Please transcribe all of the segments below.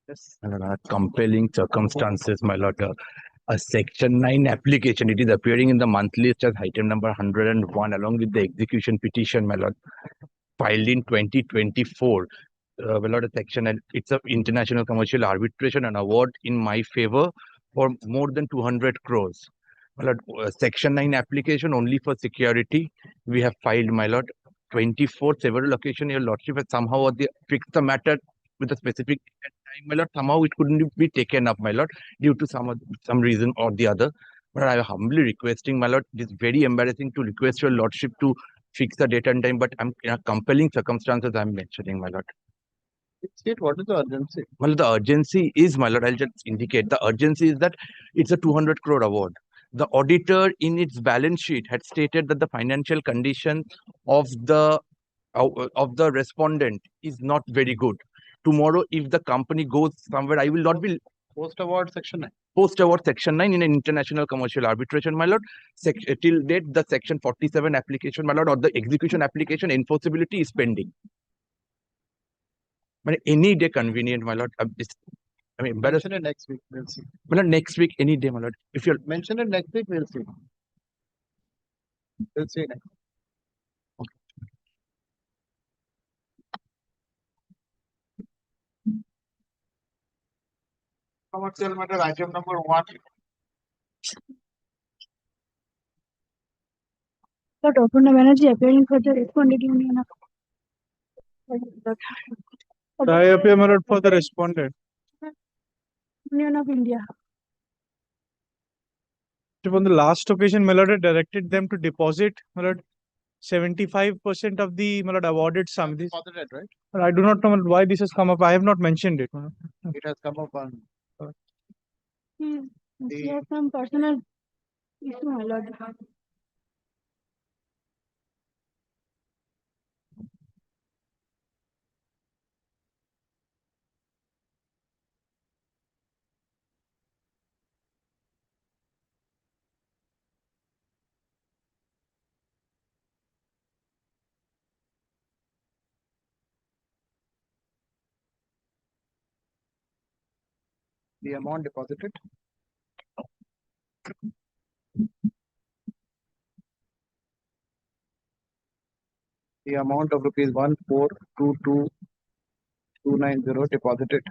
Yes. My lord, compelling circumstances, my lord. A Section 9 application. It is appearing in the monthly list as item number 101, along with the execution petition, my lord, filed in 2024. My lord, a section, and it's a international commercial arbitration and award in my favor for more than 200 crores. My lord, Section 9 application only for security. We have filed, my lord, 24 several occasions. Your lordship has somehow fixed the matter with a specific time, my lord. Somehow it couldn't be taken up, my lord, due to some reason or the other. But I am humbly requesting, my lord, it is very embarrassing to request your lordship to fix the date and time, but I'm in a compelling circumstances I'm mentioning, my lord. State, what is the urgency? Well, the urgency is, my lord, I'll just indicate the urgency is that it's a 200 crore award. The auditor in its balance sheet had stated that the financial condition of the respondent is not very good. Tomorrow, if the company goes somewhere, I will not be Post award Section 9. post award Section 9 in an international commercial arbitration, my lord. Till date, the Section 47 application, my lord, or the execution application enforceability is pending. But any day convenient, my lord. Mention it next week. We'll see. Well, next week, any day, my lord. If you're Mention it next week, we'll see. We'll see next. Commercial matter item number 1. But Dr. Banerjee appearing for the respondent union of I appear, my lord, for the respondent. Union of India. On the last occasion, my lord had directed them to deposit, my lord, 75% of the, my lord, awarded sum. This, right? I do not know my lord, why this has come up. I have not mentioned it. It has come up on. He has some personal issue, my lord. The amount deposited. The amount of rupees 1,422,290 deposited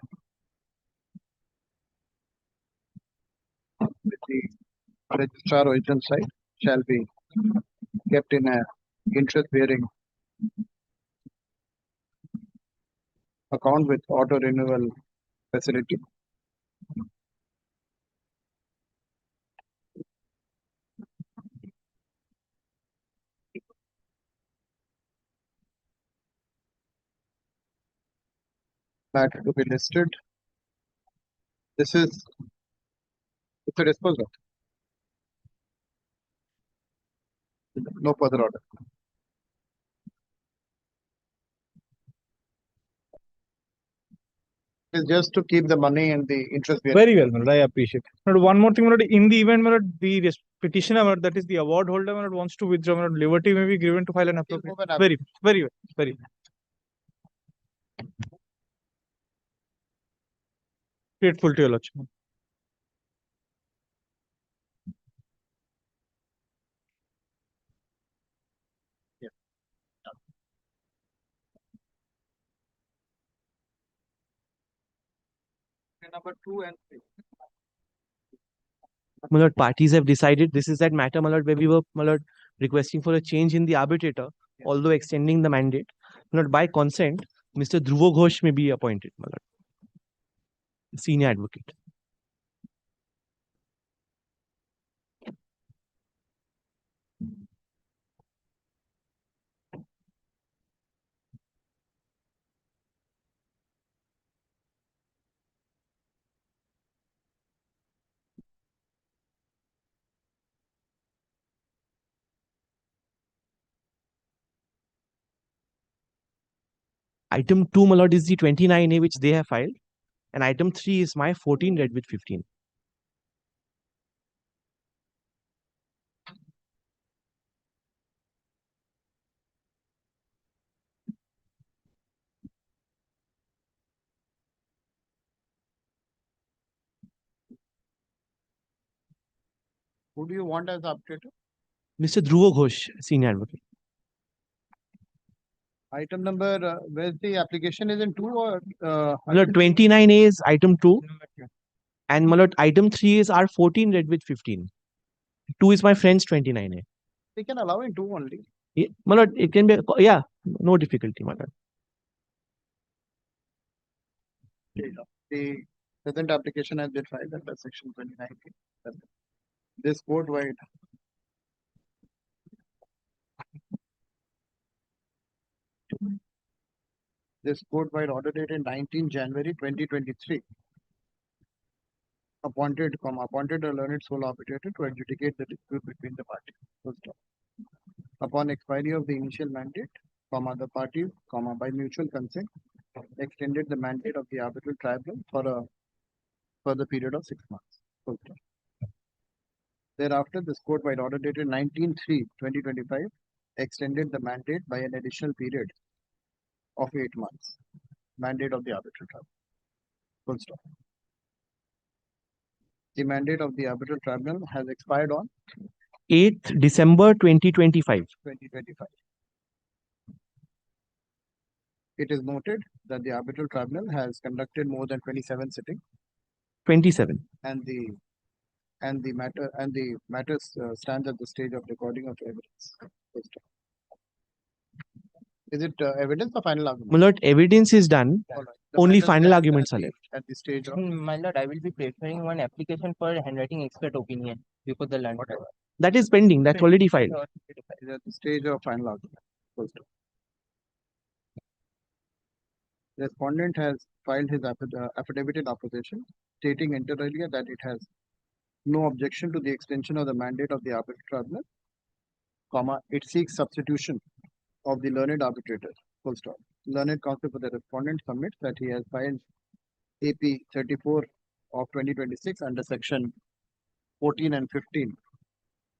with the registrar or agent side shall be kept in a interest bearing account with auto renewal facility. Matter to be listed. This is it's a disposal. No further order. It's just to keep the money and the interest bearing. Very well, I appreciate. But one more thing, in the event the petitioner, that is the award holder, wants to withdraw, liberty may be given to file an appropriate. Very well, very well. Grateful to your lordship. Yeah. Number 2 and 3. My lord, parties have decided this is that matter, my lord, where we were, my lord, requesting for a change in the arbitrator, although extending the mandate. My lord, by consent, Mr. Dhruvo Ghosh may be appointed, my lord, senior advocate. Item 2, my lord, is the 29A which they have filed, and item 3 is my 14 read with 15. Who do you want as arbitrator? Mr. Dhruva Ghosh, senior advocate. Item number, where's the application is in 2 or? My lord, 29A is item 2 and my lord, item 3 is R14 read with 15. 2 is my friend's 29A. We can allow in 2 only. Yeah, my lord, it can be, yeah, no difficulty, my lord. The present application has been filed under section 29. This court wide. This court wide order dated 19 January 2023 appointed a learned sole arbitrator to adjudicate the dispute between the parties. Full stop. Upon expiry of the initial mandate, the parties, by mutual consent, extended the mandate of the arbitral tribunal for the period of 6 months. Full stop. Thereafter, this court by order dated 19/3/2025 extended the mandate by an additional period of 8 months. Mandate of the arbitral tribunal. Full stop. The mandate of the arbitral tribunal has expired on 8th December 2025. 2025. It is noted that the arbitral tribunal has conducted more than 27 sittings 27. and the matter stands at the stage of recording of evidence. Full stop. Is it evidence or final argument? My lord, evidence is done. All right. Only matter final stands arguments at are the- left. At the stage of My lord, I will be preparing one application for handwriting expert opinion before the land. whatever. That is pending. That's already filed. Is at the stage of final argument. Full stop. Respondent has filed his affidavit in opposition, stating inter alia that it has no objection to the extension of the mandate of the arbitral tribunal, it seeks substitution of the learned arbitrator. Full stop. Learned counsel for the respondent submits that he has filed AP 34 of 2026 under section 14 and 15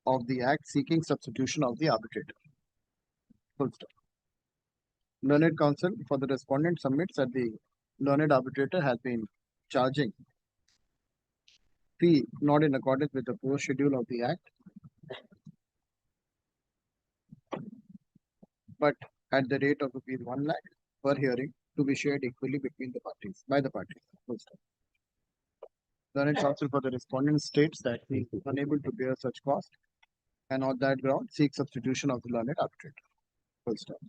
of the Act seeking substitution of the arbitrator. Full stop. Learned counsel for the respondent submits that the learned arbitrator has been charging fee not in accordance with the post schedule of the Act, but at the rate of ₹1 lakh per hearing to be shared equally between the parties, by the parties. Full stop. Learned counsel for the respondent states that he is unable to bear such cost and on that ground seeks substitution of the learned arbitrator. Full stop.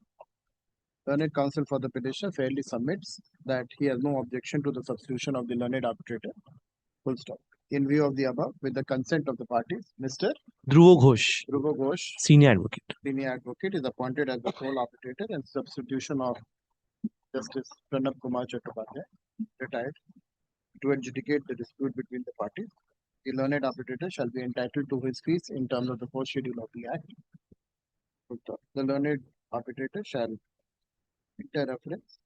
Learned counsel for the petitioner fairly submits that he has no objection to the substitution of the learned arbitrator. Full stop. In view of the above, with the consent of the parties, Mr. Dhruva Ghosh, Dhruva Ghosh, senior advocate. senior advocate, is appointed as the sole arbitrator in substitution of Justice Pranab Kumar Chattopadhyay, retired, to adjudicate the dispute between the parties. The learned arbitrator shall be entitled to his fees in terms of the post schedule of the Act. Full stop. The learned arbitrator shall enter reference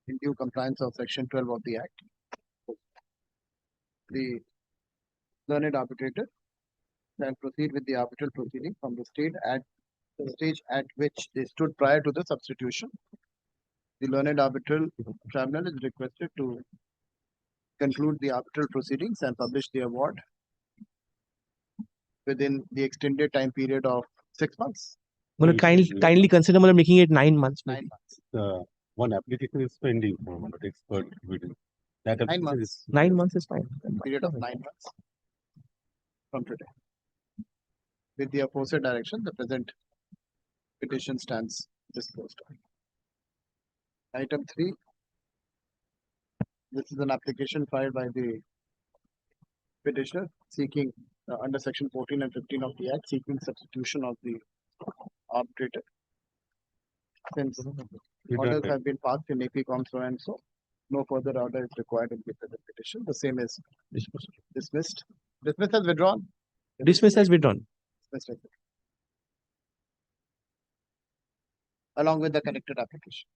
in due compliance of section 12 of the Act. The learned arbitrator shall proceed with the arbitral proceeding from the stage at which they stood prior to the substitution. The learned arbitral tribunal is requested to conclude the arbitral proceedings and publish the award within the extended time period of 6 months. My lord, kindly consider my lord, making it 9 months. 9 maybe. months. One application is pending for expert witness. That 9 application months. is 9 months is fine. Period of 9 months from today. With the aforesaid direction, the present petition stands disposed of. Item 3. This is an application filed by the petitioner seeking under section 14 and 15 of the Act, seeking substitution of the arbitrator. Since orders have been passed in AP Com so and so, no further order is required in the present petition. The same is dismissed. Dismissed as withdrawn. Dismiss has withdrawn. Dismissed as withdrawn. Along with the connected application.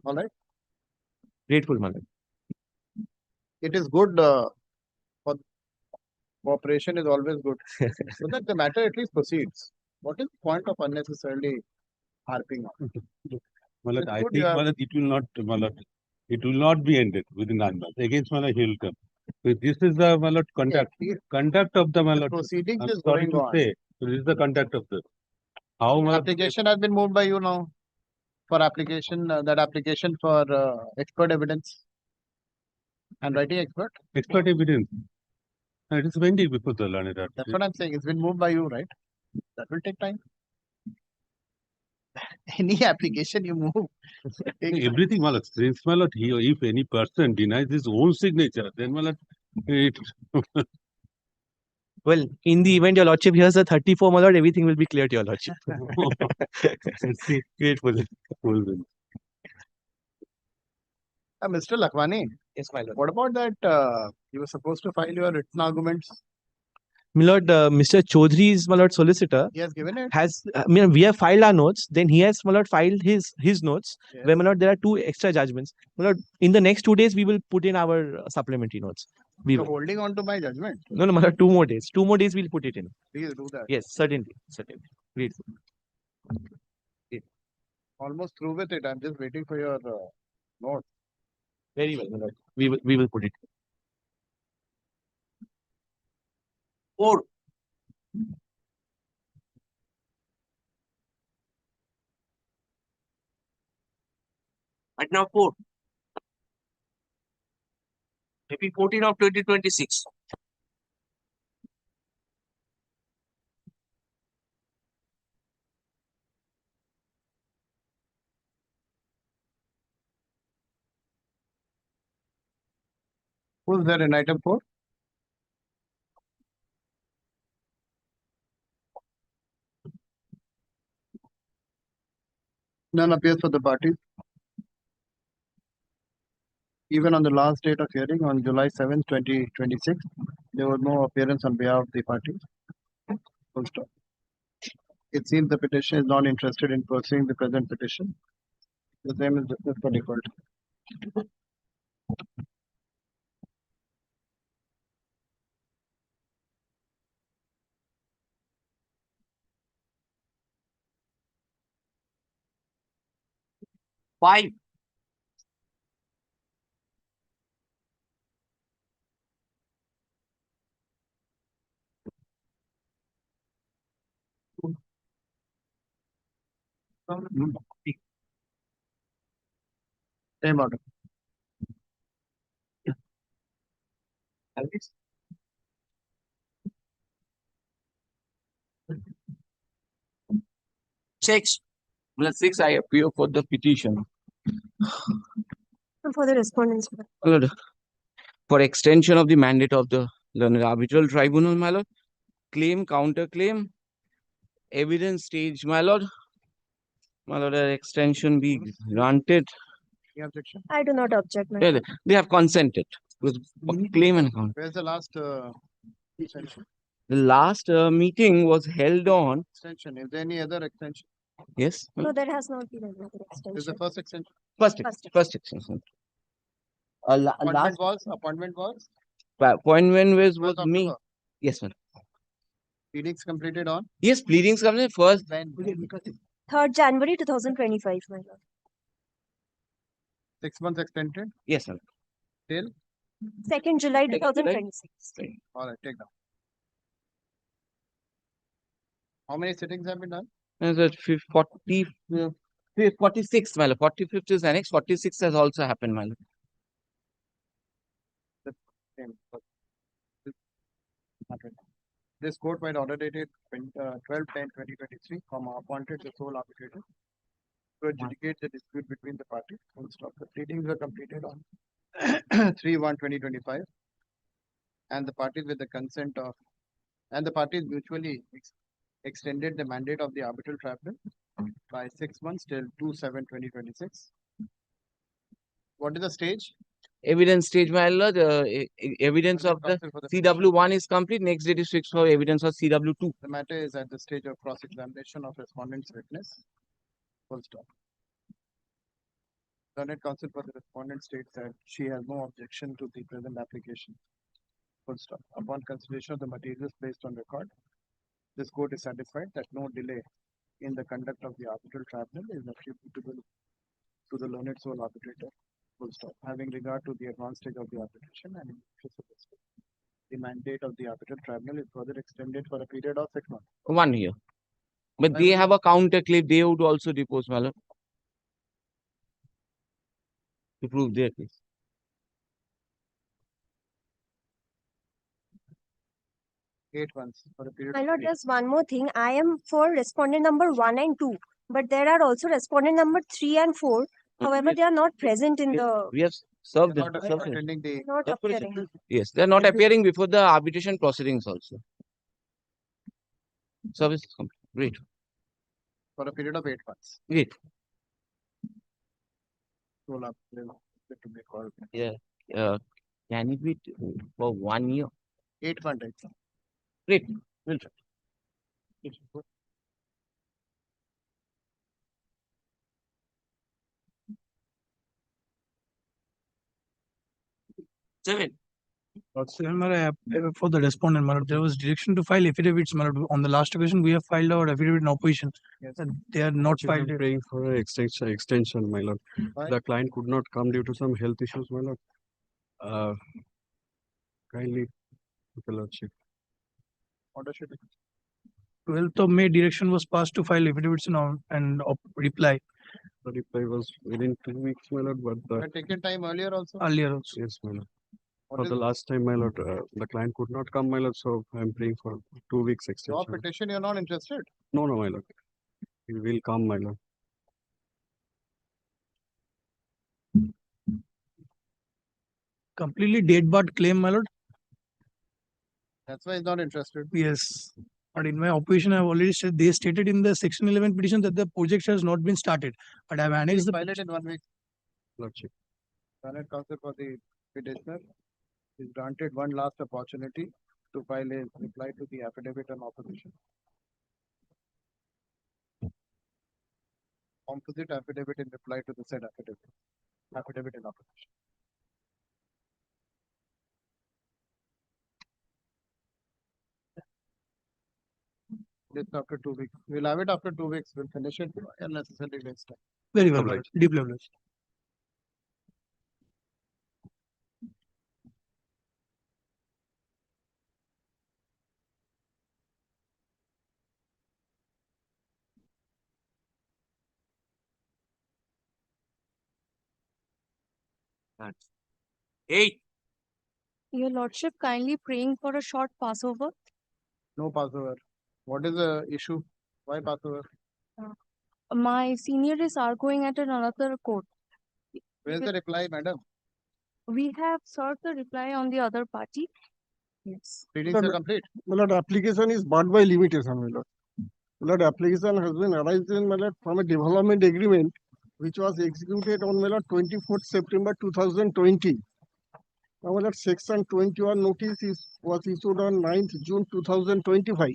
All right. Grateful, my lord. It is good for cooperation is always good. So that the matter at least proceeds. What is the point of unnecessarily harping on? Malat, It's I good think you have- Malat, it will not be ended within 9 months. Against Malat, he will come. This is the my lord conduct. Yeah, Conduct of the my the lord. proceedings I'm is sorry going to on. say, so this is the conduct of the. How my lord, Application has been moved by you now for application, that application for expert evidence and writing expert. expert evidence. It is pending before the learned. That's what I'm saying. It's been moved by you, right? That will take time. Any application you move. takes time. Everything, my lord, since my lord, if any person denies his own signature, then my lord, it Well, in the event your lordship hears the 34, my lord, everything will be clear to your lordship. see, Grateful. will. Mr. Lakhwani, Yes, my lord. what about that? You were supposed to file your written arguments. My lord, Mr. Chaudhry's, my lord, solicitor He has given it. has, we have filed our notes. Then he has, my lord, filed his notes. Yes. Where, my lord, there are 2 extra judgments. My lord, in the next 2 days, we will put in our supplementary notes. We You're will. holding on to my judgment. No, my lord, 2 more days. 2 more days, we'll put it in. Please do that. Yes, certainly. Certainly. Grateful. Almost through with it. I'm just waiting for your note. Very well, my lord. We will put it. 4. Right now, 4. Maybe 14 of 2026. Who's there in item 4? None appears for the parties. Even on the last date of hearing on July 7th, 2026, there was no appearance on behalf of the parties. Full stop. It seems the petition is not interested in pursuing the present petition. The same is dismissed for default. Five. Same order. Six. Plus 6, I appear for the petition. For the respondents. My lord, for extension of the mandate of the learned arbitral tribunal, my lord. Claim, counterclaim, evidence stage, my lord. My lord, extension be granted. Any objection? I do not object, my Yeah, lord. they have consented with claim and count. Where's the last extension? The last meeting was held on. Extension. Is there any other extension? Yes. No, there has not been another This is the extension. first extension. First extension. Last Appointment was appointment was 12th me. October. Yes, sir. Pleadings completed on Yes, pleadings come in first. when 3rd January 2025, my lord. 6 months extended Yes, sir. till 2nd July 2026. all right, take down. How many sittings have been done? And that 46, my lord. 45th is annexed. 46 has also happened, my lord. Same. Okay. This court might order dated 12/10/2023, appointed the sole arbitrator to adjudicate the dispute between the parties. Full stop. The pleadings were completed on 3/1/2025, and the parties with the consent of and the parties mutually extended the mandate of the arbitral tribunal by 6 months till 2/7/2026. What is the stage? Evidence stage, my lord. Evidence of the Counsel for the CW1 is complete. Next date is fixed for evidence of CW2. The matter is at the stage of cross-examination of respondent's witness. Full stop. Learned counsel for the respondent states that she has no objection to the present application. Full stop. Upon consideration of the materials placed on record, this court is satisfied that no delay in the conduct of the arbitral tribunal is attributable to the learned sole arbitrator. Full stop. Having regard to the advanced stage of the arbitration and in the interest of justice. the mandate of the arbitral tribunal is further extended for a period of 6 months. 1 year. But I they would- have a counter claim. They would also depose, my lord, to prove their case. 8 months for a period My of lord, 3. there's one more thing. I am for respondent number 1 and 2, but there are also respondent number 3 and 4. However, they are not present in the We have served They're them. not served them. attending the not appearing. Yes, they are not appearing before the arbitration proceedings also. Service is complete. Great. for a period of 8 months. Great. Roll up, to be called. Can it be for 1 year? 8 months. Right? Great. We'll try. Seven. For the respondent, my lord, there was direction to file affidavits, my lord. On the last occasion, we have filed our affidavit in opposition. Yes. And they are not Actually, I'm filed. praying for an extension, my lord. Why? The client could not come due to some health issues, my lord. Kindly, your lordship. Order should be. 12th of May, direction was passed to file affidavits and reply The reply was within 2 weeks, my lord, but You had taken time earlier also. earlier also. yes, my lord. What For is the last time, my lord, the client could not come, my lord, so I'm praying for 2 weeks your extension. petition? You're not interested. No, my lord. He will come, my lord. Completely date barred claim, my lord. That's why he's not interested. Yes. But in my opposition, I have already said they stated in the Section 11 petition that the project has not been started. But I have annexed the File it in 1 week. Lordship. Senate counsel for the petitioner is granted one last opportunity to file a reply to the affidavit on opposition. Composite affidavit in reply to the said affidavit. Affidavit in opposition. This after 2 weeks. We'll have it after 2 weeks. We'll finish it unnecessarily next time. very well, my lord. Deeply obliged. Eight. Your lordship, kindly praying for a short Passover. No Passover. What is the issue? Why Passover? My senior is arguing at another court. Where's the reply, madam? We have served the reply on the other party. Yes. Readings are complete. My lord, application is barred by limitation, my lord. My lord, application has been arising, my lord, from a development agreement which was executed on, my lord, 24th September 2020. Now, my lord, section 21 notice was issued on 9th June 2025.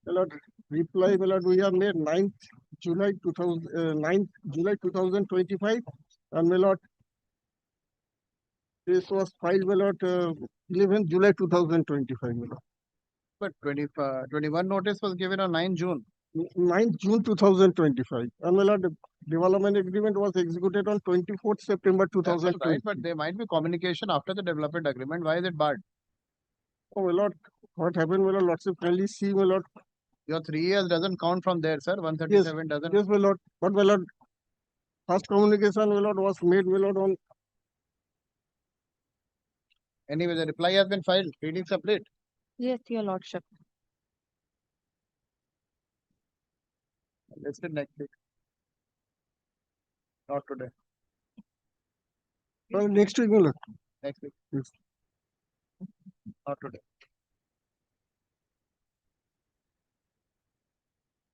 My lord, reply, my lord, we have made 9th July 2025, and my lord, this was filed, my lord, 11th July 2025, my lord. But 21 notice was given on 9 June. 9th June 2025. And my lord, the development agreement was executed on 24th September That's all 2020. right, but there might be communication after the development agreement. Why is it barred? Oh, my lord, what happened, my lord, lots of kindly see, my lord. Your 3 years doesn't count from there, sir. 137 doesn't. Yes, my lord, but my lord, first communication, my lord, was made, my lord, on Anyway, the reply has been filed. Readings are complete. Yes, your lordship. Listed next week. Not today. next week, my lord. Next week. Yes. Not today.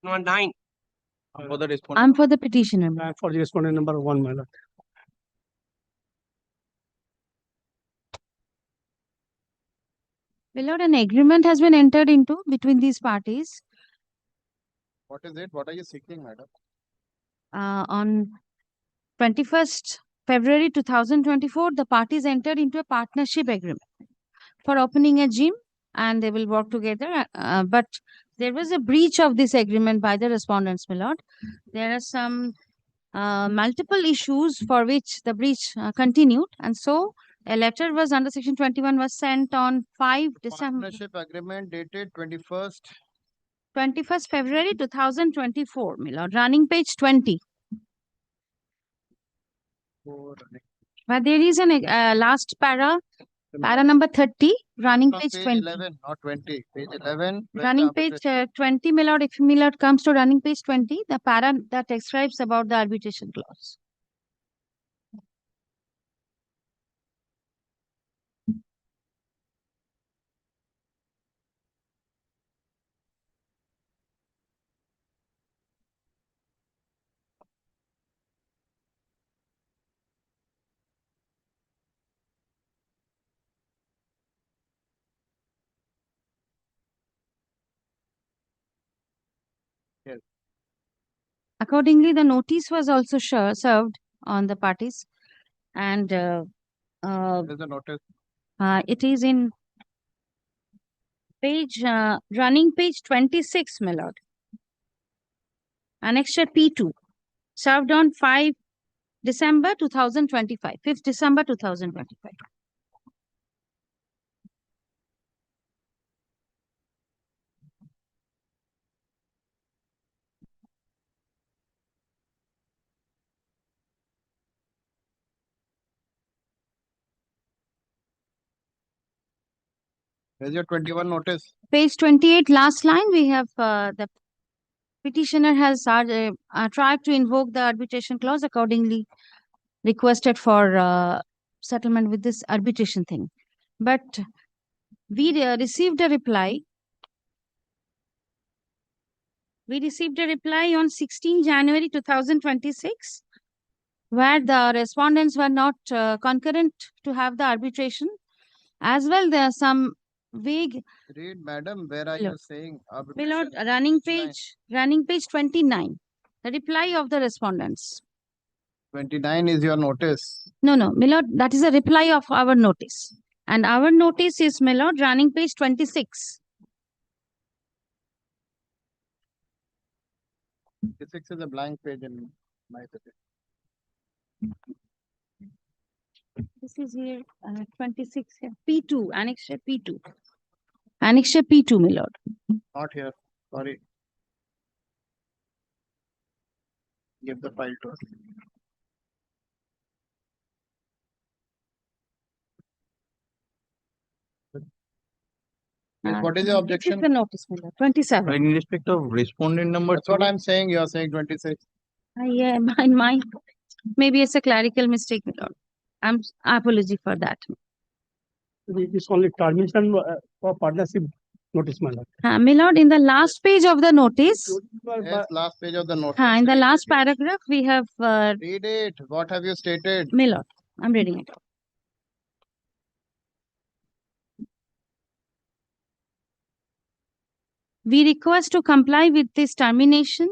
No, 9. For the respondent. I'm for the petitioner. For the respondent number 1, my lord. My lord, an agreement has been entered into between these parties What is it? What are you seeking, madam? on 21st February 2024. The parties entered into a partnership agreement for opening a gym, and they will work together. But there was a breach of this agreement by the respondents, my lord. There are some multiple issues for which the breach continued, and so A letter was under section 21 was sent on 5 December, Partnership agreement dated 21st 21st February 2024, my lord. Running page 20. for But there is an last para number 30, running from page page 20. 11, not 20. Page 11. where the Running page arbitration- 20, my lord. If my lord comes to running page 20, the para that describes about the arbitration clause. Yes. Accordingly, the notice was also served on the parties, and There's a notice. it is in page running page 26, my lord. Annexure P2, served on 5 December 2025, 5th December 2025. There's your 21 notice. Page 28, last line, we have the petitioner has tried to invoke the arbitration clause, accordingly requested for settlement with this arbitration thing. But we received a reply. We received a reply on 16 January 2026, where the respondents were not concurrent to have the arbitration. As well, there are some vague. Read, madam, where are Hello. you saying? My lord, arbitration? running page 29, the reply of the respondents. 29 is your notice. No, my lord, that is a reply of our notice. And our notice is, my lord, running page 26. 26 is a blank page in my opinion. This is here, 26 here. P2, annexure P2. Annexure P2, my lord. Not here. Sorry. Give the file to us. Yes, what is your This objection? is the notice, my lord. 27. In respect of respondent number That's what I'm saying. You are saying 26. Yeah, my maybe it's a clerical mistake, my lord. I apology for that. It's only termination for partnership notice, madam. My lord, in the last page of the notice, Yes, last page of the notice. in the Read last it. paragraph, we have, Read it. What have you stated? my lord, I'm reading it. We request to comply with this termination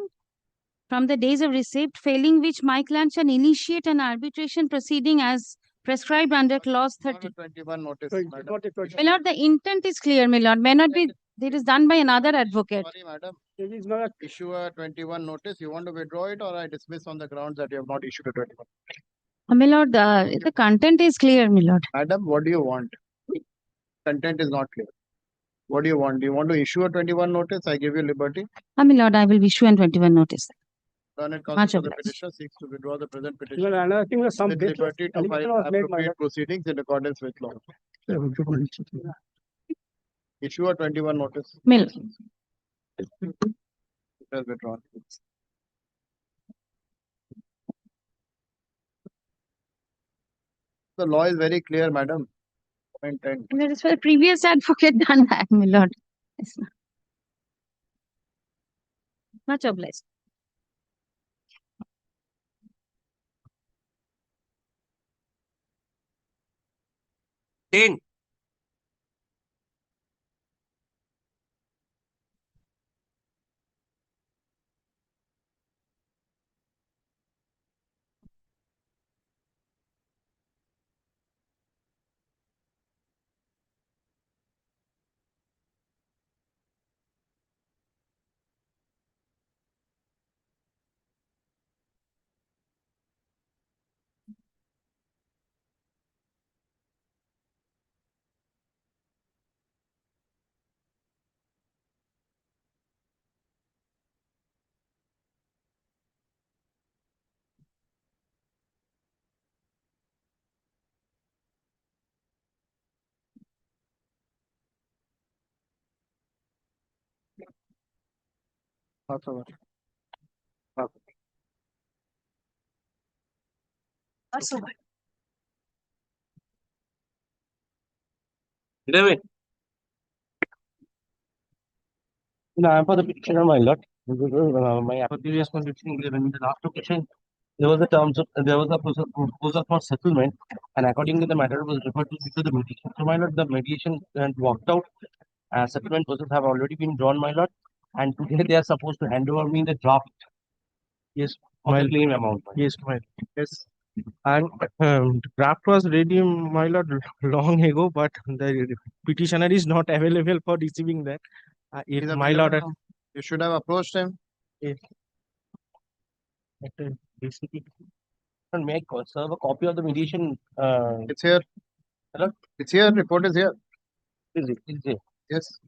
from the days of receipt, failing which my client shall initiate an arbitration proceeding as prescribed under clause Not 30. a 21 notice, madam. My lord, the intent is clear, my lord. May not be, it is done by another advocate. Sorry, madam. It is not Issue a 21 notice. You want to withdraw it or I dismiss on the grounds that you have not issued a 21? My lord, the content is clear, my lord. Madam, what do you want? Content is not clear. What do you want? Do you want to issue a 21 notice? I give you liberty. My lord, I will issue an 21 notice. Learned Much counsel for the obliged. petitioner seeks to withdraw the present petition Well, another thing was some with baseless liberty to allegation file was made, appropriate madam. proceedings in accordance with law. Issue a 21 notice. My lord. It has withdrawn. The law is very clear, madam. Intent. That is for the previous advocate done that, my lord. Yes, ma'am. Much obliged. Ten. Pass over. No, I'm for the petitioner, my lord. My appeal is for petition given in the last occasion. There was a proposal for settlement, and according to the matter was referred to the mediation. So, my lord, the mediation walked out. Settlement process have already been drawn, my lord, and today they are supposed to hand over me the draft. Yes, of the claim amount. Yes, my yes. And the draft was ready, my lord, long ago, but the petitioner is not available for receiving that. If He's my lord, available now. You should have approached him. basically, And may I serve a copy of the mediation? It's here. Hello? It's here. Report is here. Is it? Is it? Yes.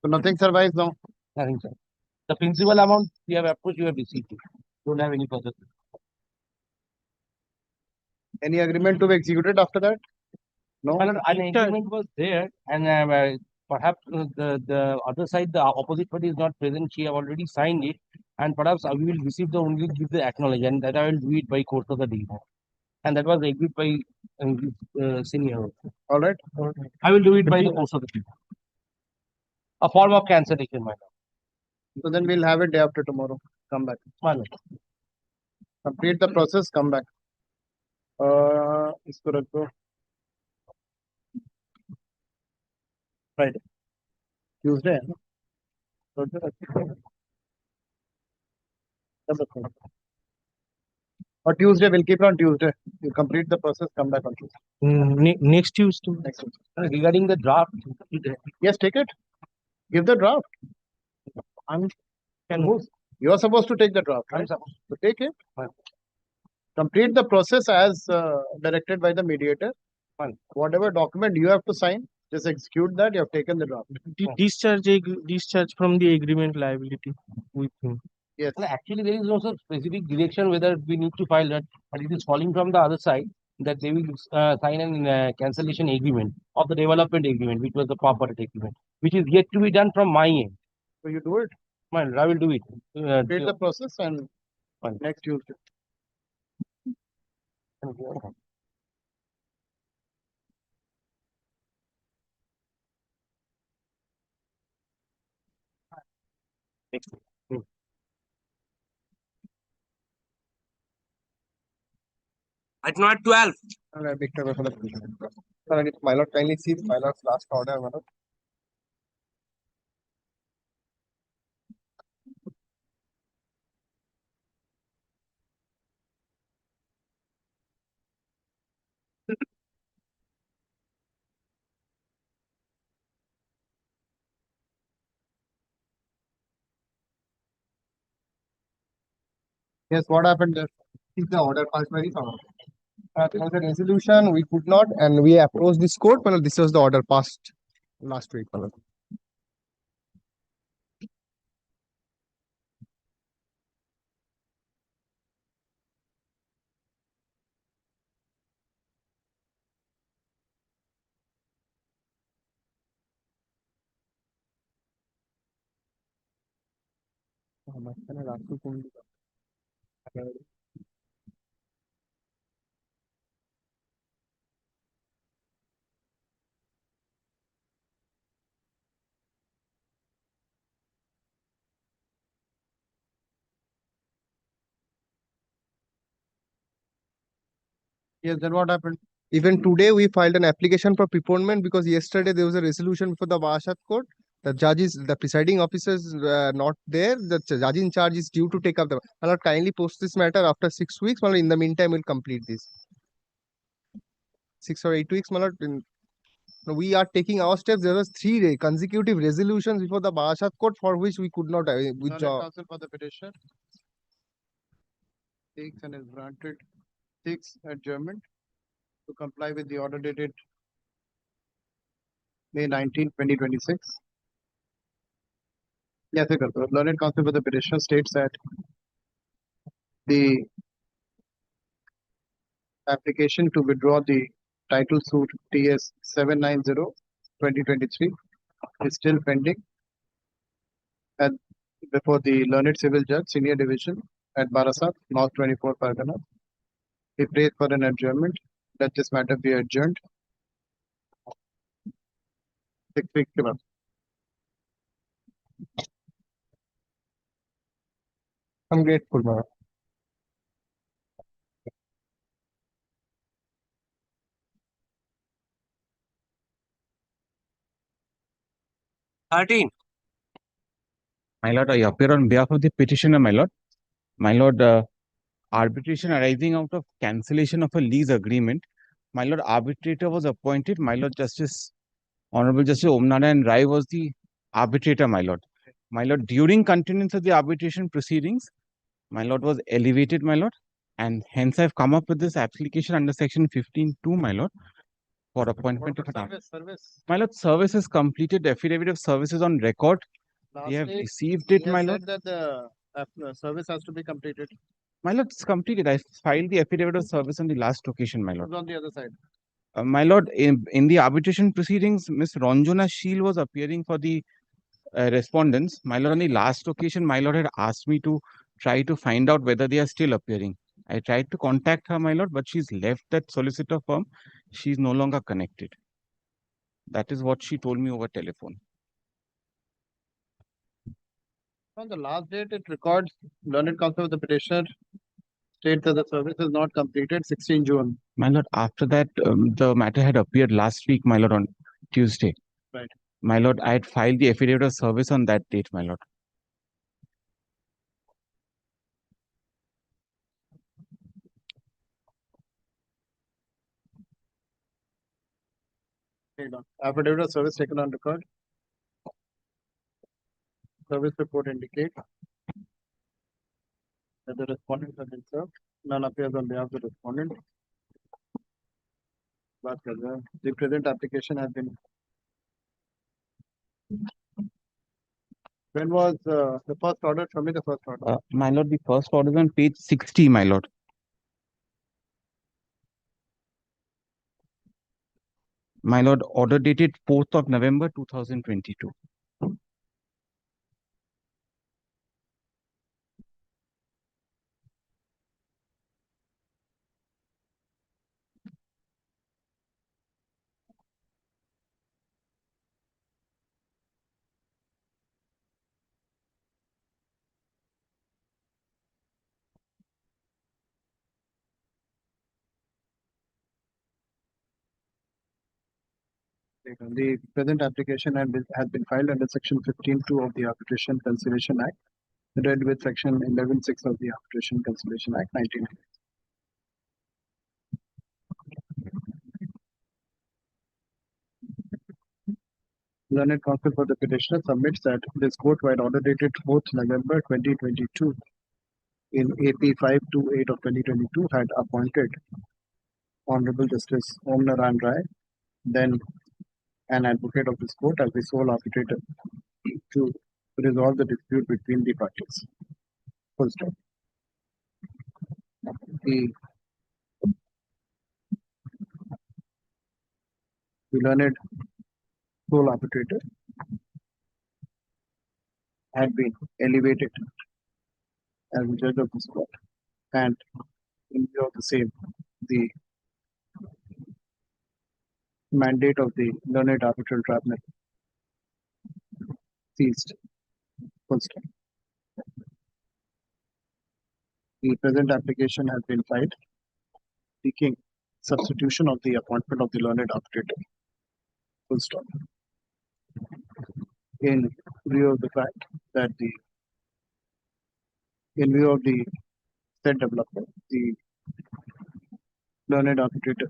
So nothing survives now. Nothing, sir. The principal amount you have approached, you have received it. Don't have any further. Any agreement to be executed after that? No. Well, an agreement was there, and perhaps the other side, the opposite party is not present. She have already signed it, and perhaps we will receive the only give the acknowledgement, and that I will do it by course of the day. And that was agreed by senior. All right. I will do it by the course of the day. A form of cancellation, my lord. So then we'll have it day after tomorrow. Come back. My lord. Complete the process. Come back. इसको रख दो. Friday. Tuesday है ना? Thursday रख दो. Or Tuesday, we'll keep it on Tuesday. You complete the process, come back on Tuesday. next Tuesday. Next Tuesday. Regarding the draft, Yes, take it. Give the draft. You are supposed to take the draft, right? So take it. Complete the process as directed by the mediator. Whatever document you have to sign, just execute that. You have taken the draft. Discharge from the agreement liability with him. Yes. well, actually, there is no such specific direction whether we need to file that, but it is falling from the other side that they will sign an cancellation agreement of the development agreement, which was the property agreement, which is yet to be done from my end. So you do it. Fine, I will do it. Complete the process and next Tuesday. At not 12. My lord, kindly see my lord's last order. My lord. Yes, what happened there? Is the order passed very fast? There was a resolution, we could not, and we approached this court, but this was the order passed last week. Yes, then what happened? Even today, we filed an application for preponement because yesterday there was a resolution for the Vashat court. The presiding officers not there. The judge in charge is due to take up the. I'll kindly post this matter after 6 weeks. Well, in the meantime, we'll complete this. 6 or 8 weeks, we are taking our steps. There was 3 consecutive resolutions before the Vashat court for which we could not withdraw. For the petition. Takes and is granted. seeks adjournment to comply with the order dated May 19, 2026. Yes, sir. The learned counsel for the petitioner states that the application to withdraw the title suit TS 790/2023 is still pending at before the learned civil judge, senior division at Barasat, North 24 Pargana. He prays for an adjournment. Let this matter be adjourned 6 weeks के बाद. I'm grateful, ma'am. My lord, I appear on behalf of the petitioner, my lord. My lord, arbitration arising out of cancellation of a lease agreement. My lord, arbitrator was appointed. My lord, Honorable Justice Omnarayan Rai was the arbitrator, my lord. My lord, during continuance of the arbitration proceedings, my lord was elevated, my lord, and hence I've come up with this application under section 15(2), my lord, for appointment of an Service. My lord, service is completed. Affidavit of services on record. We have Lastly, received it, he has my said lord. that the service has to be completed. My lord, it's completed. I filed the affidavit of service on the last occasion, my lord. Who's on the other side? My lord, in the arbitration proceedings, Miss Ranjana Sheel was appearing for the respondents. My lord, on the last occasion, my lord had asked me to try to find out whether they are still appearing. I tried to contact her, my lord, but she's left that solicitor firm. She's no longer connected. That is what she told me over telephone. On the last date, it records learned counsel of the petitioner states that the service is not completed 16 June. My lord, after that, the matter had appeared last week, my lord, on Tuesday. Right. My lord, I had filed the affidavit of service on that date, my lord. Affidavit of service taken on record. Service report indicates that the respondents have been served. None appears on behalf of the respondent. The present application has been. When was the first order? Show me the first order. My lord, the first order is on page 60, my lord. My lord, order dated 4th of November 2022. The present application has been filed under section 15(2) of the Arbitration Conciliation Act, read with section 11(6) of the Arbitration Conciliation Act 1990. Learned counsel for the petitioner submits that this court, while order dated 4th November 2022 in AP 528 of 2022, had appointed Honorable Justice Om Narayan Rai, then an advocate of this court, as the sole arbitrator to resolve the dispute between the parties. Full stop. The learned sole arbitrator had been elevated as the judge of this court, and in view of the same, the mandate of the learned arbitral tribunal ceased. Full stop. The present application has been filed seeking substitution of the appointment of the learned arbitrator. Full stop. In view of the fact that in view of the said development, the learned arbitrator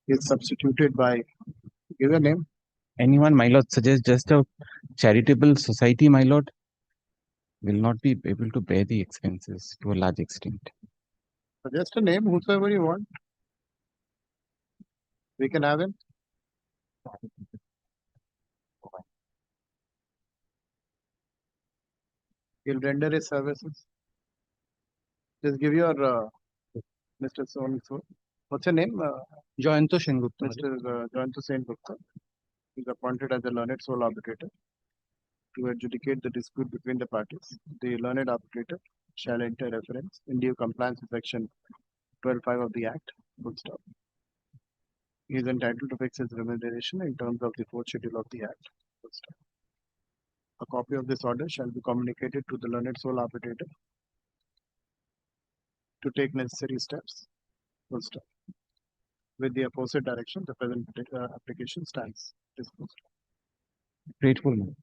is substituted by, give a name. Anyone, my lord, suggest just a charitable society, my lord, will not be able to bear the expenses to a large extent. Suggest a name, whosoever you want. We can have him. He'll render his services. Just give your Mr. So and so. What's your name? Jayanto Sengupta. Mr. Jayanto Sengupta. Is appointed as a learned sole arbitrator to adjudicate the dispute between the parties. The learned arbitrator shall enter reference in due compliance with section 12(5) of the Act. Full stop. He is entitled to fix his remuneration in terms of the fourth schedule of the Act. Full stop. A copy of this order shall be communicated to the learned sole arbitrator to take necessary steps. Full stop. With the aforesaid direction, the present application stands disposed. Grateful.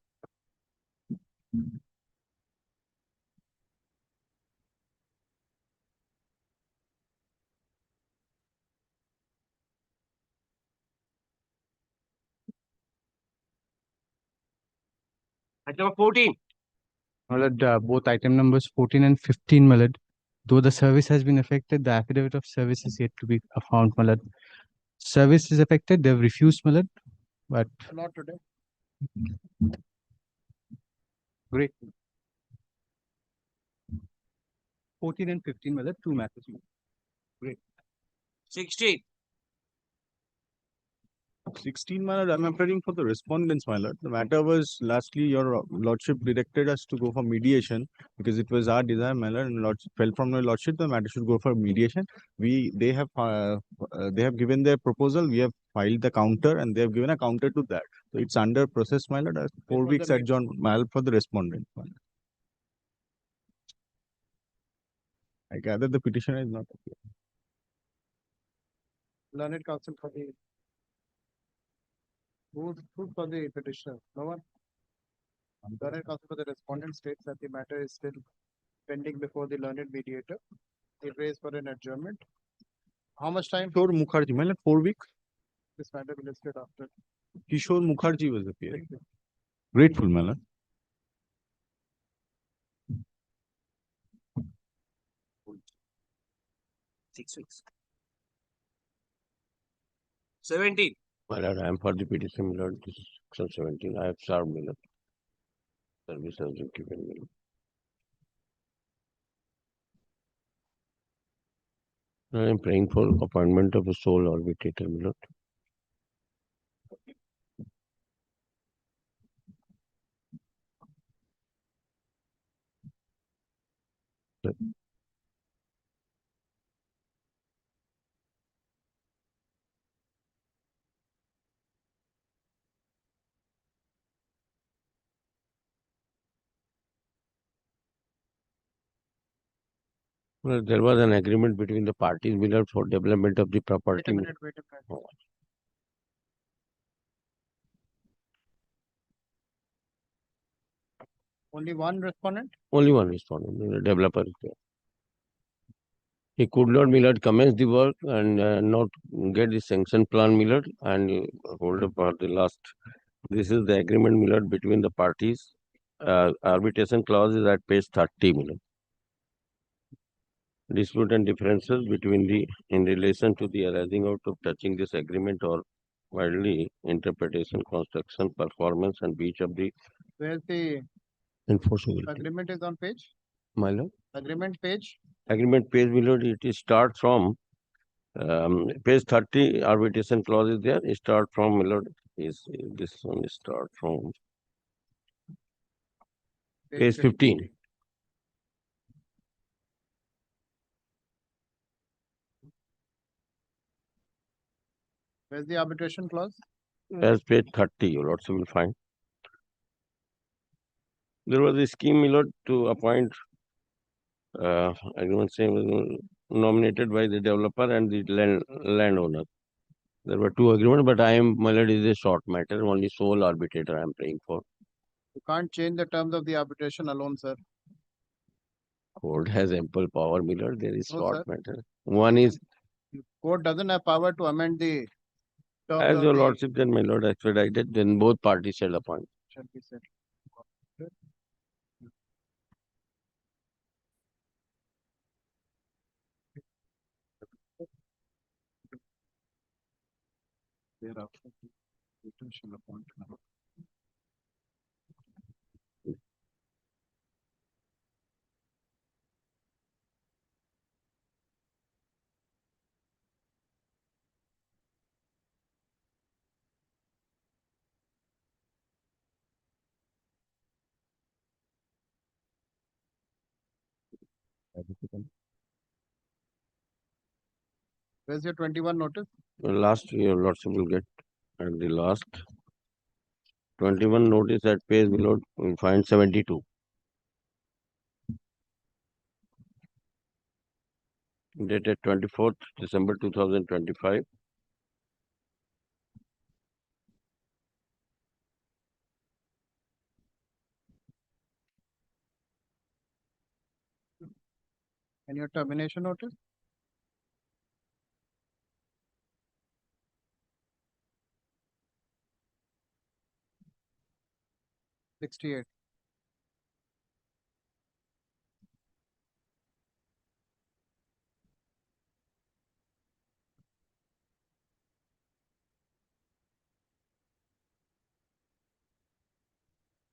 Item 14. My lord, both item numbers 14 and 15, my lord. Though the service has been affected, the affidavit of service is yet to be found, my lord. Service is affected, they have refused, my lord, but Not today. Great. 14 and 15, my lord, two matters. Great. 16. 16, my lord, I'm appearing for the respondents, my lord. The matter was lastly, your lordship directed us to go for mediation because it was our desire, my lord, and lordship fell from my lordship. The matter should go for mediation. They have given their proposal. We have filed the counter, and they have given a counter to that. So it's under process, my lord. 4 weeks adjourned, my lord, for the respondent. My lord. I gather the petitioner is not here. Learned counsel for the who's for the petitioner? No one. Learned counsel for the respondent states that the matter is still pending before the learned mediator. It raised for an adjournment. How much time? Kishore Mukherjee, my lord, 4 weeks. This matter will be listed after. Kishore Mukherjee was appearing. Grateful, my lord. Six weeks. 17. My lord, I am for the petition, my lord, this is section 17. I have served, my lord. Service has been given, my lord. I am praying for appointment of a sole arbitrator, my lord. Well, there was an agreement between the parties, my lord, for development of the property. Wait a minute, wait a minute. Oh. Only one respondent? Only one respondent, the developer is there. He could not, my lord, commence the work and not get the sanction plan, my lord, and hold up for the last. This is the agreement, my lord, between the parties. Arbitration clause is at page 30, my lord. Dispute and differences between the in relation to the arising out of touching this agreement or widely interpretation, construction, performance, and breach of the Where's the enforceability. agreement is on page? My lord. Agreement page? Agreement page, my lord, it is start from page 30. Arbitration clause is there. It start from, my lord, is this one is start from page 15. Where's the arbitration clause? As page 30, your lordship will find. There was a scheme, my lord, to appoint I don't say nominated by the developer and the landowner. There were two agreements, but I am, my lord, is a short matter. Only sole arbitrator I am praying for. You can't change the terms of the arbitration alone, sir. Court has ample power, my lord. There is No, short sir. matter. One is, Court doesn't have power to amend the terms as of your the lordship, then my lord expedited, then both parties shall appoint. shall be said. Thereafter, the auditor shall appoint an Where's your 21 notice? Last your lordship will get at the last 21 notice at page below, will find 72. Dated 24th December 2025. And your termination notice? $68.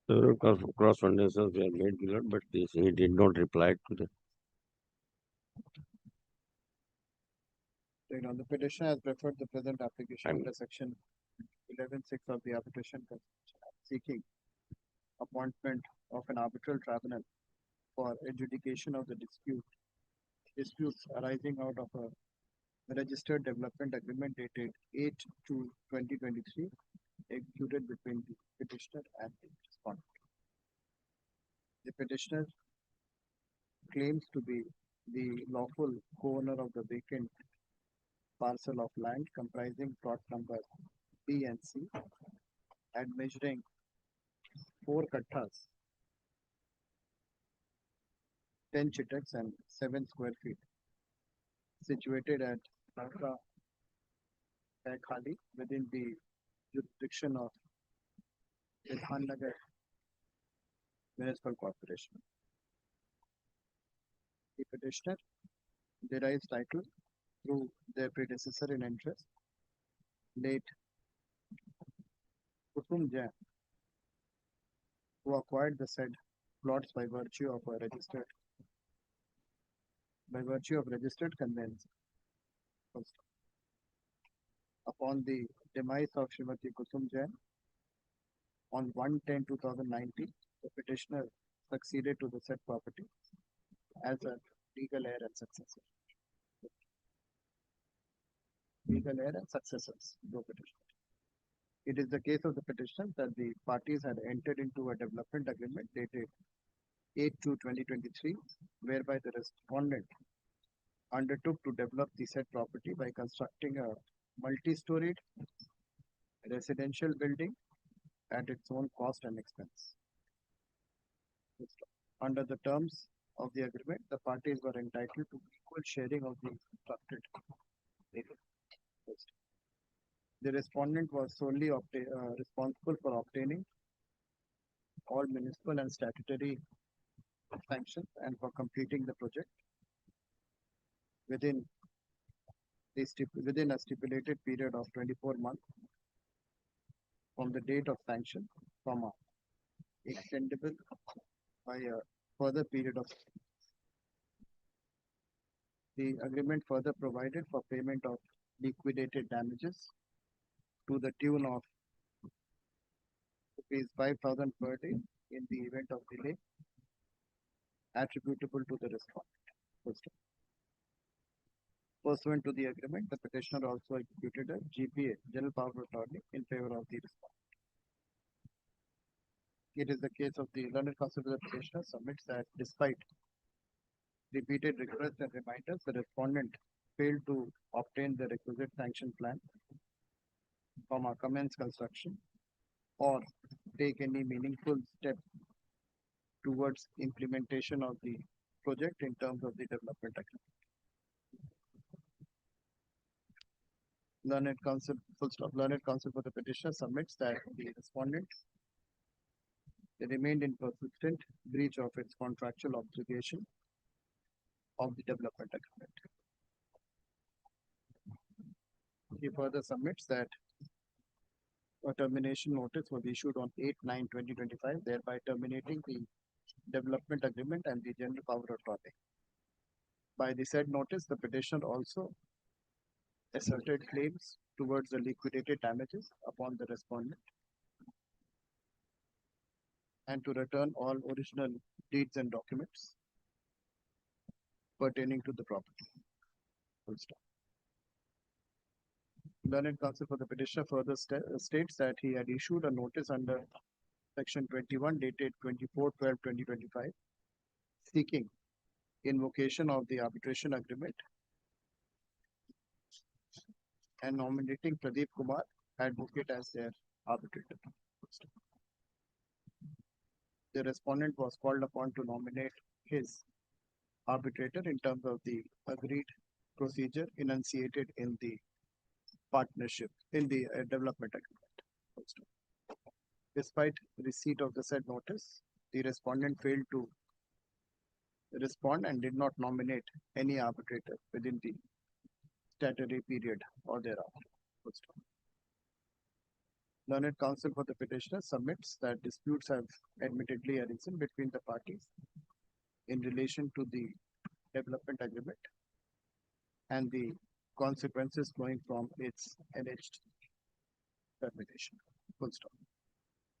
Several correspondences were made below, but this he did not reply to the. Right, on the petitioner has referred the present application under section 11(6) of the arbitration convention, seeking appointment of an arbitral tribunal for adjudication of the disputes arising out of a registered development agreement dated 8/2/2023, executed between the petitioner and the respondent. The petitioner claims to be the lawful co-owner of the vacant parcel of land comprising plot number B and C and measuring 4 kattas, 10 chitaks and 7 square feet, situated at Nagda Khali within the jurisdiction of Vidhannagar Municipal Corporation. The petitioner derives title through their predecessor in interest, late Kusum Jain, who acquired the said plots by virtue of registered conveyance. Upon the demise of Srimati Kusum Jain on 1/10/2019, the petitioner succeeded to the said property as a legal heir and successor. Legal heir and successors, no petitioner. It is the case of the petitioner that the parties had entered into a development agreement dated 8/2/2023, whereby the respondent undertook to develop the said property by constructing a multi-storied residential building at its own cost and expense. Under the terms of the agreement, the parties were entitled to equal sharing of the constructed area. The respondent was solely responsible for obtaining all municipal and statutory sanctions and for completing the project within a stipulated period of 24 months from the date of sanction, extendable by a further period of. The agreement further provided for payment of liquidated damages to the tune of ₹5,000 per day in the event of delay attributable to the respondent. Pursuant to the agreement, the petitioner also executed a GPA, general power of attorney, in favor of the respondent. It is the case of the learned counsel of the petitioner submits that despite repeated requests and reminders, the respondent failed to obtain the requisite sanction plan, commence construction, or take any meaningful step towards implementation of the project in terms of the development agreement. Learned counsel for the petitioner submits that the respondent remained in persistent breach of its contractual obligation of the development agreement. He further submits that a termination notice was issued on 8/9/2025, thereby terminating the development agreement and the general power authority. By the said notice, the petitioner also asserted claims towards the liquidated damages upon the respondent and to return all original deeds and documents pertaining to the property. Full stop. Learned counsel for the petitioner further states that he had issued a notice under section 21 dated 24/12/2025 seeking invocation of the arbitration agreement and nominating Pradeep Kumar advocate as their arbitrator. The respondent was called upon to nominate his arbitrator in terms of the agreed procedure enunciated in the partnership in the development agreement. Despite receipt of the said notice, the respondent failed to respond and did not nominate any arbitrator within the statutory period or thereafter. Learned counsel for the petitioner submits that disputes have admittedly arisen between the parties in relation to the development agreement and the consequences flowing from its alleged termination. Full stop.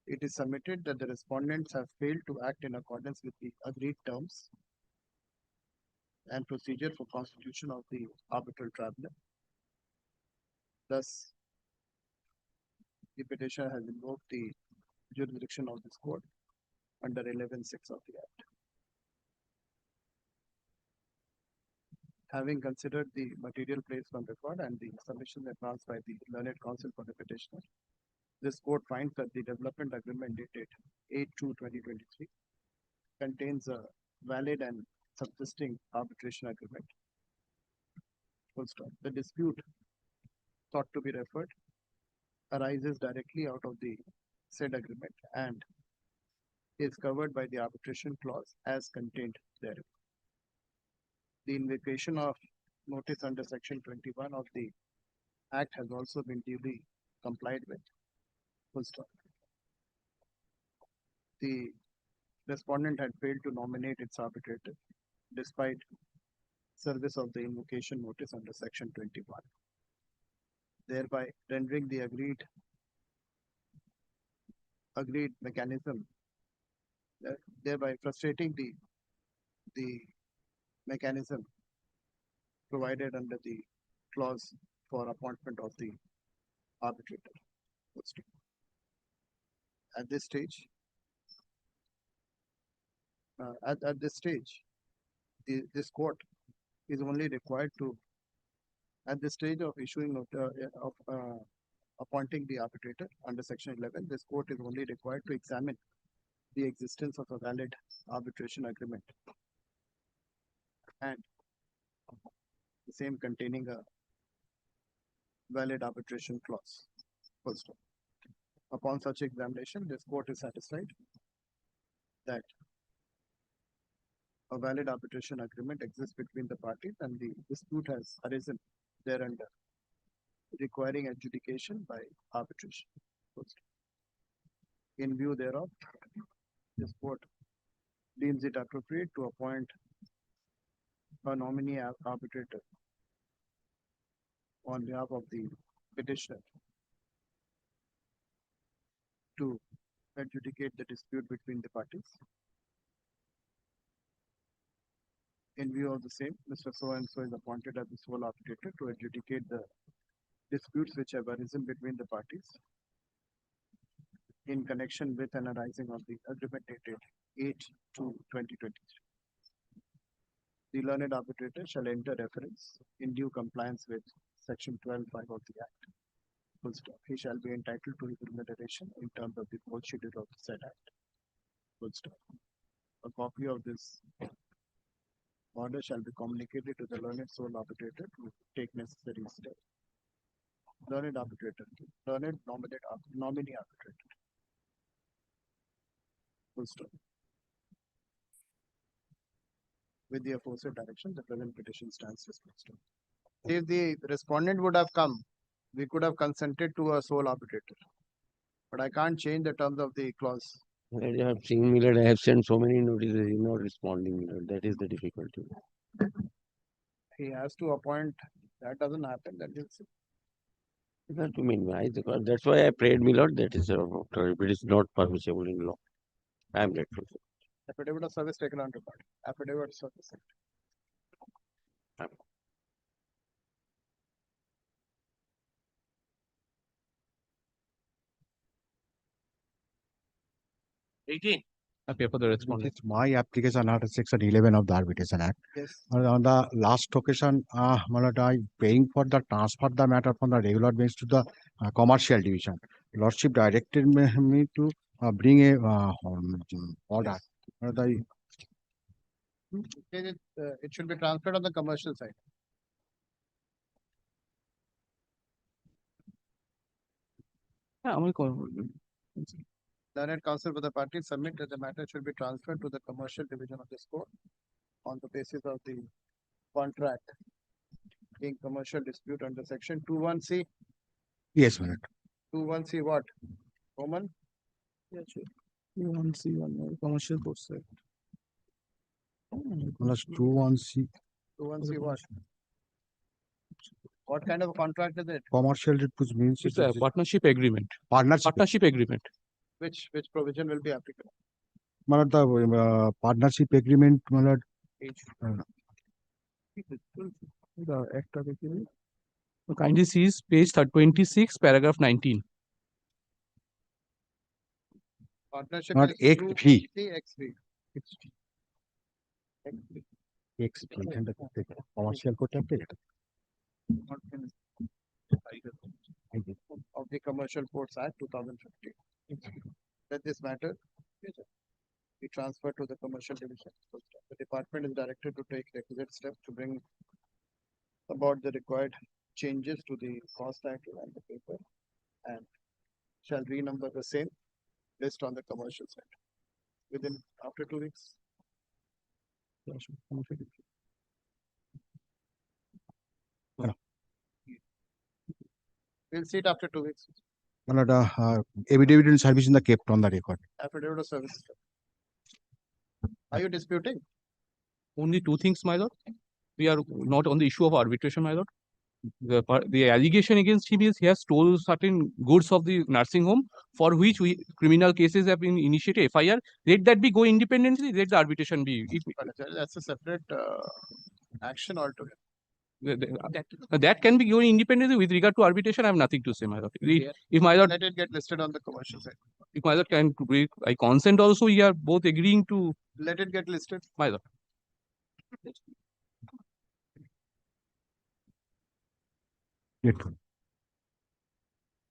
It is submitted that the respondents have failed to act in accordance with the agreed terms and procedure for constitution of the arbitral tribunal. Thus, the petitioner has invoked the jurisdiction of this court under 11(6) of the Act. Having considered the material placed on record and the submission advanced by the learned counsel for the petitioner, this court finds that the development agreement dated 8/2/2023 contains a valid and subsisting arbitration agreement. Full stop. The dispute sought to be referred arises directly out of the said agreement and is covered by the arbitration clause as contained therein. The invocation of notice under section 21 of the Act has also been duly complied with. Full stop. The respondent had failed to nominate its arbitrator despite service of the invocation notice under section 21, thereby rendering the agreed mechanism, thereby frustrating the mechanism provided under the clause for appointment of the arbitrator. At this stage, this court is only required to, at the stage of issuing appointing the arbitrator under section 11, this court is only required to examine the existence of a valid arbitration agreement and the same containing a valid arbitration clause. Full stop. Upon such examination, this court is satisfied that a valid arbitration agreement exists between the parties and the dispute has arisen thereunder, requiring adjudication by arbitration. In view thereof, this court deems it appropriate to appoint a nominee arbitrator on behalf of the petitioner to adjudicate the dispute between the parties. In view of the same, Mr. So and so is appointed as the sole arbitrator to adjudicate the disputes which have arisen between the parties in connection with and arising of the agreement dated 8/2/2023. The learned arbitrator shall enter reference in due compliance with section 12(5) of the Act. Full stop. He shall be entitled to his remuneration in terms of the fourth schedule of the said Act. Full stop. A copy of this order shall be communicated to the learned sole arbitrator to take necessary steps. Learned arbitrator, learned nominee arbitrator. Full stop. With the aforesaid direction, the present petition stands dismissed. If the respondent would have come, we could have consented to a sole arbitrator. but I can't change the terms of the clause. I have seen, my lord, I have sent so many notices, he's not responding, my lord. That is the difficulty. He has to appoint. That doesn't happen. That is That to mean, that's why I prayed, my lord, that is, if it is not permissible in law. I am grateful. affidavit of service taken on record. Affidavit of service. Appear for the respondent. It's my application under section 11 of the Arbitration Act. Yes. On the last occasion, my lord, I paying for the transfer the matter from the regular bench to the commercial division. Lordship directed me to bring a order. It should be transferred on the commercial side. Learned counsel for the party submit that the matter should be transferred to the commercial division of this court on the basis of the contract being commercial dispute under section 21C. Yes, my lord. 21C what? Roman? Yeah, sure. 21C1 commercial court side. Plus 21C. 21C what? What kind of a contract is it? Commercial dispute means It's a partnership agreement. partnership agreement. Which provision will be applicable? My lord, the partnership agreement, my lord. The act of agreement. Kindly see page 26, paragraph 19. Partnership Not is XV. XV. XP and the commercial court application. Of the Commercial Courts Act 2015. That this matter be transferred to the commercial division. The department is directed to take requisite steps to bring about the required changes to the cost act and the paper, and shall renumber the same list on the commercial side within after 2 weeks. We'll see it after 2 weeks. My lord, affidavit and service in the kept on the record. Affidavit of service. Are you disputing? Only two things, my lord. We are not on the issue of arbitration, my lord. The allegation against him is he has stolen certain goods of the nursing home for which criminal cases have been initiated, FIR. Let that be go independently, let the arbitration be. That's a separate action altogether. That can be going independently with regard to arbitration. I have nothing to say, my lord. If my lord, Let it get listed on the commercial side. if my lord can, I consent also. We are both agreeing to. Let it get listed. My lord.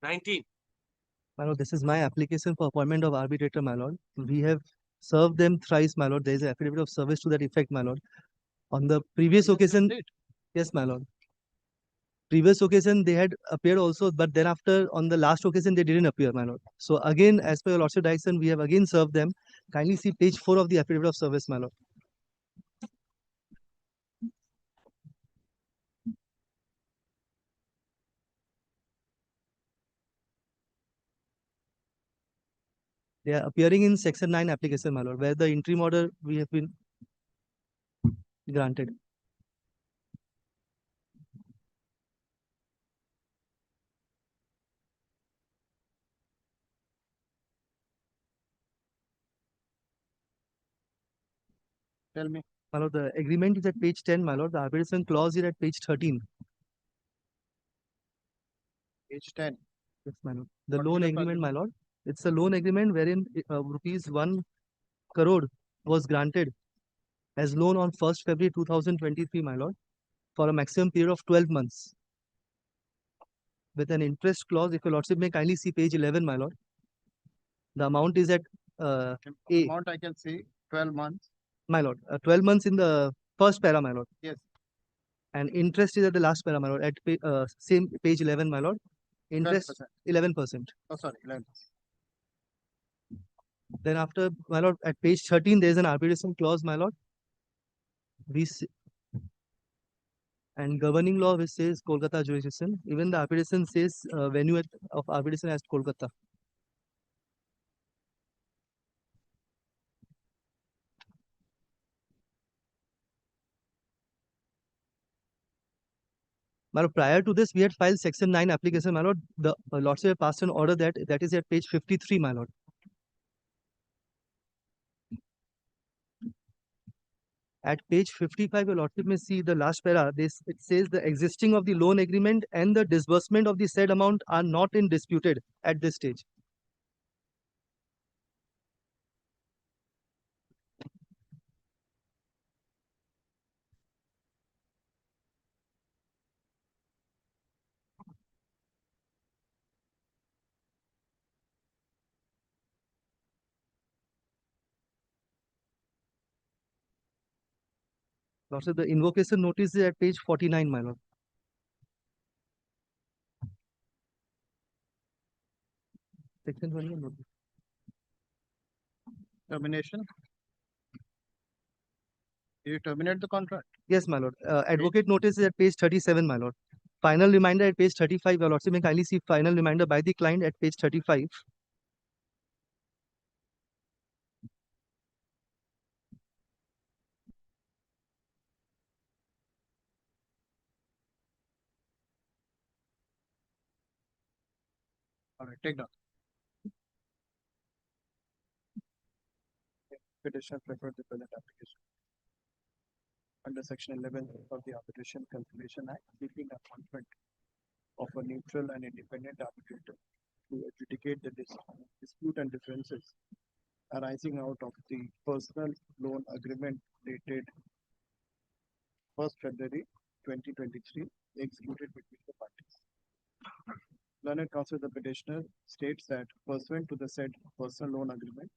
19. My lord, this is my application for appointment of arbitrator, my lord. We have served them thrice, my lord. There is an affidavit of service to that effect, my lord. On the previous occasion, yes, my lord. Previous occasion they had appeared also, but then after on the last occasion they didn't appear, my lord. So again, as per your lordship direction, we have again served them. Kindly see page 4 of the affidavit of service, my lord. They are appearing in section 9 application, my lord, where the interim order we have been granted. Tell me. My lord, the agreement is at page 10, my lord. The arbitration clause is at page 13. Page 10. Yes, my lord. The loan agreement, my lord. It's a loan agreement wherein rupees 1 crore was granted as loan on 1st February 2023, my lord, for a maximum period of 12 months. With an interest clause, if your lordship may kindly see page 11, my lord. The amount is at A. Amount I can see 12 months. My lord, 12 months in the first para, my lord. Yes. And interest is at the last para, my lord, at same page 11, my lord. Interest 11%. Oh, sorry, 11%. Then after, my lord, at page 13, there is an arbitration clause, my lord. And governing law which says Kolkata jurisdiction. Even the arbitration says venue of arbitration as Kolkata. My lord, prior to this, we had filed section 9 application, my lord. The lordship had passed an order that is at page 53, my lord. At page 55, your lordship may see the last para. It says the existing of the loan agreement and the disbursement of the said amount are not in disputed at this stage. Lordship, the invocation notice is at page 49, my lord. Section 21 notice. Termination. You terminate the contract. Yes, my lord. Advocate notice is at page 37, my lord. Final reminder at page 35. Your lordship may kindly see final reminder by the client at page 35. All right, take down. Petitioner preferred the present application. Under section 11 of the Arbitration Conciliation Act, seeking appointment of a neutral and independent arbitrator to adjudicate the dispute and differences arising out of the personal loan agreement dated 1st February 2023, executed between the parties. Learned counsel, the petitioner states that pursuant to the said personal loan agreement,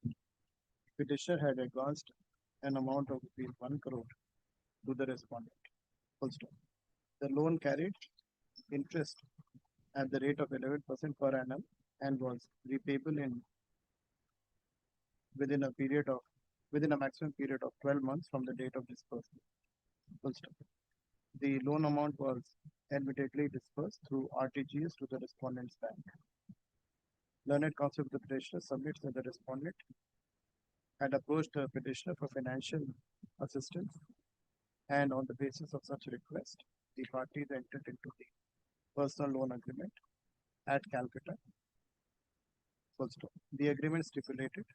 petitioner had advanced an amount of rupees 1 crore to the respondent. Full stop. The loan carried interest at the rate of 11% per annum and was repayable within a maximum period of 12 months from the date of disbursement. Full stop. The loan amount was admittedly disbursed through RTGS to the respondent's bank. Learned counsel of the petitioner submits that the respondent had approached the petitioner for financial assistance, and on the basis of such request, the parties entered into the personal loan agreement at Calcutta. Full stop. The agreement stipulated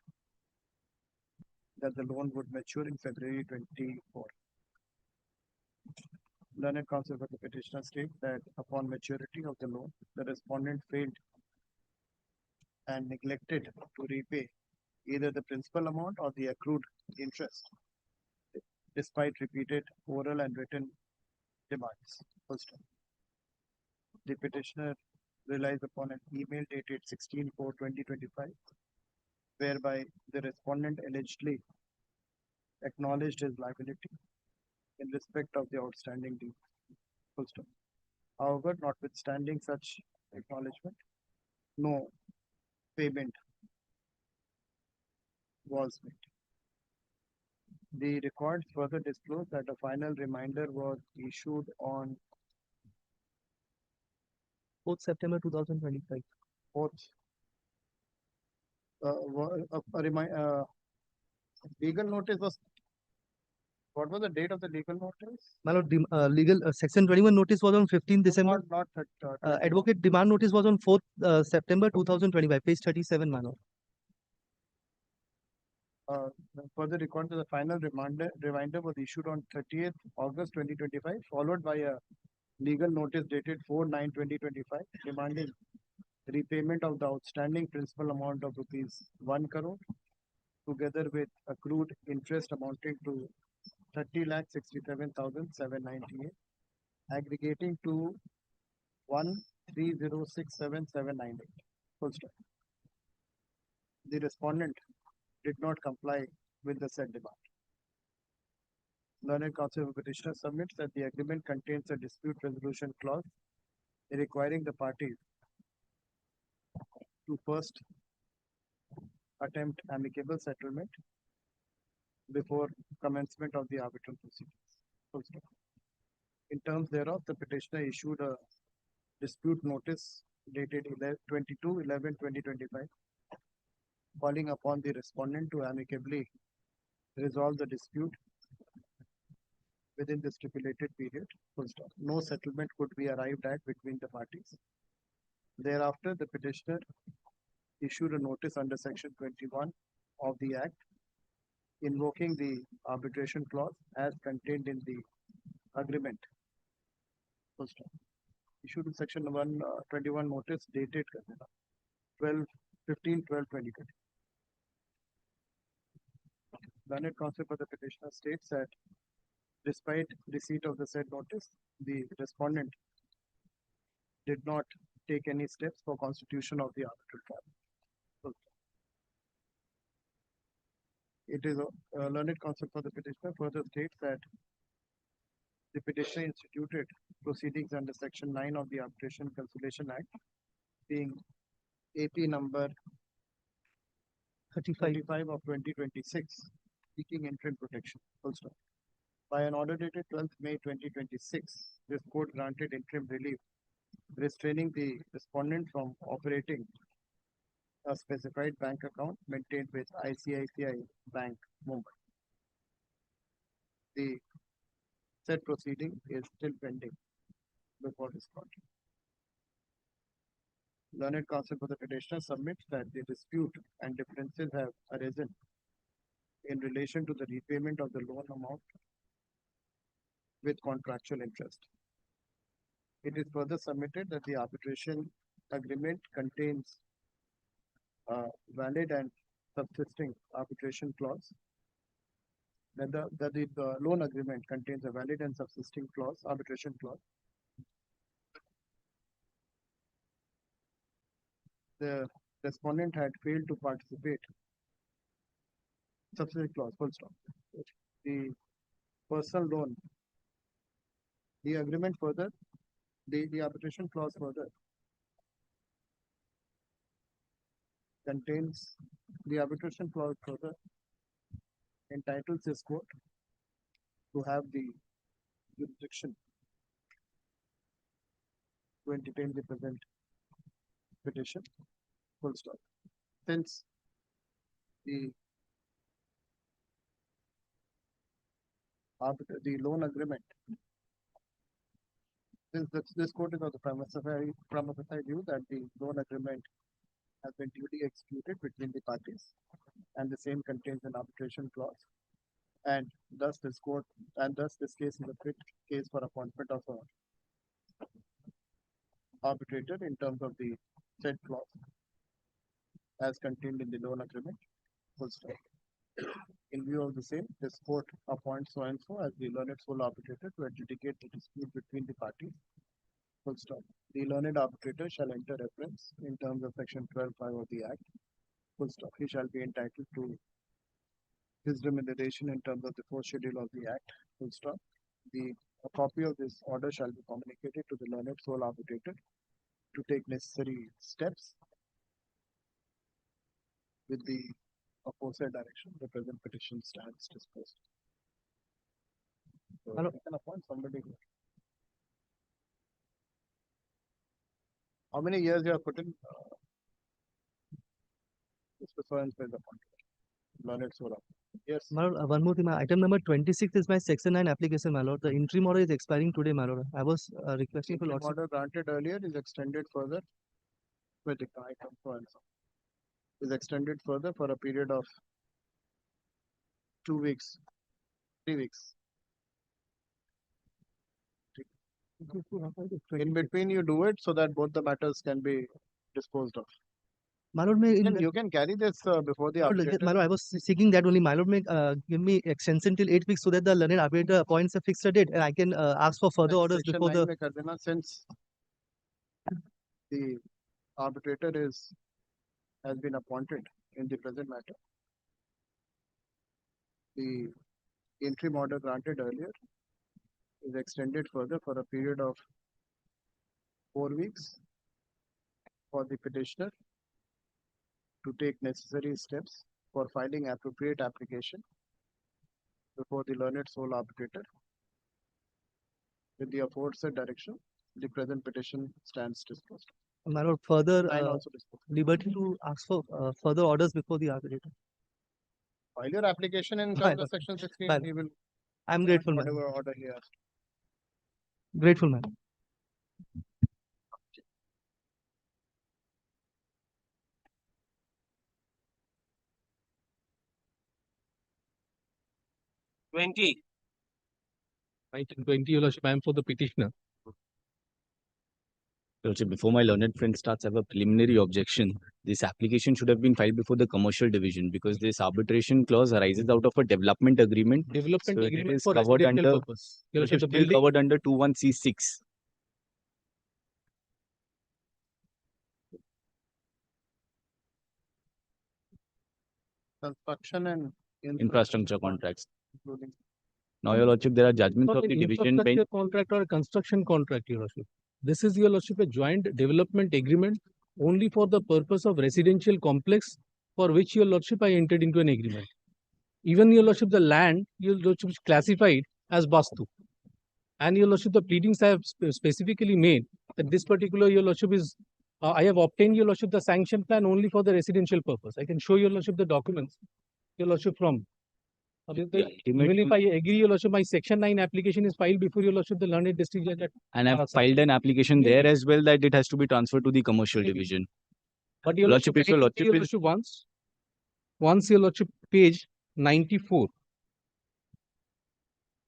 that the loan would mature in February 24. Learned counsel for the petitioner states that upon maturity of the loan, the respondent failed and neglected to repay either the principal amount or the accrued interest, despite repeated oral and written demands. Full stop. The petitioner relies upon an email dated 16/4/2025, whereby the respondent allegedly acknowledged his liability in respect of the outstanding due. Full stop. However, notwithstanding such acknowledgement, no payment was made. The records further disclose that a final reminder was issued on 4th September 2025. 4th. Legal notice was. What was the date of the legal notice? My lord, legal section 21 notice was on 15th December. Not Advocate demand notice was on 4th September 2025, page 37, my lord. Further record that the final reminder was issued on 30th August 2025, followed by a legal notice dated 4/9/2025, demanding repayment of the outstanding principal amount of rupees 1 crore, together with accrued interest amounting to 30,67,798, aggregating to 1,30,67798. Full stop. The respondent did not comply with the said demand. Learned counsel of petitioner submits that the agreement contains a dispute resolution clause requiring the parties to first attempt amicable settlement before commencement of the arbitral proceedings. Full stop. In terms thereof, the petitioner issued a dispute notice dated 22/11/2025, calling upon the respondent to amicably resolve the dispute within the stipulated period, full stop. No settlement could be arrived at between the parties. Thereafter, the petitioner issued a notice under section 21 of the Act, invoking the arbitration clause as contained in the agreement. Full stop. Issued in section 121 notice dated 12/15/12/2020. Learned counsel for the petitioner states that despite receipt of the said notice, the respondent did not take any steps for constitution of the arbitral tribunal. It is learned counsel for the petitioner further states that the petitioner instituted proceedings under section 9 of the Arbitration Conciliation Act, being AP number 35 of 2026, seeking interim protection. Full stop. By an order dated 12th May 2026, this court granted interim relief, restraining the respondent from operating a specified bank account maintained with ICICI Bank, Mumbai. The said proceeding is still pending before this court. Learned counsel for the petitioner submits that the dispute and differences have arisen in relation to the repayment of the loan amount with contractual interest. It is further submitted that the arbitration agreement contains a valid and subsisting arbitration clause. That the loan agreement contains a valid and subsisting clause, arbitration clause. The respondent had failed to participate. Subsidiary clause, full stop. The personal loan, the agreement further, the arbitration clause further contains, the arbitration clause further entitles this court to have the jurisdiction to entertain the present petition, full stop. Since the loan agreement, since this court is of the prima facie view that the loan agreement has been duly executed between the parties, and the same contains an arbitration clause, and thus this case is a fit case for appointment of a arbitrator in terms of the said clause as contained in the loan agreement, full stop. In view of the same, this court appoints so and so as the learned sole arbitrator to adjudicate the dispute between the parties, full stop. The learned arbitrator shall enter reference in terms of section 12(5) of the Act, full stop. He shall be entitled to his remuneration in terms of the fourth schedule of the Act, full stop. A copy of this order shall be communicated to the learned sole arbitrator to take necessary steps with the aforesaid direction. The present petition stands disposed. So you can appoint somebody here. How many years you have put in? This pursuance is appointed. Learned sole. Yes. My lord, one more thing. My item number 26 is my section 9 application, my lord. The interim order is expiring today, my lord. I was requesting for The lordship. order granted earlier is extended further with the item so and so. Is extended further for a period of 2 weeks, 3 weeks. In between, you do it so that both the matters can be disposed of. My lord, You can carry this before the arbitrator. my lord, I was seeking that only. My lord, may give me extension till 8 weeks so that the learned arbitrator appoints a fixed date and I can ask for further orders Section before 9 the. में कर देना, since the arbitrator has been appointed in the present matter. The interim order granted earlier is extended further for a period of 4 weeks for the petitioner to take necessary steps for filing appropriate application before the learned sole arbitrator. With the aforesaid direction, the present petition stands disposed. My lord, further Nine also disposed. liberty to ask for further orders before the arbitrator. File your application in terms of section 16. He will I'm grateful, man. Whatever order he has. Grateful, man. Item 20, Your Lordship, I am for the petitioner. Lordship, before my learned friend starts, I have a preliminary objection. This application should have been filed before the commercial division because this arbitration clause arises out of a development agreement. Development So it agreement is for covered residential under, purpose. Your Lordship, Lordship, the still building, covered under 21C6. Construction and Infrastructure contracts. including. Now, Your Lordship, there are judgments not of an the division bench. infrastructure contract or a construction contract, Your Lordship. This is, Your Lordship, a joint development agreement only for the purpose of residential complex for which, Your Lordship, I entered into an agreement. Even, Your Lordship, the land, Your Lordship, is classified as Bastu. And, Your Lordship, the pleadings I have specifically made that this particular, Your Lordship, is I have obtained, Your Lordship, the sanction plan only for the residential purpose. I can show Your Lordship the documents, Your Lordship, from. Even if I agree, Your Lordship, my Section 9 application is filed before Your Lordship, the learned district judge. And I've filed an application there as well that it has to be transferred to the commercial division. But Your Lordship, Lordship, if Your Lordship is once Your Lordship, page 94.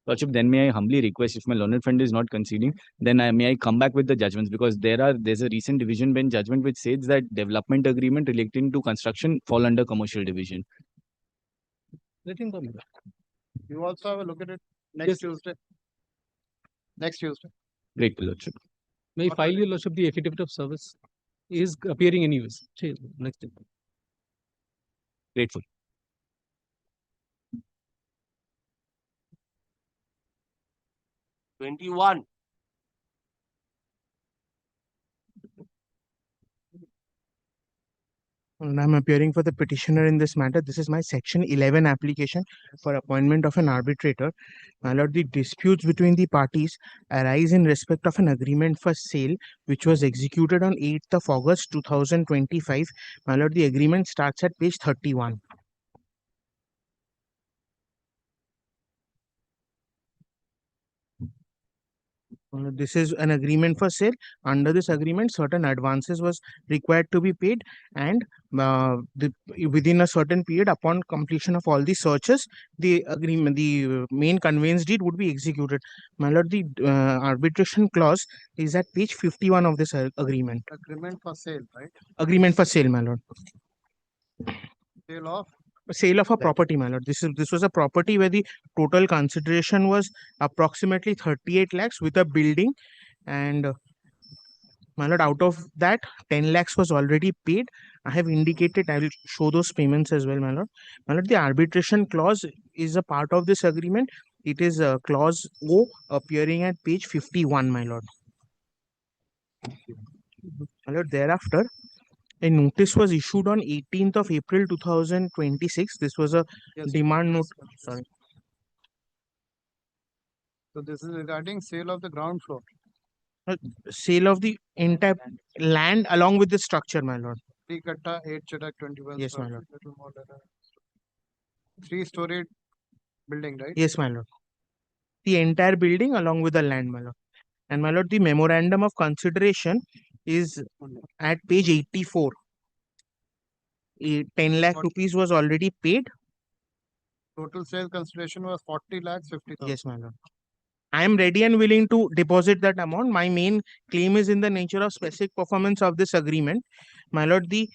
Lordship, then may I humbly request, if my learned friend is not conceding, then may I come back with the judgments, because there's a recent division bench judgment which says that development agreement relating to construction fall under commercial division. Let him come back. You also have a look at it next Tuesday. Next Tuesday. Great, Lordship. May I file, Your Lordship, the affidavit of service is appearing anyways. Next time. Grateful. And I'm appearing for the petitioner in this matter. This is my Section 11 application for appointment of an arbitrator. My lord, the disputes between the parties arise in respect of an agreement for sale which was executed on 8th of August 2025. My lord, the agreement starts at page 31. This is an agreement for sale. Under this agreement, certain advances was required to be paid, and within a certain period, upon completion of all the searches, the agreement, the main conveyance deed would be executed. My lord, the arbitration clause is at page 51 of this agreement. Agreement for sale, right? Agreement for sale, my lord. Sale of A property, my lord. This was a property where the total consideration was approximately 38 lakhs with a building, and my lord, out of that 10 lakhs was already paid. I have indicated, I will show those payments as well, my lord. My lord, the arbitration clause is a part of this agreement. It is clause O appearing at page 51, my lord. My lord, thereafter, a notice was issued on 18th of April 2026. This was a demand note. Sorry. So this is regarding sale of the ground floor. Sale of the entire land along with the structure, my lord. 3 katta, 8 chadak, 21. Yes, my lord. 3-story building, right? Yes, my lord. The entire building along with the land, my lord. And my lord, the memorandum of consideration is at page 84. 10 lakh rupees was already paid. Total sale consideration was 40 lakhs 50,000. Yes, my lord. I am ready and willing to deposit that amount. My main claim is in the nature of specific performance of this agreement. My lord, the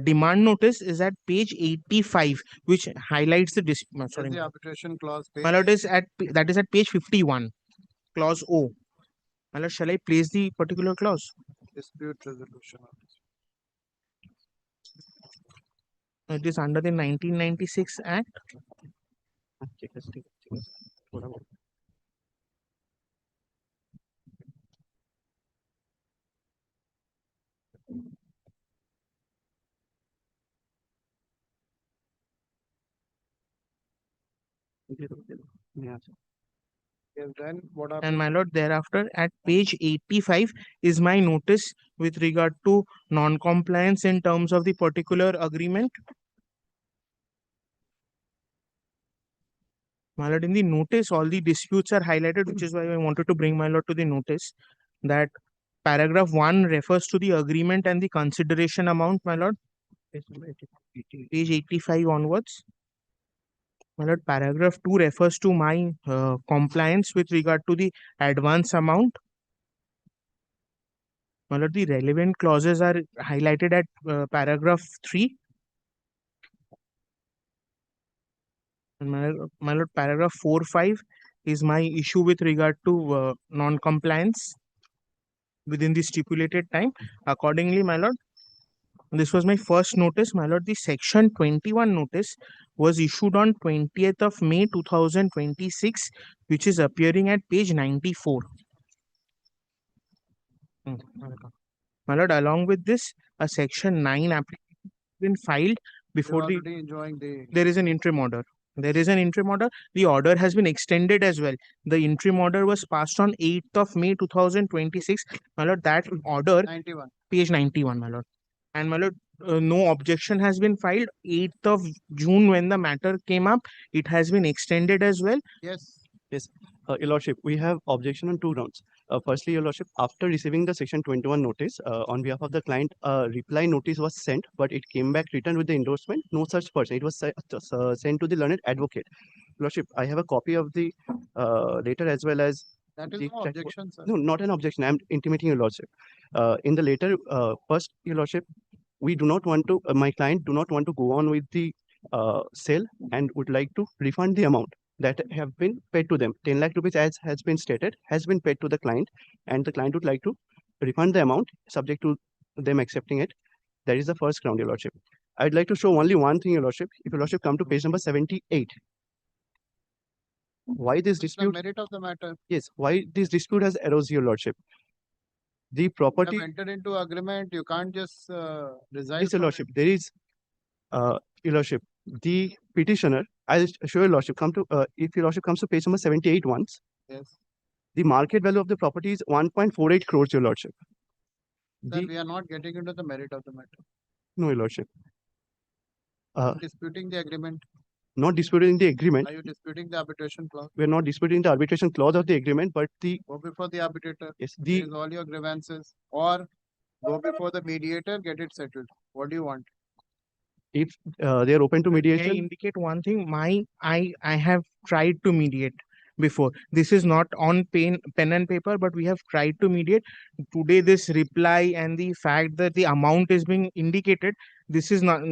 demand notice is at page 85, which highlights the Sorry. The arbitration clause. My lord, is at page 51, clause O. My lord, shall I place the particular clause? Dispute resolution. It is under the 1996 Act. Yes, then what are And my lord, thereafter at page 85 is my notice with regard to non-compliance in terms of the particular agreement. My lord, in the notice, all the disputes are highlighted, which is why I wanted to bring my lord to the notice that paragraph 1 refers to the agreement and the consideration amount, my lord. Page 85 onwards. My lord, paragraph 2 refers to my compliance with regard to the advance amount. My lord, the relevant clauses are highlighted at paragraph 3. And my lord, paragraph 4, 5 is my issue with regard to non-compliance within the stipulated time. Accordingly, my lord, this was my first notice. My lord, the section 21 notice was issued on 20th of May 2026, which is appearing at page 94. My lord, along with this, a section 9 application has been filed before the. Already enjoying the. There is an interim order. There is an interim order. The order has been extended as well. The interim order was passed on 8th of May 2026. My lord, that order, 91. page 91, my lord. And my lord, no objection has been filed. 8th of June, when the matter came up, it has been extended as well. Yes. Yes, Your Lordship, we have objection on two grounds. Firstly, Your Lordship, after receiving the Section 21 notice, on behalf of the client, a reply notice was sent, but it came back returned with the endorsement. No such person. It was sent to the learned advocate. Your Lordship, I have a copy of the letter as well as. That is the no objection, sir. No, not an objection. I'm intimating Your Lordship. In the letter, first, Your Lordship, we do not want to, my client do not want to go on with the sale and would like to refund the amount that have been paid to them. 10 lakh rupees, as has been stated, has been paid to the client, and the client would like to refund the amount subject to them accepting it. That is the first ground, Your Lordship. I'd like to show only one thing, Your Lordship. If Your Lordship come to page number 78. Why this dispute? The merit of the matter. Yes, why this dispute has arose, Your Lordship? The property. You have entered into agreement. You can't just resign. Yes, Your Lordship. There is, Your Lordship, the petitioner. I'll show Your Lordship. Come to if Your Lordship comes to page number 78 once. Yes. The market value of the property is 1.48 crores, Your Lordship. Sir, we are not getting into the merit of the matter. No, Your Lordship. Disputing the agreement. Not disputing the agreement. Are you disputing the arbitration clause? We are not disputing the arbitration clause of the agreement, but the. Go before the arbitrator. Yes, raise all your grievances, or go before the mediator, get it settled. What do you want? If they are open to May I mediation. indicate one thing? I have tried to mediate before. This is not on pen and paper, but we have tried to mediate. Today, this reply and the fact that the amount is being indicated, this is not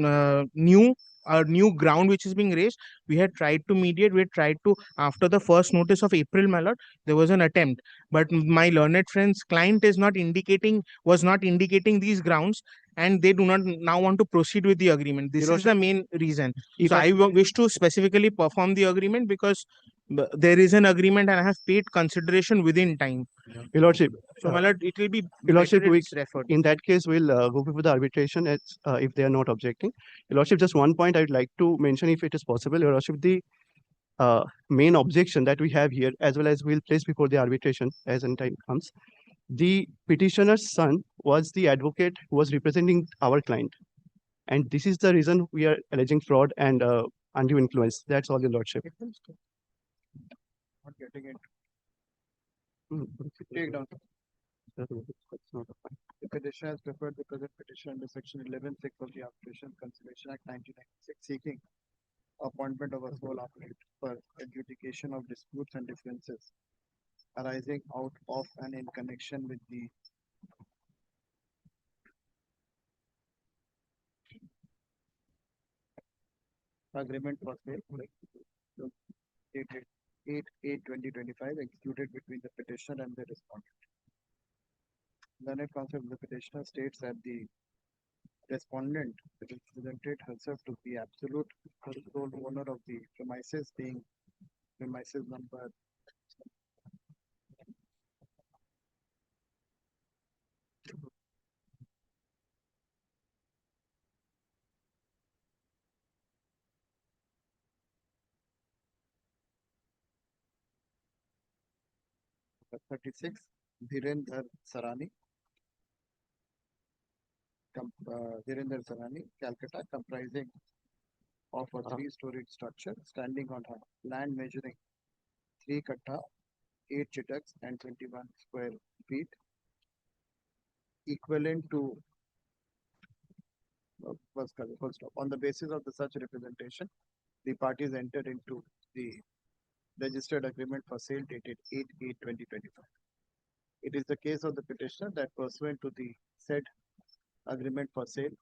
new. A new ground which is being raised. We had tried to mediate. We had tried to, after the first notice of April, my lord, there was an attempt. But my learned friend's client is not indicating, was not indicating these grounds, and they do not now want to proceed with the agreement. This is the main reason. So I wish to specifically perform the agreement because there is an agreement and I have paid consideration within time. Your Lordship. So my lord, it will be Your Lordship, better it's referred. in that case, we'll go before the arbitration as, if they are not objecting. Your Lordship, just one point I'd like to mention, if it is possible, Your Lordship, the main objection that we have here, as well as we'll place before the arbitration as in time comes. The petitioner's son was the advocate who was representing our client. And this is the reason we are alleging fraud and undue influence. That's all, Your Lordship. Not getting it. Take down. The petitioner has preferred the present petition under section 11(6) of the Arbitration Conciliation Act 1996, seeking appointment of a sole operator for adjudication of disputes and differences arising out of and in connection with the agreement for sale dated 8/8/2025 executed between the petitioner and the respondent. Learned counsel of the petitioner states that the respondent represented herself to be absolute sole owner of the premises, being premises number 36, Dhirendra Sarani, Calcutta, comprising of a three-storied structure standing on her land measuring 3 katta, 8 chitaks and 21 square feet, equivalent to full stop. On the basis of the such representation, the parties entered into the registered agreement for sale dated 8/8/2025. It is the case of the petitioner that pursuant to the said agreement for sale,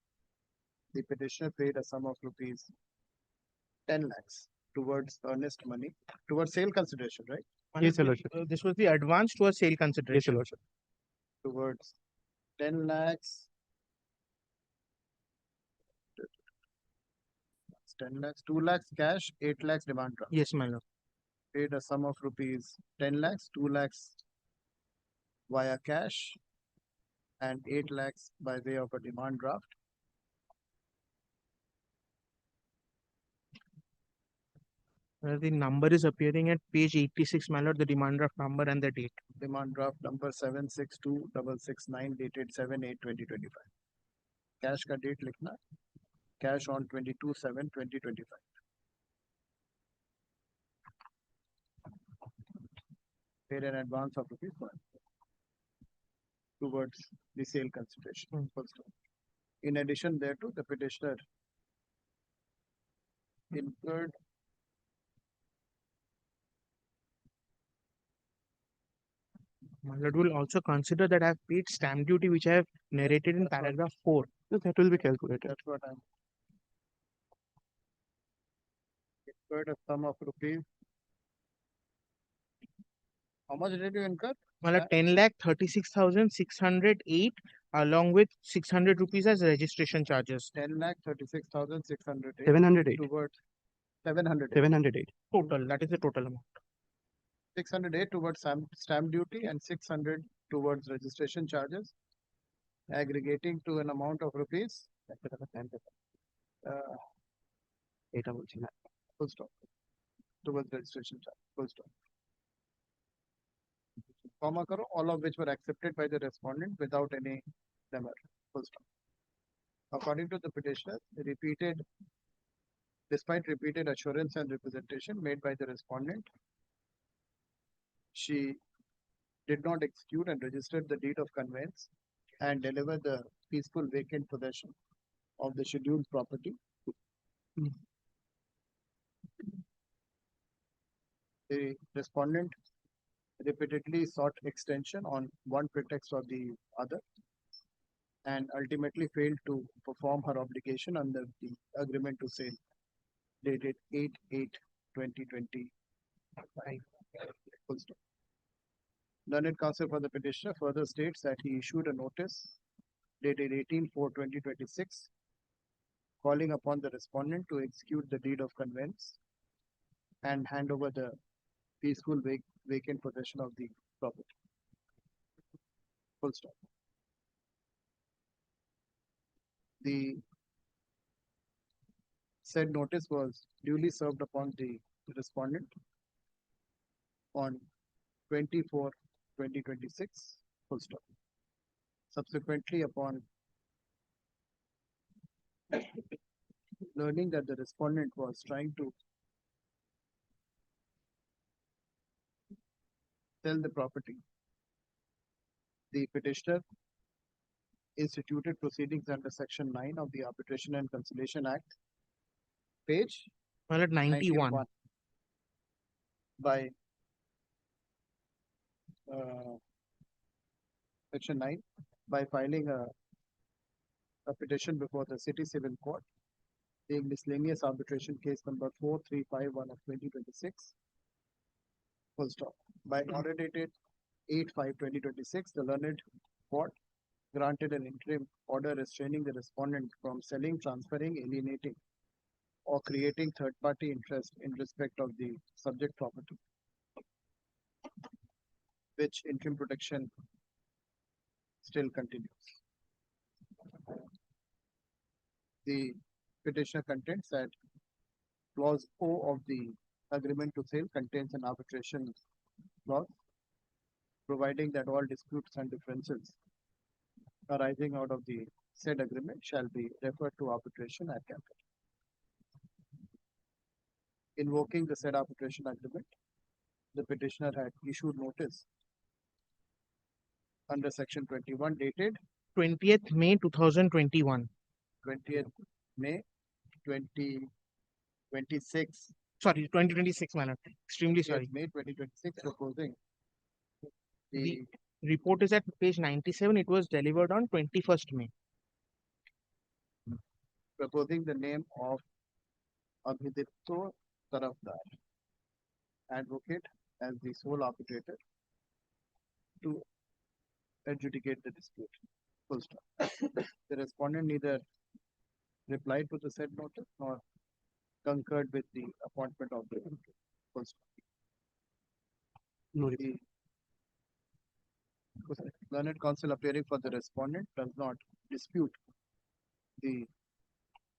the petitioner paid a sum of rupees 10 lakhs towards earnest money, towards sale consideration, right? Yes, Your Lordship. This was the advance to a sale consideration. Your Lordship. Towards 10 lakhs. 10 lakhs, 2 lakhs cash, 8 lakhs demand draft. Yes, my lord. Paid a sum of rupees 10 lakhs, 2 lakhs via cash and 8 lakhs by way of a demand draft. The number is appearing at page 86, my lord, the demand draft number and the date. Demand draft number 762669 dated 7/8/2025. Cash ka date likhna. Cash on 22/7/2025. Paid an advance of rupees 1 towards the sale consideration. In addition thereto, the petitioner incurred My lord will also consider that I have paid stamp duty, which I have narrated in paragraph 4. That will be calculated. That's what I'm. Incurred a sum of rupees. How much did you incur? My lord, 10,36,608 along with 600 rupees as registration charges. 10,36,608. 708. Towards 700. 708. Total, that is the total amount. 608 towards stamp duty and 600 towards registration charges, aggregating to an amount of rupees. Full stop. Towards registration charge. Full stop. Comma karo, all of which were accepted by the respondent without any demur. Full stop. According to the petitioner, despite repeated assurance and representation made by the respondent, she did not execute and registered the deed of conveyance and deliver the peaceful vacant possession of the scheduled property. The respondent repeatedly sought extension on one pretext or the other and ultimately failed to perform her obligation under the agreement to sale dated 8/8/2025. Full stop. Learned counsel for the petitioner further states that he issued a notice dated 18/4/2026 calling upon the respondent to execute the deed of conveyance and hand over the peaceful vacant possession of the property. Full stop. The said notice was duly served upon the respondent on 24/2026. Full stop. Subsequently, upon learning that the respondent was trying to sell the property, the petitioner instituted proceedings under Section 9 of the Arbitration and Conciliation Act, page 91. By Section 9 by filing a petition before the City Civil Court, being miscellaneous arbitration case number 4351 of 2026. Full stop. By order dated 8/5/2026, the learned court granted an interim order restraining the respondent from selling, transferring, alienating, or creating third-party interest in respect of the subject property, which interim protection still continues. The petitioner contends that clause O of the agreement to sale contains an arbitration clause, providing that all disputes and differences arising out of the said agreement shall be referred to arbitration at Calcutta. invoking the said arbitration agreement. The petitioner had issued notice under section 21 dated 20th May 2021. 20th May 2026. Sorry, 2026, my lord. Extremely 20th sorry. May 2026, proposing The report is at page 97. It was delivered on 21st May. proposing the name of Abhidipto Tarafdar, advocate, as the sole arbitrator to adjudicate the dispute. Full stop. The respondent neither replied to the said notice nor concurred with the appointment of the full stop. No The learned counsel appearing for the respondent does not dispute the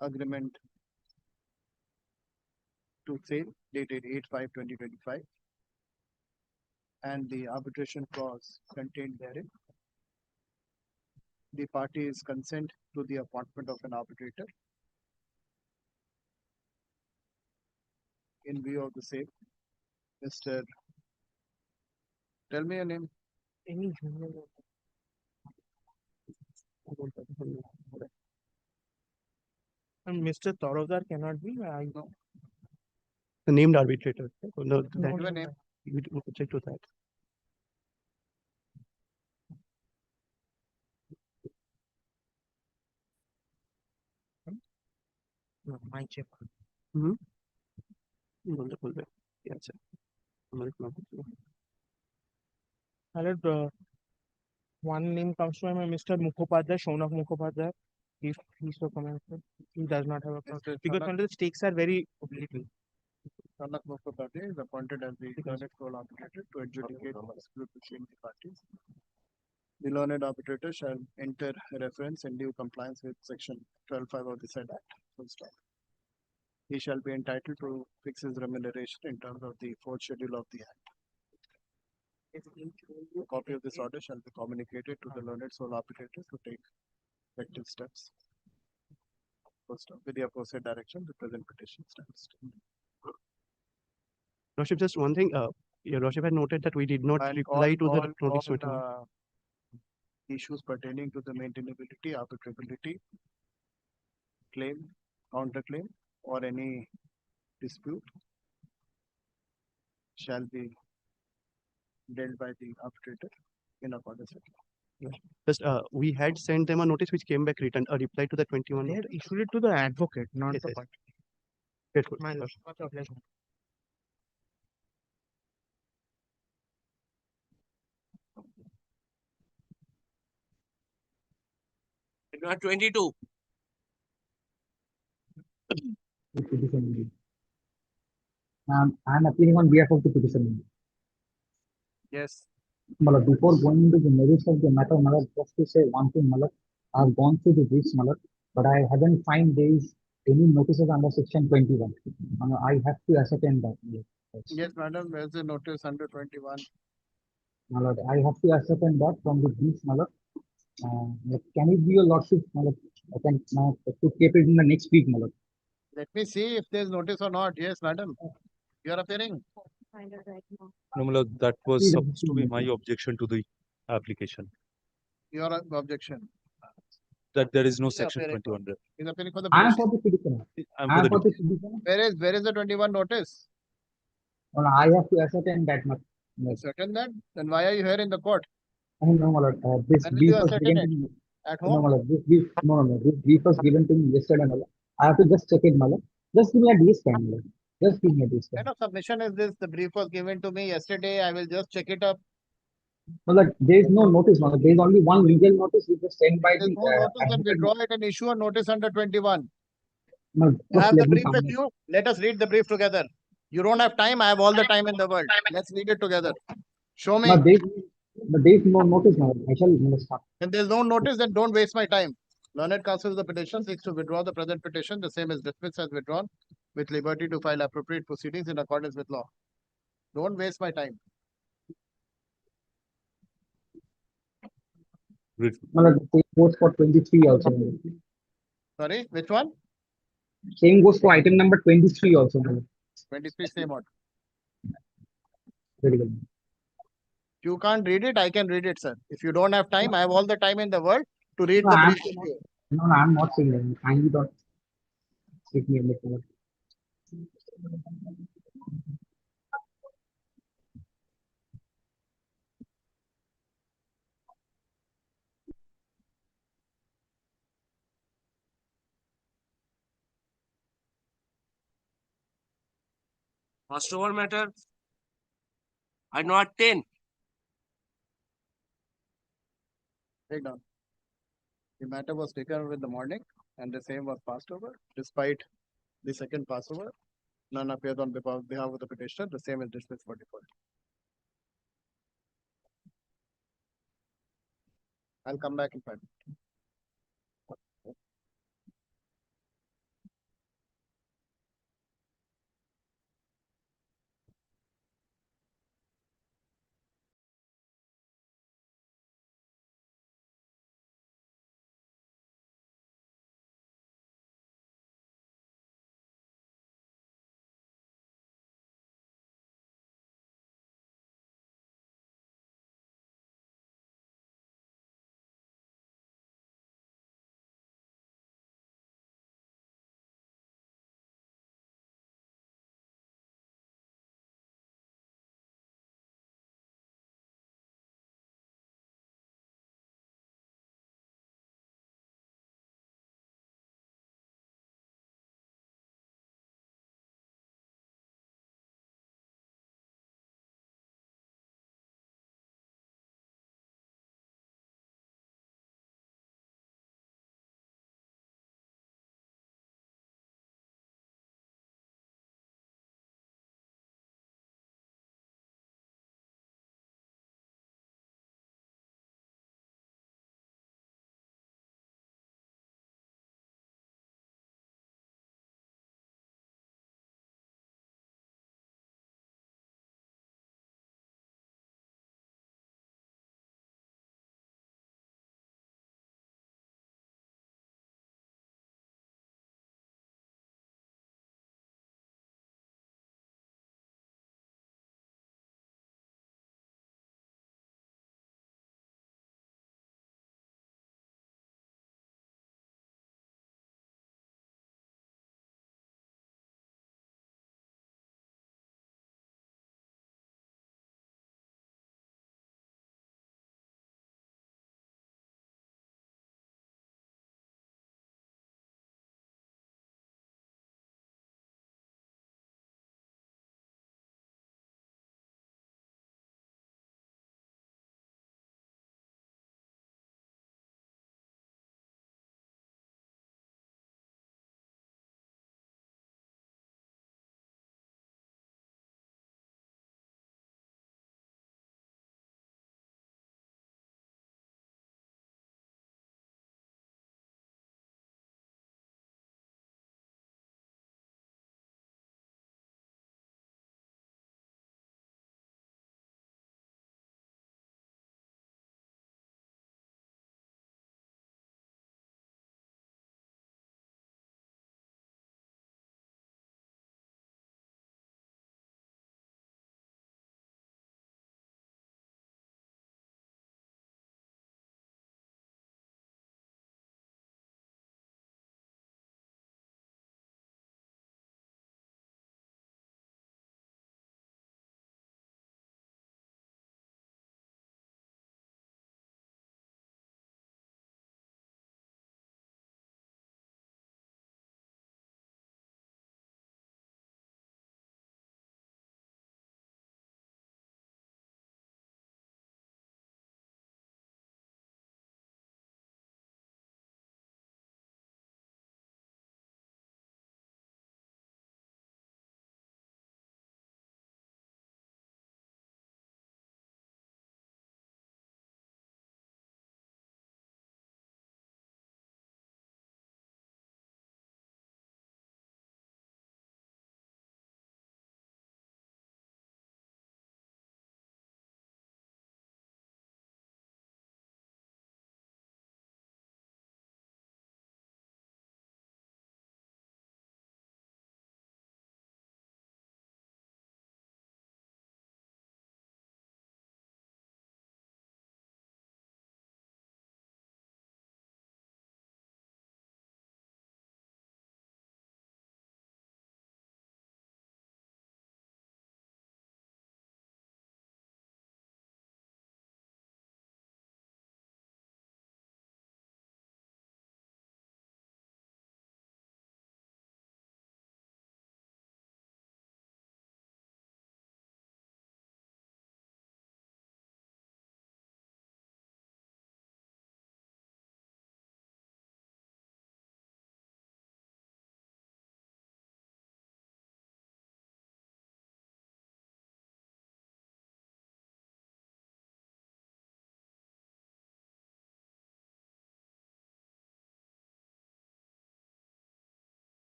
agreement to sale dated 8/5/2025 and the arbitration clause contained therein. The parties consent to the appointment of an arbitrator in view of the same. Mr. Tell me your name. Any junior. And Mr. Tarovdar cannot be. I know. The named arbitrator. No, No, that, no, no. we will check to that. No, my check. Wonderful. Yeah, sir. My lord, one name comes to mind, Mr. Mukhopadhyay, Shaunak Mukhopadhyay. If he's so commented, he does not have a Mr. because Shaunak- under the stakes are very little. Shaunak Mukhopadhyay is appointed as the learned sole arbitrator to adjudicate the dispute between the parties. The learned arbitrator shall enter reference in due compliance with section 12(5) of the said act. Full stop. He shall be entitled to fix his remuneration in terms of the fourth schedule of the act. A copy of this order shall be communicated to the learned sole arbitrator to take effective steps. Full stop. With the aforesaid direction, the present petition stands. Lordship, just one thing, your Lordship had noted that we did not And reply to the all, notice. issues pertaining to the maintainability, arbitrability, claim, counterclaim, or any dispute shall be dealt by the arbitrator in accordance with law. Just, we had sent them a notice which came back written, a reply to the 21. They had issued it to the advocate, not Yes, the yes. party. Grateful. My lord, what's your pleasure? You are 22. I'm appealing on behalf of the petitioner. Yes. Malad, before going into the merits of the matter, Malad, just to say one thing, Malad, I've gone through the briefs, Malad, but I haven't find there is any notices under section 21. I have to ascertain that. Yes, madam, there's a notice under 21. Malad, I have to ascertain that from the briefs, Malad. Can it be your lordship, Malad? I can to keep it in the next week, Malad. Let me see if there's notice or not. Yes, madam. You are appearing. No, my lord, that was supposed to be my objection to the application, Your objection. that there is no He's section appearing 21 there. He's appearing for the I am petition. for the petitioner. I'm I for am the for the petitioner. Where is the 21 notice? Well, I have to ascertain that much. Yes. Certain that? Then why are you here in the court? I know, Malad. This When will brief you was ascertain given to it? me. At No, home? Malad. This brief was given to me yesterday, Malad. I have to just check it, Malad. Just give me a day's time, Malad. Just give me a day's What time. kind of submission is this? The brief was given to me yesterday. I will just check it up. Malad, there is no notice, Malad. There is only one legal notice which was sent by There's the no notice, then advocate. withdraw it and issue a notice under 21. Malad, You just have the let me brief come. with you. Let us read the brief together. You don't have time. I have all the time in the world. Let's read it together. Show me. But there is no notice, Malad. I shall start. If there's no notice, then don't waste my time. Learned counsel the petition seeks to withdraw the present petition. The same is dismissed as withdrawn with liberty to file appropriate proceedings in accordance with law. Don't waste my time. Malad, the same goes for 23 also. Malad. Sorry, which one? Same goes for item number 23 also, Malad. 23 same order. Very good. You can't read it, I can read it, sir. If you don't have time, I have all the time in the world to read No, the I'm brief to you. no, I'm not saying that. Kindly don't speak me a little. First over matter. I not 10. Take down. The matter was taken over in the morning and the same was passed over. Despite the second passover, none appeared on behalf of the petitioner. The same is dismissed for default. I'll come back in 5 minutes.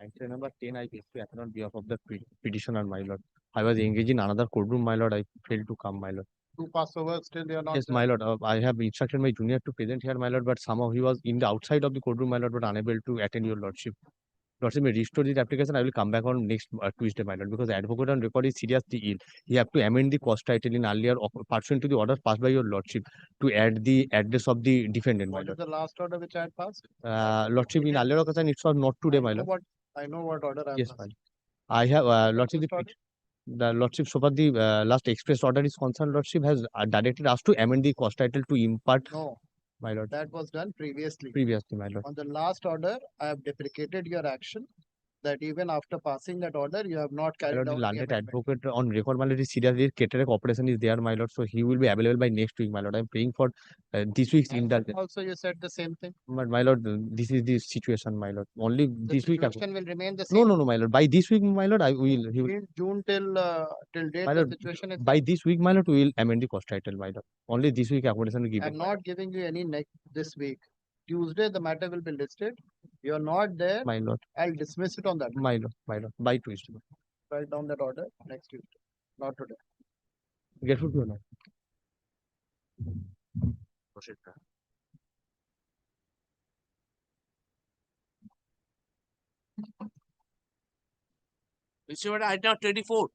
Entry number 10, I gave to appear on behalf of the petitioner, my lord. I was engaged in another courtroom, my lord. I failed to come, my lord. Two passovers, still they are not Yes, there. my lord. I have instructed my junior to present here, my lord, but somehow he was in the outside of the courtroom, my lord, but unable to attend your lordship. Lordship may restore this application. I will come back on next Tuesday, my lord, because the advocate on record is seriously ill. He have to amend the cost title in earlier pursuant to the order passed by your lordship to add the address of the defendant, my What is lord. the last order which I had passed? Lordship, in earlier occasion, it was not today, my lord. I know what order I have Yes, passed. my lord. I have lordship. The lordship, so far the last express order is concerned, lordship has directed us to amend the cost title to impart. No, my lord. that was done previously. Previously, my lord. On the last order, I have deprecated your action that even after passing that order, you have not My carried lord, the out the landed amendment. advocate on record, my lord, is seriously cataract operation is there, my lord. So he will be available by next week, my lord. I am praying for this week's indulgence. Also, you said the same thing. But my lord, this is the situation, my lord. Only The this week. situation will remain the No, same. no, no, my lord. By this week, my lord, I will. He will. In June till date, My the lord, situation is by this week, my lord, we will amend the cost title, my lord. Only this week accommodation will give I'm it. not giving you any next this week. Tuesday, the matter will be listed. You're not there. My lord. I'll dismiss it on that. My lord, my lord. By Tuesday. Write down that order next Tuesday, not today. Get food or not? Proceed. Receiver item 24.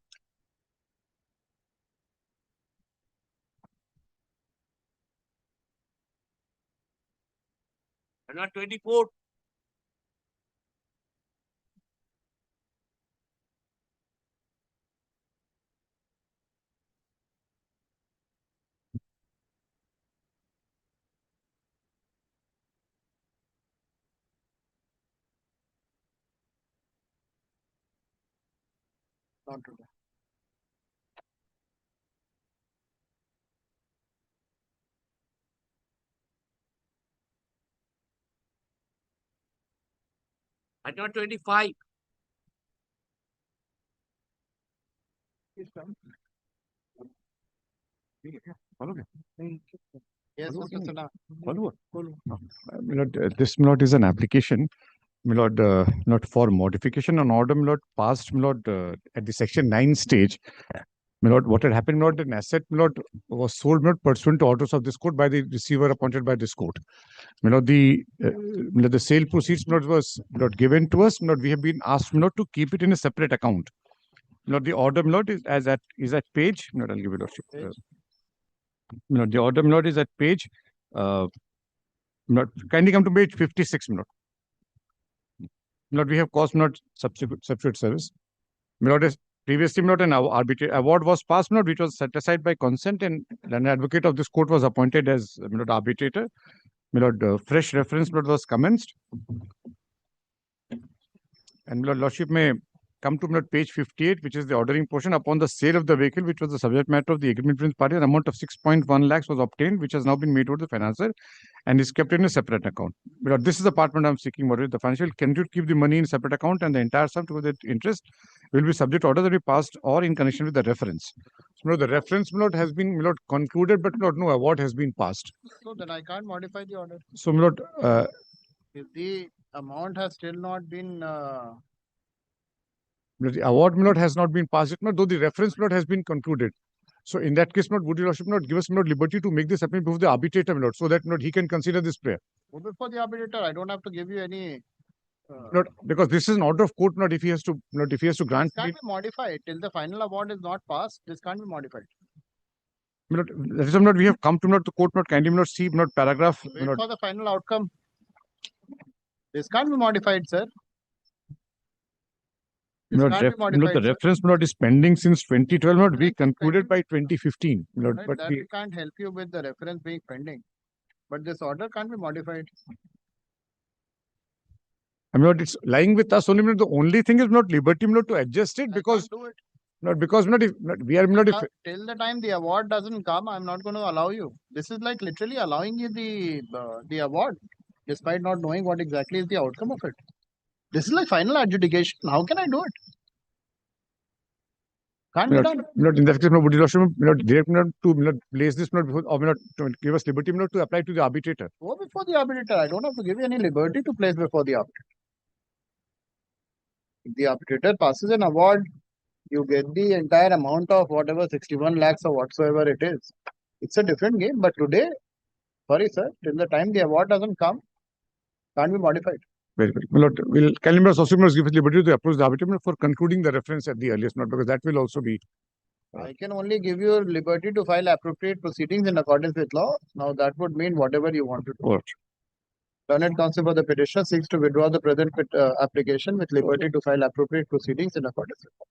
Item 24. Not today. Item 25. Yes, Mr. Sinha. This Milord is an application, Milord, not for modification on order, Milord, passed, Milord, at the section 9 stage. Milord, what had happened, Milord, an asset, Milord, was sold, Milord, pursuant to orders of this court by the receiver appointed by this court. Milord, Milord, the sale proceeds, Milord, was, Milord, given to us, Milord, we have been asked, Milord, to keep it in a separate account. Milord, the order, Milord, is at page, Milord, I'll give it, Lordship. Milord, the order, Milord, is at page, Milord, kindly come to page 56, Milord. Milord, we have caused Milord substitute service. Milord, is previously Milord an arbitrary award was passed, Milord, which was set aside by consent, and an advocate of this court was appointed as Milord arbitrator. Milord, fresh reference Milord was commenced. And Milord, Lordship may come to Milord page 58, which is the ordering portion. Upon the sale of the vehicle, which was the subject matter of the agreement between the party, an amount of 6.1 lakhs was obtained, which has now been made to the financier and is kept in a separate account. Milord, this is the part I'm seeking, Milord. The financial cannot keep the money in a separate account, and the entire sum to the interest will be subject to order that be passed or in connection with the reference. So, Milord, the reference, Milord, has been, Milord, concluded, but Milord, no award has been passed. So then I can't modify the order. So, Milord, If the amount has still not been the award, Milord, has not been passed yet, Milord, though the reference, Milord, has been concluded. So in that case, Milord, would your Lordship not give us, Milord, liberty to make this appeal before the arbitrator, Milord, so that, Milord, he can consider this prayer? go before the arbitrator. I don't have to give you any. Milord, because this is an order of court, Milord, if he has to, Milord, if he has to grant. This can't be modified till the final award is not passed. This can't be modified. Milord, that is, Milord, we have come to, Milord, the court, Milord, kindly, Milord, see, Milord, paragraph. Wait Milord, for the final outcome. This can't be modified, sir. This Milord, can't be Milord, modified, the sir. reference, Milord, is pending since 2012, Milord, we concluded by 2015, Milord, Right, but that we, we can't help you with the reference being pending. But this order can't be modified. Milord, it's lying with us only, Milord. The only thing is, Milord, liberty, Milord, to adjust it because, do it. Milord, because, Milord, if, Milord, we are, Milord, if, Till the time the award doesn't come, I'm not going to allow you. This is like literally allowing you the award, despite not knowing what exactly is the outcome of it. This is like final adjudication. How can I do it? Can't be Milord, done. Milord, in that case, Milord, would you Lordship, Milord, direct, Milord, to, Milord, place this, Milord, before, or, Milord, to give us liberty, Milord, to apply to the arbitrator. Go before the arbitrator. I don't have to give you any liberty to place before the arbitrator. If the arbitrator passes an award, you get the entire amount of whatever 61 lakhs or whatsoever it is. It's a different game, but today, sorry sir, till the time the award doesn't come, can't be modified. Very good. My lord, will Calibras also must give us liberty to approach the arbitrator for concluding the reference at the earliest note, because that will also be. I can only give you liberty to file appropriate proceedings in accordance with law. Now that would mean whatever you want to do. Right. Learned counsel for the petitioner seeks to withdraw the present application with liberty to file appropriate proceedings in accordance with law.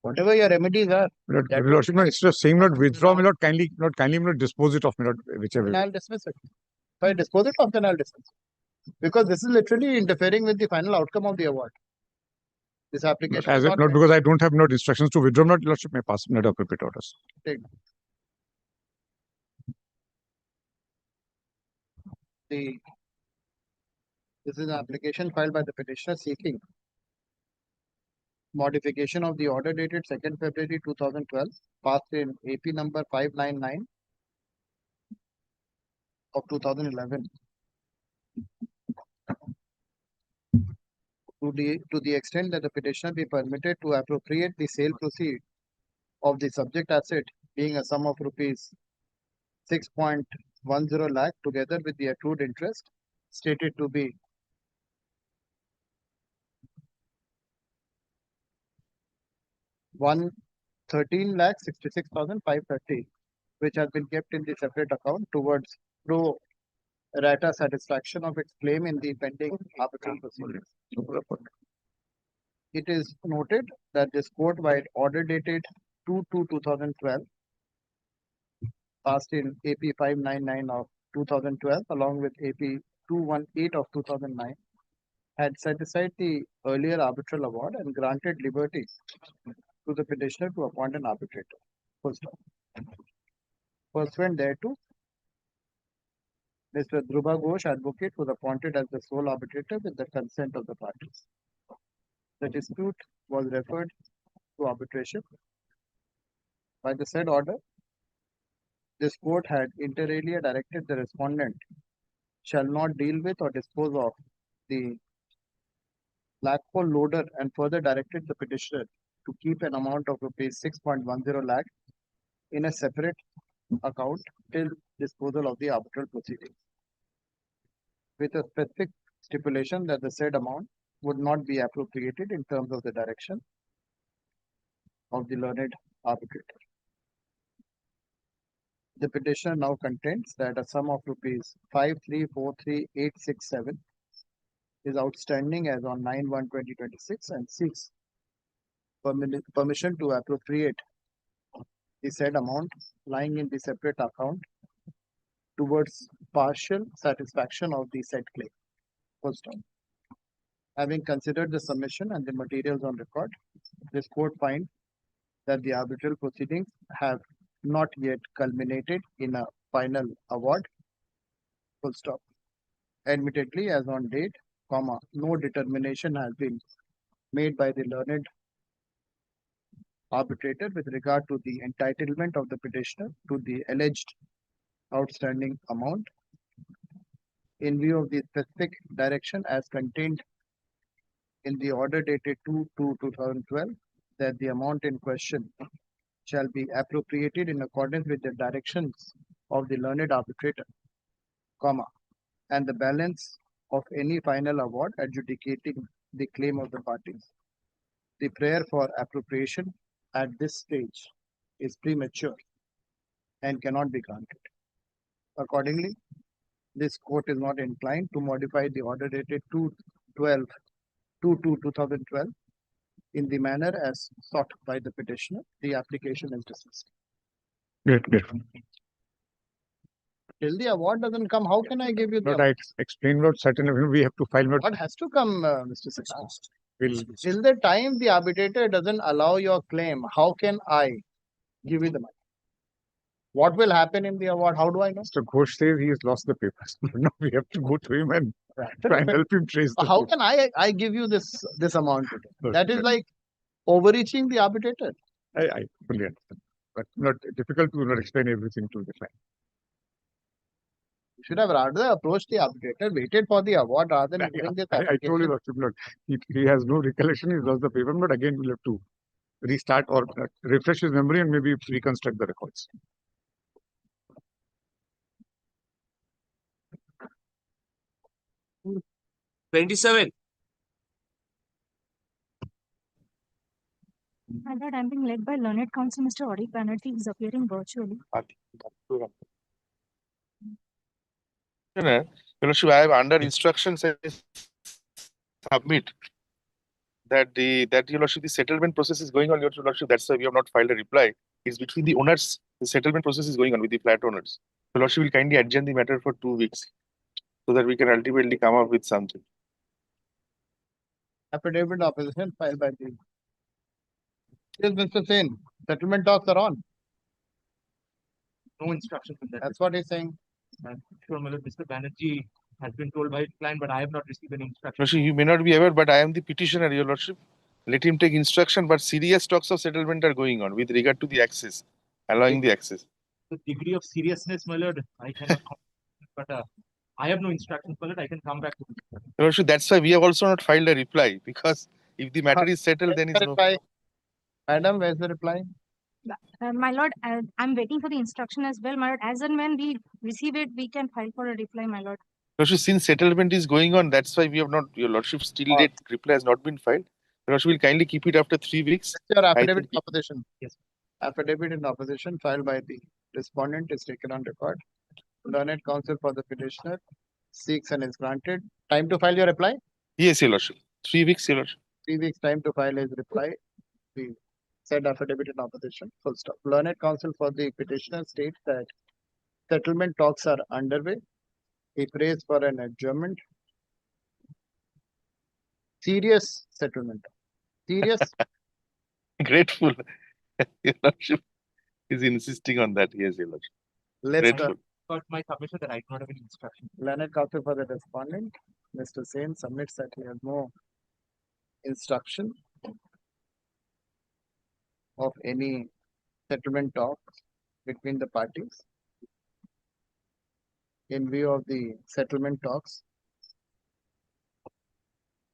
Whatever your remedies are. Lord, instead of saying not withdraw, my lord, kindly not dispose it of, my lord, whichever. Then I'll dismiss it. If I dispose it of, then I'll dismiss it. Because this is literally interfering with the final outcome of the award. This application. As is it not because I don't have not instructions to withdraw, not lordship may pass not appropriate orders. Take. This is an application filed by the petitioner seeking modification of the order dated 2nd February 2012, passed in AP number 599 of 2011. To the extent that the petitioner be permitted to appropriate the sale proceed of the subject asset being a sum of rupees 6.10 lakh together with the accrued interest stated to be one 13,66,530, which has been kept in the separate account towards pro rata satisfaction of its claim in the pending arbitral proceedings. It is noted that this court, by order dated 2/2/2012, passed in AP 599 of 2012 along with AP 218 of 2009, had set aside the earlier arbitral award and granted liberty to the petitioner to appoint an arbitrator. Full stop. Pursuant thereto, Mr. Dhruva Ghosh, advocate, was appointed as the sole arbitrator with the consent of the parties. The dispute was referred to arbitration. By the said order, this court had inter alia directed the respondent shall not deal with or dispose of the flagpole loader and further directed the petitioner to keep an amount of rupees 6.10 lakh in a separate account till disposal of the arbitral proceedings, with a specific stipulation that the said amount would not be appropriated in terms of the direction of the learned arbitrator. The petitioner now contends that a sum of rupees 5,343,867 is outstanding as on 9/1/2026 and seeks permission to appropriate the said amount lying in the separate account towards partial satisfaction of the said claim. Full stop. Having considered the submission and the materials on record, this court finds that the arbitral proceedings have not yet culminated in a final award. Full stop. Admittedly, as on date, no determination has been made by the learned arbitrator with regard to the entitlement of the petitioner to the alleged outstanding amount. In view of the specific direction as contained in the order dated 2/2/2012, that the amount in question shall be appropriated in accordance with the directions of the learned arbitrator, and the balance of any final award adjudicating the claim of the parties. The prayer for appropriation at this stage is premature and cannot be granted. Accordingly, this court is not inclined to modify the order dated 2/2/2012 in the manner as sought by the petitioner. The application is dismissed. Great. Till the award doesn't come, how can I give you the But I explained about certain, we have to file. What has to come, Mr. Sixma? Will Till the time the arbitrator doesn't allow your claim, how can I give you the money? What will happen in the award? How do I know? Mr. Ghosh says he has lost the papers. Now we have to go to him and try and help him trace the. How can I give you this amount today? That is like overreaching the arbitrator. I fully understand, but not difficult to not explain everything to the client. You should have rather approached the arbitrator, waited for the award rather than doing this I told you, application. Lordship, Lord, he has no recollection, he lost the paper, but again we'll have to restart or refresh his memory and maybe reconstruct the records. Hmm. 27. My lord, I'm being led by learned counsel Mr. Audit Banerjee is appearing virtually. Your Lordship, I have under instructions submit that your Lordship, the settlement process is going on, your Lordship. That's why we have not filed a reply. It's between the owners. The settlement process is going on with the flat owners. Your Lordship will kindly adjourn the matter for 2 weeks so that we can ultimately come up with something. Affidavit opposition filed by the. Yes, Mr. Sen, settlement talks are on. No instruction from that. That's what he's saying. Sure, my lord, Mr. Banerjee has been told by his client, but I have not received any instruction. Lordship, you may not be aware, but I am the petitioner, your Lordship. Let him take instruction, but serious talks of settlement are going on with regard to the access, allowing the access. The degree of seriousness, my lord, I cannot comment, but I have no instructions, my lord. I can come back to you. Your Lordship, that's why we have also not filed a reply, because if the matter is settled, then it's no. Madam, where's the reply? My lord, I'm waiting for the instruction as well, my lord. As and when we receive it, we can file for a reply, my lord. Lordship, since settlement is going on, that's why we have not, your Lordship, still date reply has not been filed. Your Lordship will kindly keep it after 3 weeks. Your I affidavit think- in opposition. Yes. Affidavit in opposition filed by the respondent is taken on record. Learned counsel for the petitioner seeks and is granted. Time to file your reply? Yes, your Lordship. 3 weeks, your Lordship. 3 weeks time to file his reply. The said affidavit in opposition. Full stop. Learned counsel for the petitioner states that settlement talks are underway. He prays for an adjournment. Serious settlement. Serious. Grateful. Your Lordship is insisting on that. Yes, your Lordship. Let's Grateful. Got my submission that I do not have any instruction. Learned counsel for the respondent, Mr. Sen, submits that he has no instruction of any settlement talks between the parties. In view of the settlement talks,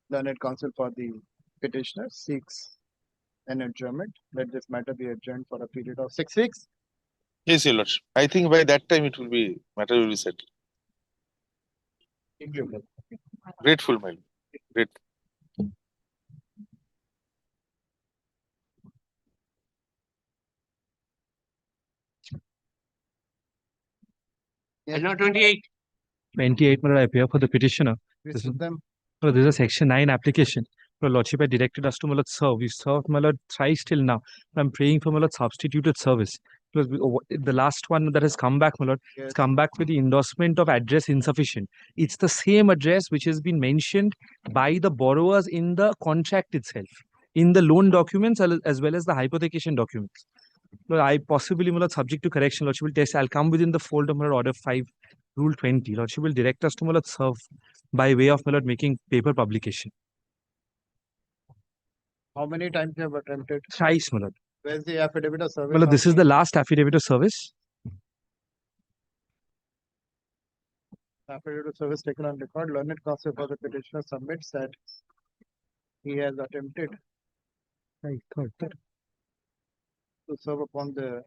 learned counsel for the petitioner seeks an adjournment. Let this matter be adjourned for a period of 6 weeks. Yes, your Lordship. I think by that time it will be, matter will be settled. Grateful, my Lord. Grateful. No, 28. 28, my lord, I appear for the petitioner. Which This of is, them? this is a section 9 application. My lordship had directed us to my lord serve. We served my lord thrice till now. I'm praying for my lord substituted service. Because the last one that has come back, my lord, has come back with the endorsement of address insufficient. It's the same address which has been mentioned by the borrowers in the contract itself, in the loan documents as well as the hypothecation documents. Lord, I possibly, my lord, subject to correction, lordship will test. I'll come within the fold of my lord, order 5, rule 20. Lordship will direct us to my lord serve by way of my lord making paper publication. How many times you have attempted? Thrice, my lord. Where's the affidavit of service? My lord, of this is the last affidavit of service. affidavit of service taken on record. Learned counsel for the petitioner submits that he has attempted to serve upon the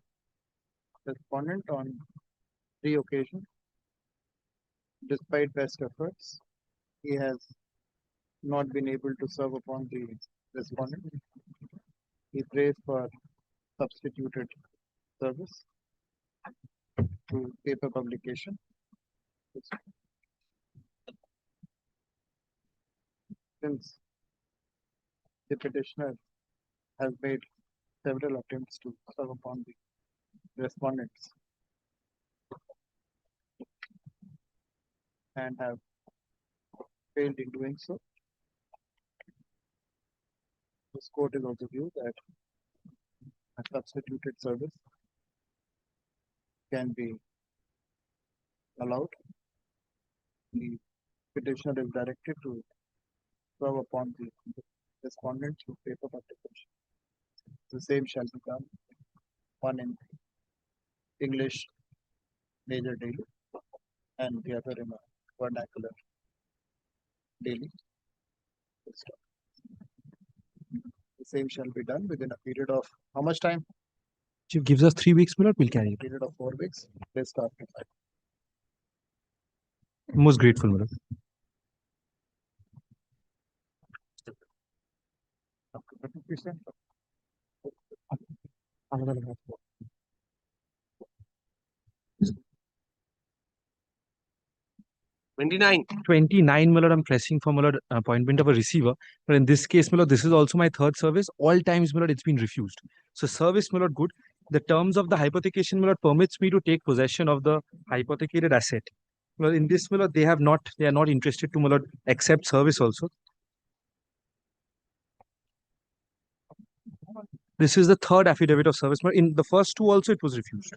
respondent on 3 occasions. Despite best efforts, he has not been able to serve upon the respondent. He prays for substituted service to paper publication. Since the petitioner has made several attempts to serve upon the respondents and have failed in doing so, this court is also view that a substituted service can be allowed. The petitioner is directed to serve upon the respondent through paper publication. The same shall be done, one in English, major daily, and the other in a vernacular daily. The same shall be done within a period of how much time? Chief gives us 3 weeks, my lord, we'll carry it. Period of 4 weeks. Let's start with that. Most grateful, my lord. Twenty-nine. 29, my lord, I'm pressing for, my lord, appointment of a receiver. But in this case, my lord, this is also my third service. All times, my lord, it's been refused. So service, my lord, good. The terms of the hypothecation, my lord, permits me to take possession of the hypothecated asset. Well, in this, my lord, they are not interested to, my lord, accept service also. This is the third affidavit of service. But in the first two also, it was refused.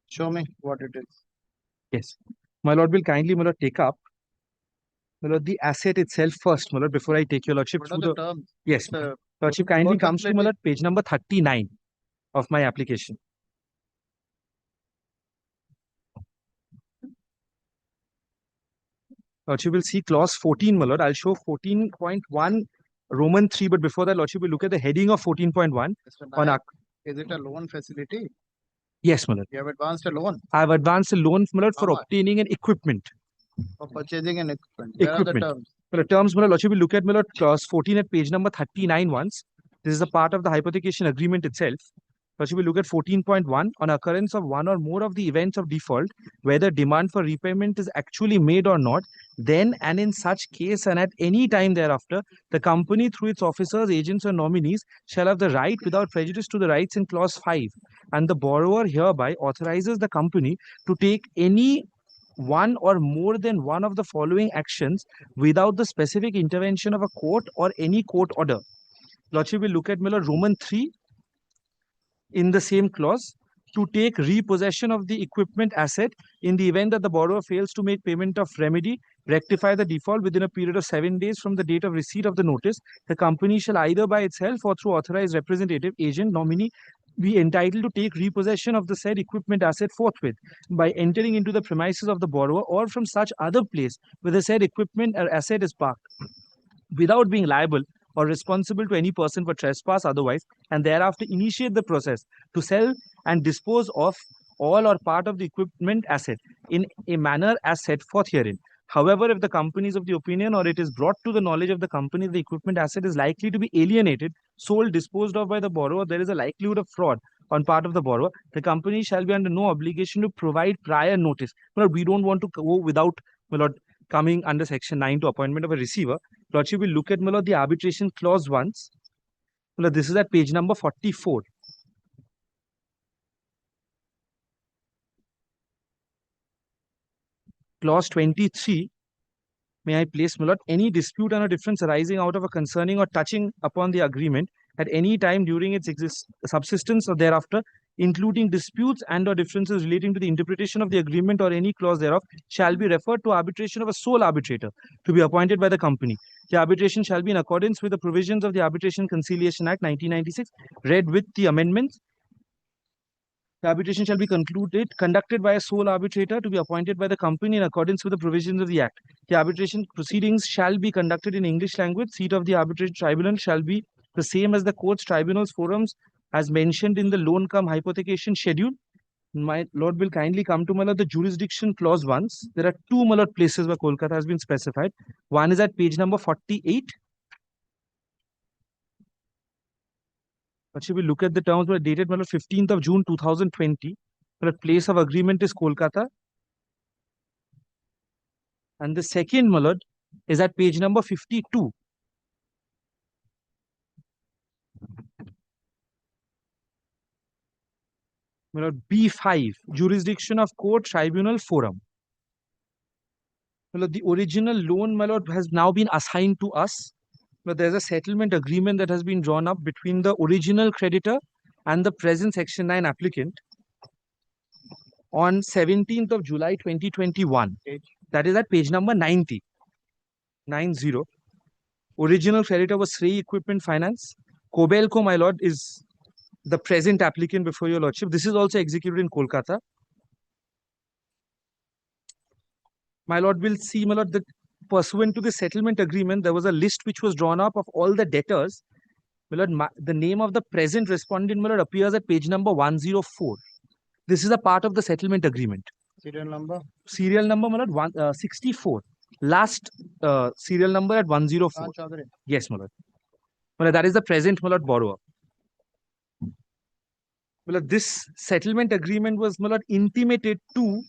Show me what it is. Yes. My lord will kindly, my lord, take up, my lord, the asset itself first, my lord, before I take your lordship What are through the the... terms? Yes, It's a lordship kindly comes to, my contemplative- lord, page number 39 of my application. Lordship will see clause 14, my lord. I'll show 14.1 Roman 3, but before that, lordship will look at the heading of 14.1 Mr. on Nayak, our... is it a loan facility? Yes, my lord. You have advanced a loan I have advanced a loan, my lord, for How much? obtaining an equipment. for purchasing an equipment. Where are the Equipment. terms? Well, the terms, my lord, lordship will look at, my lord, clause 14 at page number 39 once. This is a part of the hypothecation agreement itself. Lordship will look at 14.1 on occurrence of one or more of the events of default, whether demand for repayment is actually made or not, then and in such case and at any time thereafter, the company through its officers, agents or nominees shall have the right without prejudice to the rights in clause 5. And the borrower hereby authorizes the company to take any one or more than one of the following actions without the specific intervention of a court or any court order. Lordship will look at, my lord, Roman 3 in the same clause to take repossession of the equipment asset in the event that the borrower fails to make payment of remedy, rectify the default within a period of 7 days from the date of receipt of the notice. The company shall either by itself or through authorized representative, agent, nominee be entitled to take repossession of the said equipment asset forthwith by entering into the premises of the borrower or from such other place where the said equipment or asset is parked, without being liable or responsible to any person for trespass otherwise, and thereafter initiate the process to sell and dispose of all or part of the equipment asset in a manner as set forth herein. However, if the company is of the opinion or it is brought to the knowledge of the company the equipment asset is likely to be alienated, sold, disposed of by the borrower, there is a likelihood of fraud on part of the borrower, the company shall be under no obligation to provide prior notice. My lord, we don't want to go without, my lord, coming under section 9 to appointment of a receiver. Lordship will look at, my lord, the arbitration clause once. My lord, this is at page number 44. Clause 23. May I place, my lord, any dispute and a difference arising out of a concerning or touching upon the agreement at any time during its subsistence or thereafter, including disputes and or differences relating to the interpretation of the agreement or any clause thereof, shall be referred to arbitration of a sole arbitrator to be appointed by the company. The arbitration shall be in accordance with the provisions of the Arbitration Conciliation Act 1996, read with the amendments. The arbitration shall be conducted by a sole arbitrator to be appointed by the company in accordance with the provisions of the Act. The arbitration proceedings shall be conducted in English language. Seat of the arbitration tribunal shall be the same as the courts, tribunals, forums as mentioned in the loan cum hypothecation schedule. My lord will kindly come to, my lord, the jurisdiction clause once. There are two, my lord, places where Kolkata has been specified. One is at page number 48. But she will look at the terms were dated, my lord, 15th of June 2020. The place of agreement is Kolkata. And the second, my lord, is at page number 52. My lord, B5, jurisdiction of court, tribunal, forum. My lord, the original loan, my lord, has now been assigned to us. But there's a settlement agreement that has been drawn up between the original creditor and the present Section 9 applicant on 17th of July 2021. That is at page number 90. 90. Original creditor was Srey Equipment Finance. Cobelco, my lord, is the present applicant before your lordship. This is also executed in Kolkata. my lord will see, my lord, that pursuant to the settlement agreement, there was a list which was drawn up of all the debtors. My lord, the name of the present respondent, my lord, appears at page number 104. This is a part of the settlement agreement. Serial number? Serial number, my lord, 164. Last serial number at 104. Chaudhary. Yes, my lord. My lord, that is the present, my lord, borrower. My lord, this settlement agreement was, my lord, intimated to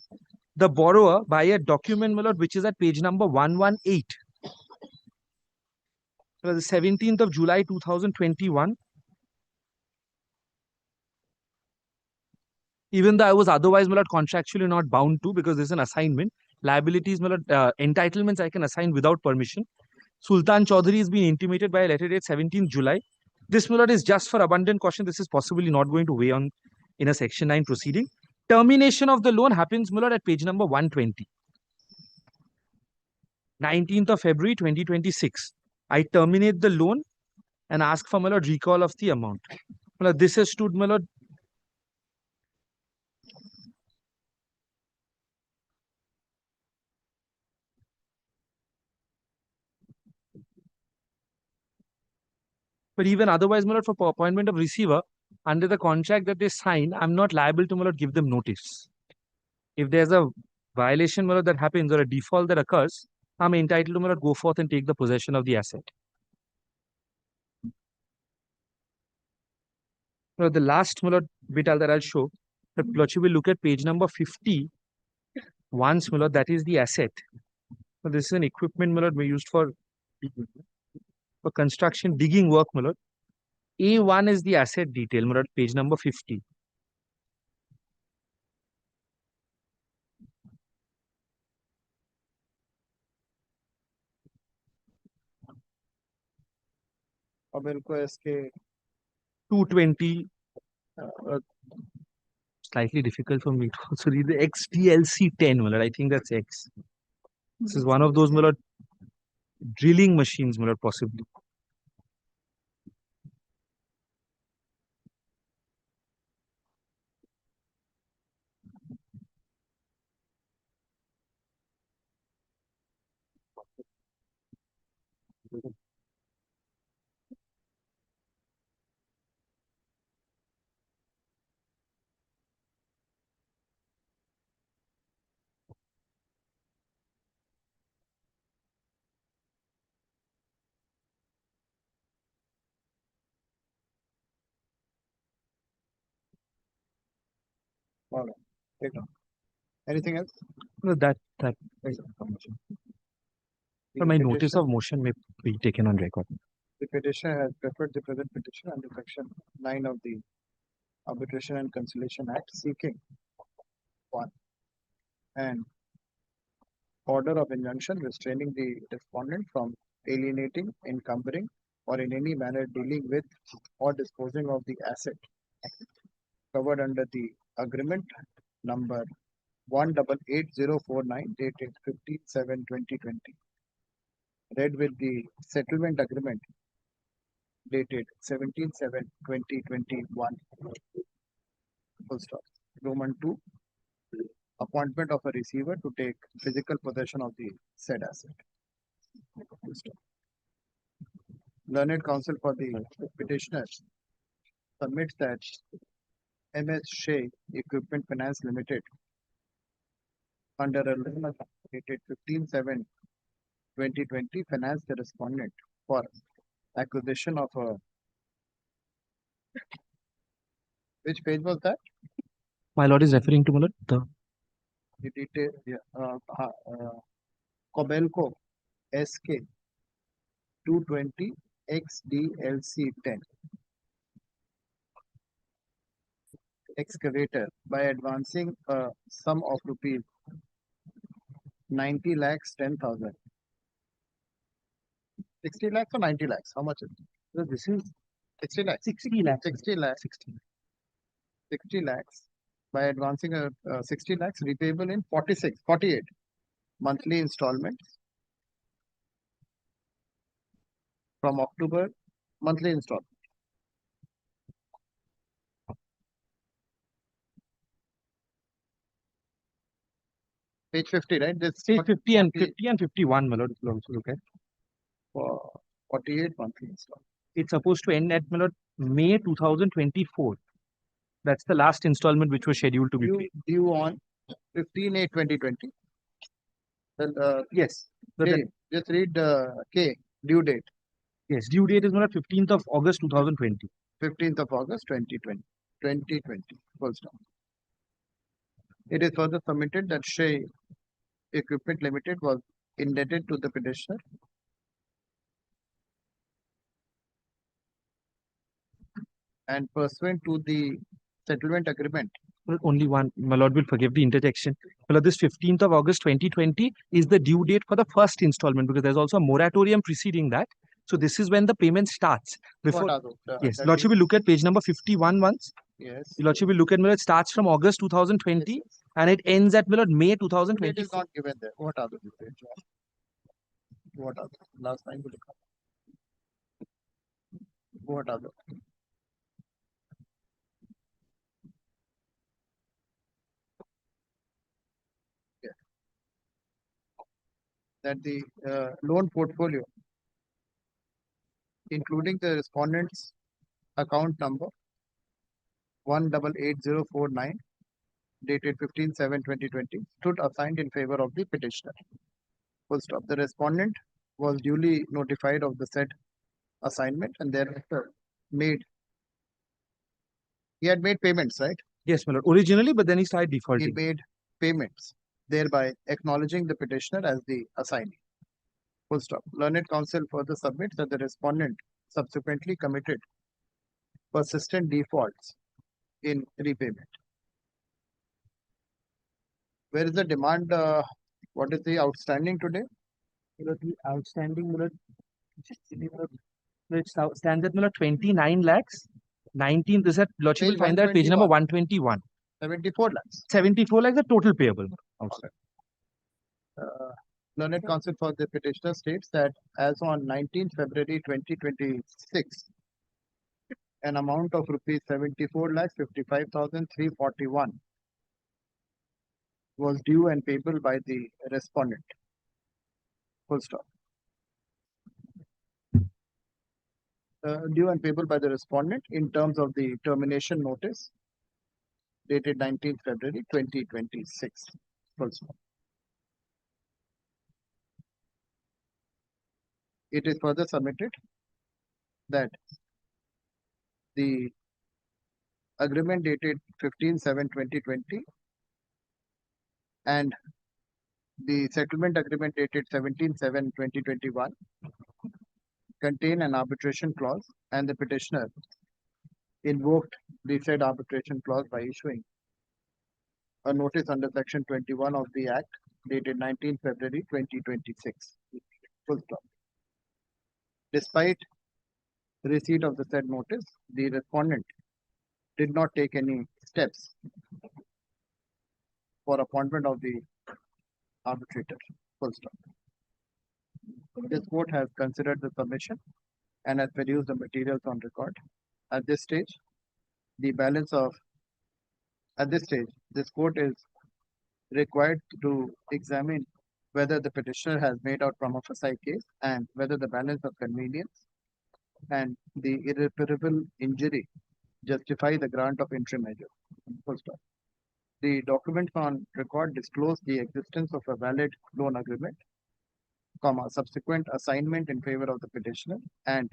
the borrower by a document, my lord, which is at page number 118. The 17th of July 2021. Even though I was otherwise, my lord, contractually not bound to, because this is an assignment. Liabilities, my lord, entitlements I can assign without permission. Sultan Chaudhary is being intimated by a letter date 17th July. This, my lord, is just for abundant caution. This is possibly not going to weigh on in a section 9 proceeding. Termination of the loan happens, my lord, at page number 120. 19th of February 2026. I terminate the loan and ask for, my lord, recall of the amount. My lord, this has stood, my lord, but even otherwise, my lord, for appointment of receiver, under the contract that they sign, I'm not liable to, my lord, give them notice. If there's a violation, my lord, that happens or a default that occurs, I'm entitled to, my lord, go forth and take the possession of the asset. Now, the last, my lord, bit that I'll show, that Lordship will look at page number 50. Once, my lord, that is the asset. So this is an equipment, my lord, we used for construction, digging work, my lord. A1 is the asset detail, my lord, page number 50. अब इनको इसके 220, slightly difficult for me to also read the XDLC 10, my lord. I think that's X. This is one of those, my lord, drilling machines, my lord, possibly. all right. Take down. Anything else? No, that is information. But my notice of motion may be taken on record. The petitioner has preferred the present petition under section 9 of the Arbitration and Conciliation Act, seeking 1. An order of injunction restraining the respondent from alienating, encumbering, or in any manner dealing with or disposing of the asset covered under the agreement number 188049 dated 15/7/2020, read with the settlement agreement dated 17/7/2021, full stop. Roman 2, appointment of a receiver to take physical possession of the said asset. Full stop. Learned counsel for the petitioner submits that MS Shea Equipment Finance Limited under a loan dated 15/7/2020 financed the respondent for acquisition of a, which page was that? My lord is referring to, my lord, the detail, Cobelco SK 220 XDLC 10 excavator by advancing a sum of rupees 90 lakhs 10,000. 60 lakhs or 90 lakhs? How much is it? No, this is 60 lakhs. 60 lakhs. 60 lakhs. 60 lakhs by advancing a 60 lakhs repayable in 48 monthly installments from October, monthly installment. Page 50, right? This Page 50 and 51, my lord, if you also look at. 48 monthly installment. It's supposed to end at, my lord, May 2024. That's the last installment which was scheduled to be paid. Due on 15/8/2020. Well, Yes. K, just read K, due date. Yes, due date is, my lord, 15th of August 2020. 15th of August 2020. 2020. Full stop. It is further submitted that Shea Equipment Limited was indebted to the petitioner and pursuant to the settlement agreement. Well, only one, my lord will forgive the interjection. My lord, this 15th of August 2020 is the due date for the first installment because there's also a moratorium preceding that. So this is when the payment starts. Before, What are those? yes, that Lordship is- will look at page number 51 once. Yes. Lordship will look at, my lord, it starts from August 2020 and it ends at, my lord, May Date 2020. is not given there. What are those? What are those? Last time we looked at. What are those? Yeah. That the loan portfolio, including the respondent's account number 1888049, dated 15/7/2020, stood assigned in favor of the petitioner. Full stop. The respondent was duly notified of the said assignment and thereafter he had made payments, right? Yes, my lord, originally, but then he started He defaulting. made payments, thereby acknowledging the petitioner as the assignee. Full stop. Learned counsel further submits that the respondent subsequently committed persistent defaults in repayment. Where is the demand? What is the outstanding today? The outstanding, my lord, it stands at, my lord, 29 lakhs. 19th is that Lordship will Page find that at page number 121. 121. 74 lakhs. 74 lakhs the total payable outside. Learned counsel for the petitioner states that as on 19th February 2026, an amount of rupees 74 lakhs 55,341 was due and payable by the respondent. Full stop. Due and payable by the respondent in terms of the termination notice dated 19th February 2026. Full stop. It is further submitted that the agreement dated 15/7/2020 and the settlement agreement dated 17/7/2021 contain an arbitration clause, and the petitioner invoked the said arbitration clause by issuing a notice under section 21 of the Act dated 19th February 2026. Full stop. Despite receipt of the said notice, the respondent did not take any steps for appointment of the arbitrator. Full stop. This court has considered the submission and has produced the materials on record. At this stage, this court is required to examine whether the petitioner has made out prima facie case and whether the balance of convenience and the irreparable injury justify the grant of interim measure. Full stop. The documents on record disclose the existence of a valid loan agreement, subsequent assignment in favor of the petitioner, and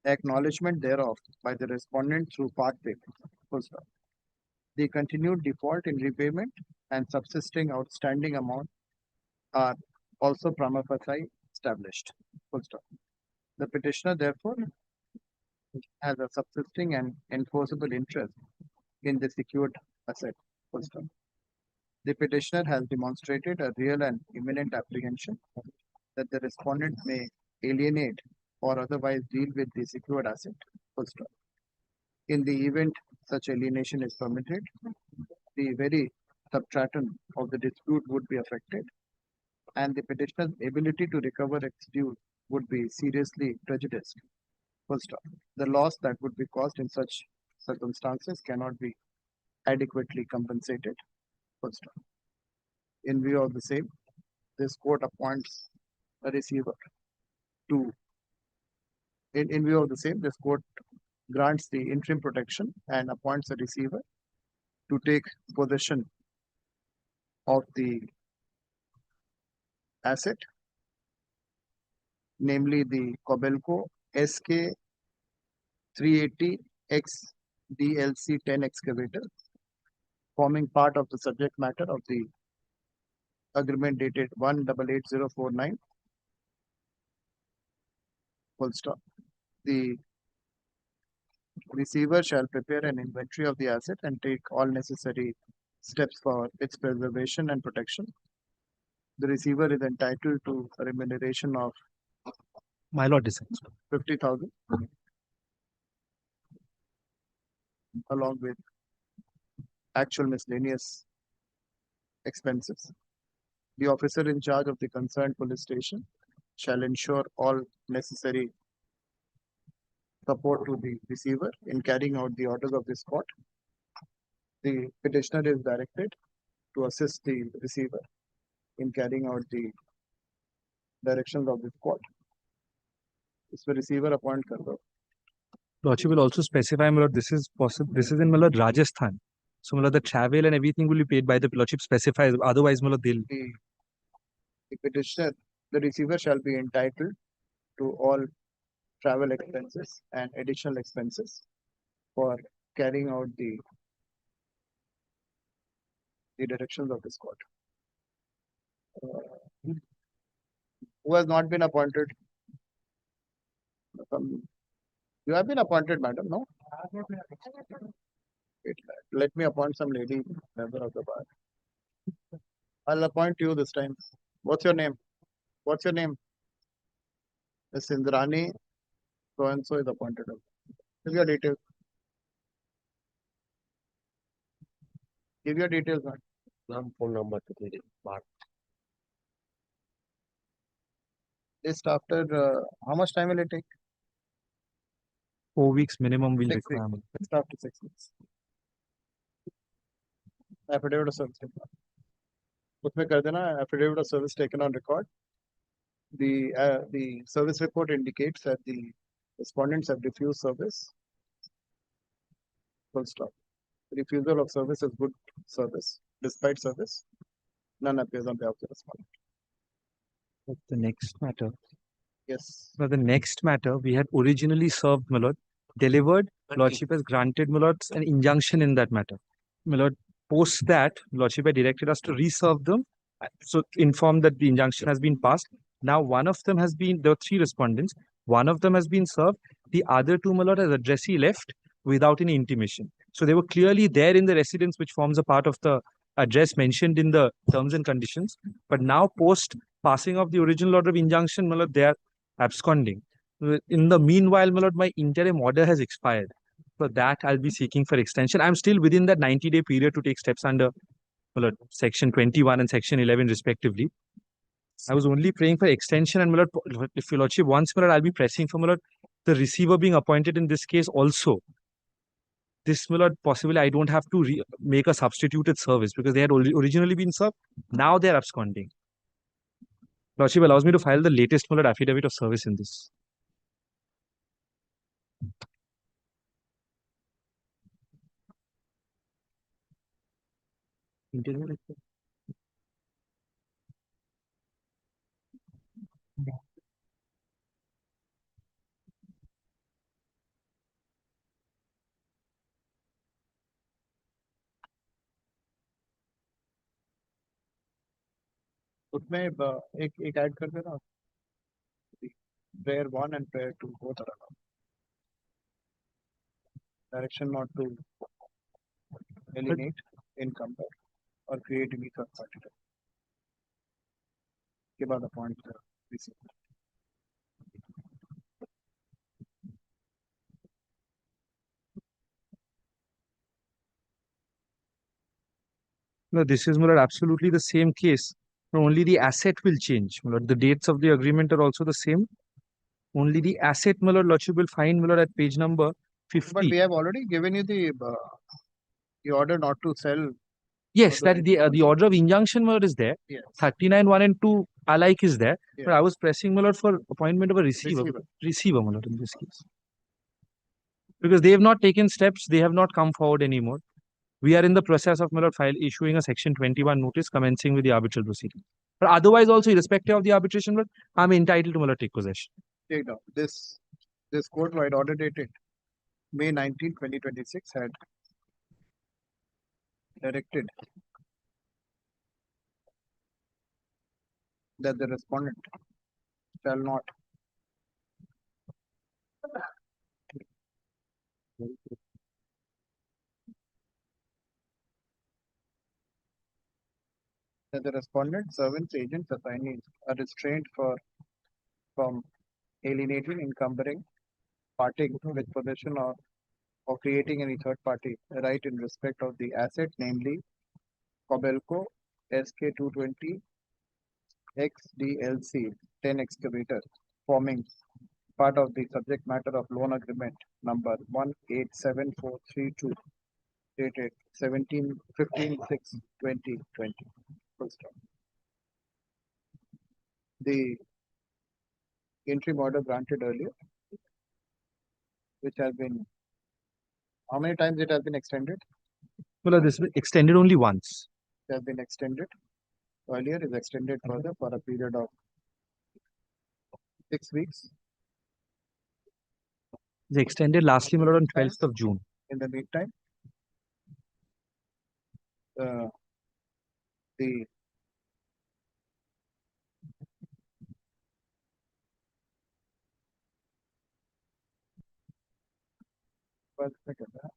acknowledgement thereof by the respondent through part payment. Full stop. The continued default in repayment and subsisting outstanding amount are also prima facie established. Full stop. The petitioner, therefore, has a subsisting and enforceable interest in the secured asset. Full stop. The petitioner has demonstrated a real and imminent apprehension that the respondent may alienate or otherwise deal with the secured asset. Full stop. In the event such alienation is permitted, the very substratum of the dispute would be affected, and the petitioner's ability to recover its due would be seriously prejudiced. Full stop. The loss that would be caused in such circumstances cannot be adequately compensated. Full stop. In view of the same, this court appoints a receiver to, in view of the same, this court grants the interim protection and appoints a receiver to take possession of the asset, namely the Cobelco SK 380X DLC 10 excavator, forming part of the subject matter of the agreement dated 1888049. Full stop. The receiver shall prepare an inventory of the asset and take all necessary steps for its preservation and protection. The receiver is entitled to a remuneration of My lord decides. 50,000 along with actual miscellaneous expenses. The officer in charge of the concerned police station shall ensure all necessary support to the receiver in carrying out the orders of this court. The petitioner is directed to assist the receiver in carrying out the directions of this court. Is the receiver appoint kar do. Lordship will also specify, my lord, this is possible. This is in my lord Rajasthan. So, my lord, the travel and everything will be paid by the lordship specifies. Otherwise, my lord, they'll. The petitioner, the receiver shall be entitled to all travel expenses and additional expenses for carrying out the directions of this court. Who has not been appointed? You have been appointed, madam, no? Wait, let me appoint some lady member of the bar. I'll appoint you this time. What's your name? What's your name? Ms. Indrani, so and so is appointed. Give your details. Give your details, man. Phone number to the bar. Just after, how much time will it take? 4 weeks minimum will 6 require. weeks. Just after 6 weeks. Affidavit of service taken. Usme kar dena, affidavit of service taken on record. The service report indicates that the respondents have refused service. Full stop. Refusal of service is good service. Despite service, none appears on behalf of the respondent. The next matter. Yes. Now, the next matter, we had originally served, my lord, delivered, lordship has granted, my lord, an injunction in that matter. My lord, post that, lordship had directed us to reserve them, so informed that the injunction has been passed. Now, one of them has been, there were 3 respondents, one of them has been served, the other 2, my lord, as addressee left without any intimation. So they were clearly there in the residence, which forms a part of the address mentioned in the terms and conditions. But now, post passing of the original order of injunction, my lord, they are absconding. In the meanwhile, my lord, my interim order has expired. For that, I'll be seeking for extension. I'm still within that 90-day period to take steps under, my lord, Section 21 and Section 11 respectively. I was only praying for extension, and my lord, if your lordship wants, my lord, I'll be pressing for, my lord, the receiver being appointed in this case also. This, my lord, possibly I don't have to make a substituted service because they had originally been served. Now they're absconding. Lordship allows me to file the latest, my lord, affidavit of service in this. उसमें एक add कर देना prayer 1 and prayer 2 both are allowed. Direction not to alienate, encumber or create any third party. के बाद appoint the receiver. No, this is, my lord, absolutely the same case. Only the asset will change. My lord, the dates of the agreement are also the same. Only the asset, my lord, lordship will find, my lord, at page number 50. But we have already given you the order not to sell Yes, that the order of injunction, my lord, is there. Yes. 39, 1 and 2 alike is there. Yes. But I was pressing, my lord, for appointment of a receiver. Receiver. Receiver, my lord, in this case. Because they have not taken steps, they have not come forward anymore. We are in the process of, my lord, issuing a section 21 notice commencing with the arbitral proceeding. But otherwise also, irrespective of the arbitration, my lord, I'm entitled to, my lord, take possession. Take down. This court-wide order dated May 19, 2026 had directed that the respondent shall not that the respondent, servants, agents, assignees are restrained from alienating, encumbering, parting with possession or creating any third party right in respect of the asset, namely Cobelco SK220 XDLC 10 excavator, forming part of the subject matter of loan agreement number 187432 dated 17/15/6/2020. Full stop. The interim order granted earlier, which has been, how many times it has been extended? Well, this was extended only once. It has been extended. Earlier is extended further for a period of 6 weeks. It's extended lastly, my lord, on 12th of June. In the meantime, the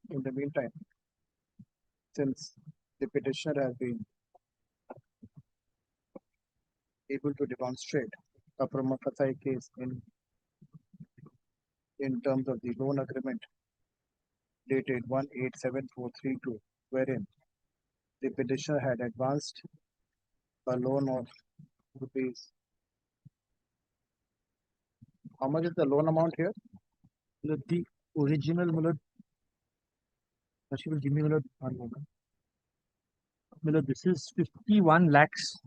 in the meantime, since the petitioner has been able to demonstrate a prima facie case in terms of the loan agreement dated 187432, wherein the petitioner had advanced a loan of rupees. How much is the loan amount here? The original, my lord, she will give me, my lord, 1 moment. My lord, this is 51 lakhs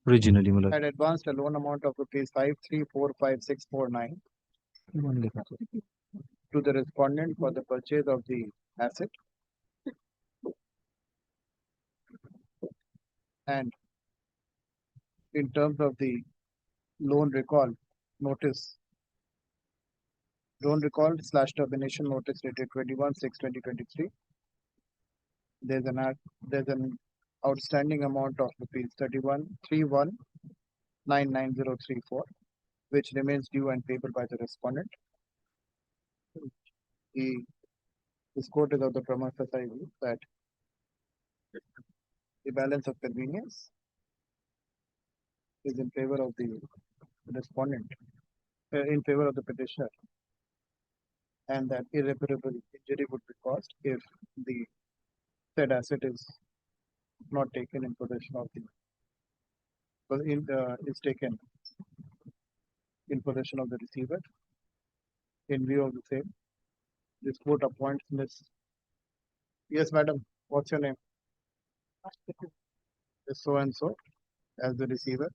originally, my lord. Had advanced a loan amount of rupees 5345649 to the respondent for the purchase of the asset, and in terms of the loan recall notice, loan recall / termination notice dated 21/6/2023, there's an outstanding amount of rupees 31,319,9034, which remains due and payable by the respondent. This court is of the prima facie view that the balance of convenience is in favor of the respondent, in favor of the petitioner, and that irreparable injury would be caused if the said asset is not taken in possession of the is taken in possession of the receiver. In view of the same, this court appoints Miss. Yes, madam. What's your name? So and so as the receiver.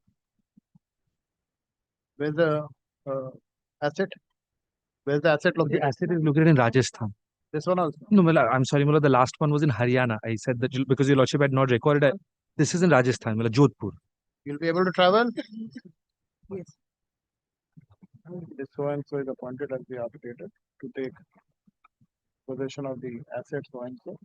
Where's the asset? Where's the asset located? The asset is located in Rajasthan. This one also? No, my lord, I'm sorry, my lord, the last one was in Haryana. I said that because your lordship had not recorded it. This is in Rajasthan, my lord, Jodhpur. You'll be able to travel? Yes. This so and so is appointed as the arbitrator to take possession of the asset so and so.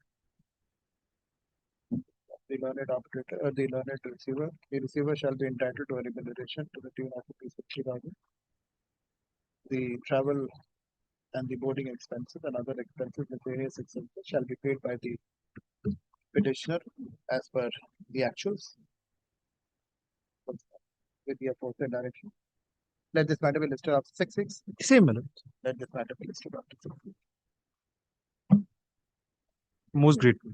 The learned arbitrator, the learned receiver. The receiver shall be entitled to a remuneration to the tune of ₹50,000. The travel and the boarding expenses and other expenses, miscellaneous expenses, shall be paid by the petitioner as per the actuals with the aforesaid direction. Let this matter be listed after 6 weeks. Same, my lord. Let this matter be listed after 6 weeks. Most grateful.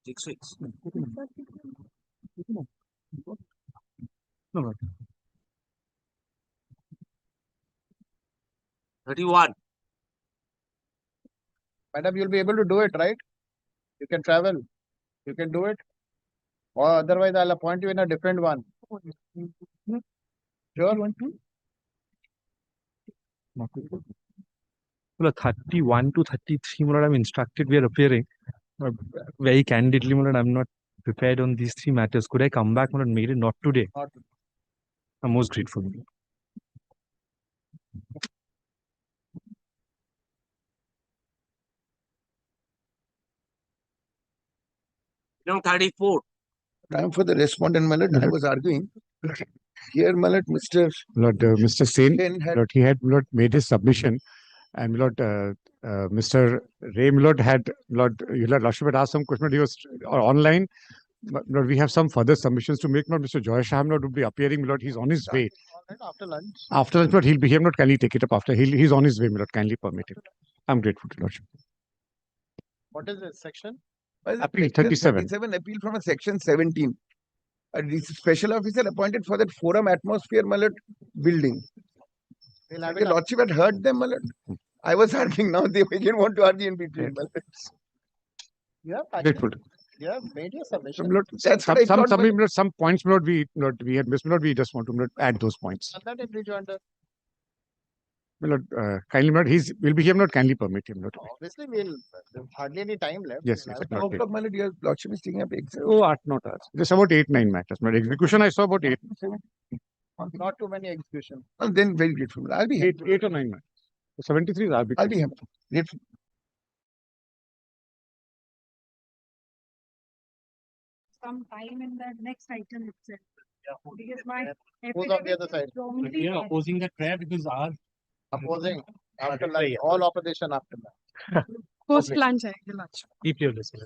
6 weeks. No, my lord. 31. Madam, you'll be able to do it, right? You can travel. You can do it. Or otherwise, I'll appoint you in a different one. Sure. Well, 31 to 33, my lord, I'm instructed we are appearing. But very candidly, my lord, I'm not prepared on these three matters. Could I come back, my lord, made it not today? I'm most grateful. No, 34. Time for the respondent, my lord. I was arguing. Here, my lord, Mr. Sen, had he had made his submission, and Mr. Ray had Lordship had asked some question. He was online. But we have some further submissions to make. Mr. Joy Shah would be appearing. He's on his way. After lunch. After lunch, but he'll be here. Kindly take it up after. He's on his way. Kindly permit it. I'm grateful to Lordship. What is this section? Appeal 37. 37 appeal from a section 17. This special officer appointed for that forum atmosphere, my lord, building. The Lordship had heard them, my lord. I was arguing now. They again want to argue in between. Yeah, Grateful. yeah, made your submission. That's what I thought, Some points, we had missed. We just want to add those points. That is rejoinder. Kindly, will be here. Kindly permit him. Obviously, there's hardly any time left. Yes, We'll yes. have How to- come, my lord, your Lordship is taking up exam? Oh, not hours. Just about 8-9 matters. But execution, I saw about 8. Not too many executions. Well, then very grateful. I'll be happy. 8 or 9 matters. 73 is arbitrary. I'll be happy. Grateful. Some time in the next item itself. Because my Who's on the other side? We are opposing that prayer because our Opposing after lunch. All opposition after that. post lunch. Lunch. deeply understood.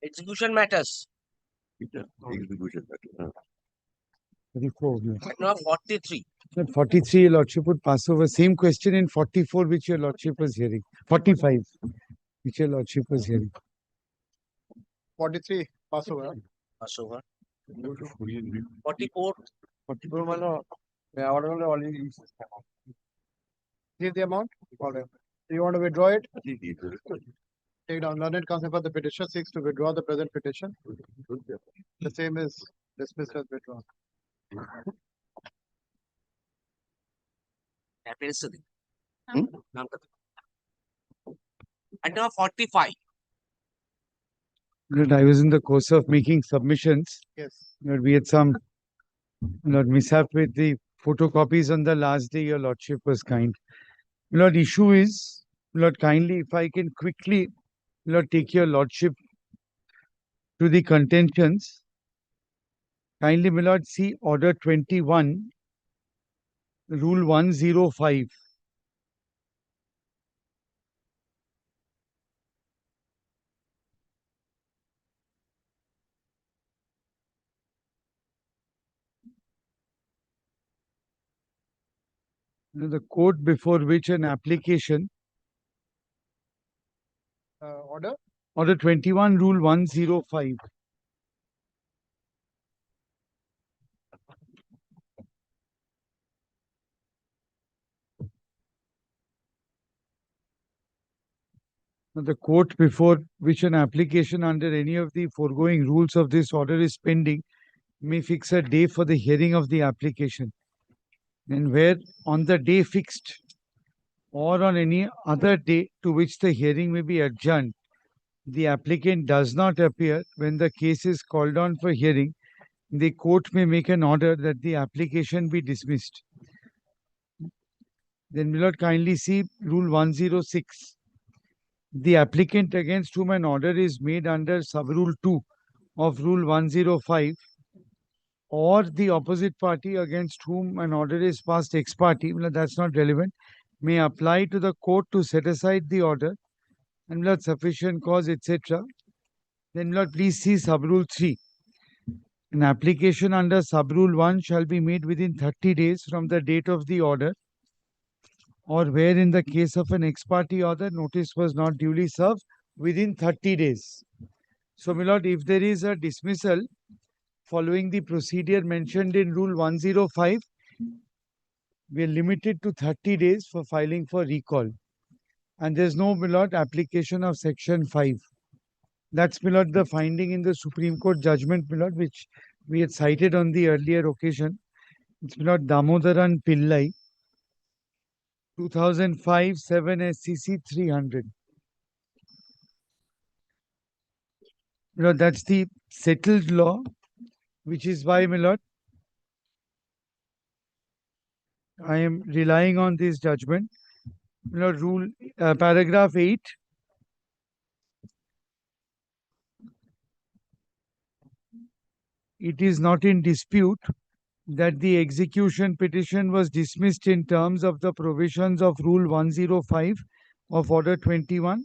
Execution matters. Execution. 34. Now 43. At 43, your lordship would pass over. Same question in 44, which your lordship was hearing. 45, which your lordship was hearing. 43, pass over. Pass over. 44. 44, Here's the amount. All right. Do you want to withdraw it? Take down. Learned counsel for the petitioner seeks to withdraw the present petition. The same is dismissed as withdrawn. And now 45. But I was in the course of making submissions. Yes. But we had some mishap with the photocopies on the last day. Your lordship was kind. Lord, issue is, Lord, kindly, if I can quickly, Lord, take your lordship to the contentions. Kindly, my lord, see order 21, rule 105. The court before which an application, Order? order 21, rule 105. The court before which an application under any of the foregoing rules of this order is pending may fix a day for the hearing of the application. And where on the day fixed or on any other day to which the hearing may be adjourned, the applicant does not appear when the case is called on for hearing, the court may make an order that the application be dismissed. Then, my lord, kindly see rule 106. The applicant against whom an order is made under sub-rule 2 of rule 105 or the opposite party against whom an order is passed ex parte, that's not relevant, may apply to the court to set aside the order and without sufficient cause, etc. Then, Lord, please see sub-rule 3. An application under sub-rule 1 shall be made within 30 days from the date of the order, or where in the case of an ex parte order, notice was not duly served within 30 days. So, my lord, if there is a dismissal following the procedure mentioned in rule 105, we are limited to 30 days for filing for recall. And there's no, my lord, application of section 5. That's, my lord, the finding in the Supreme Court judgment, my lord, which we had cited on the earlier occasion. It's, my lord, Damodaran Pillai, 2005, 7 SCC 300. My lord, that's the settled law, which is why, my lord, I am relying on this judgment. My lord, rule, paragraph 8. It is not in dispute that the execution petition was dismissed in terms of the provisions of Rule 105 of Order 21.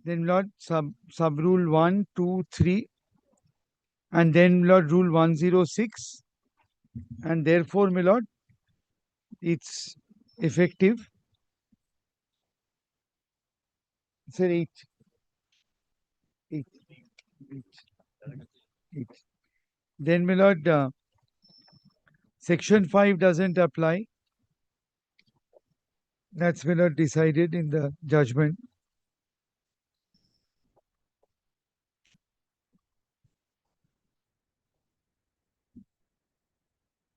Then, Lord, sub-rule 1, 2, 3, and then, Lord, Rule 106. And therefore, my Lord, it's effective. Sir, 8. 8. 8. 8. Then, my Lord, Section 5 doesn't apply. That's, my Lord, decided in the judgment.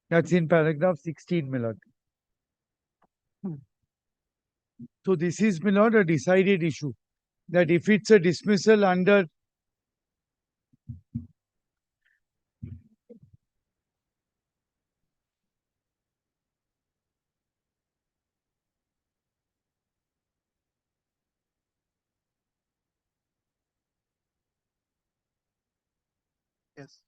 That's in paragraph 16, my Lord. So this is, my Lord, a decided issue. That if it's a dismissal under Yes.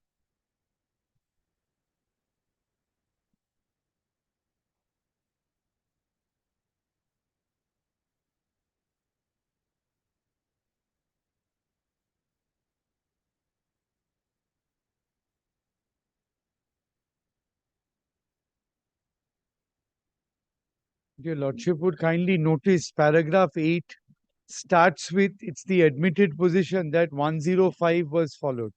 Your Lordship would kindly notice paragraph 8 starts with it's the admitted position that 105 was followed.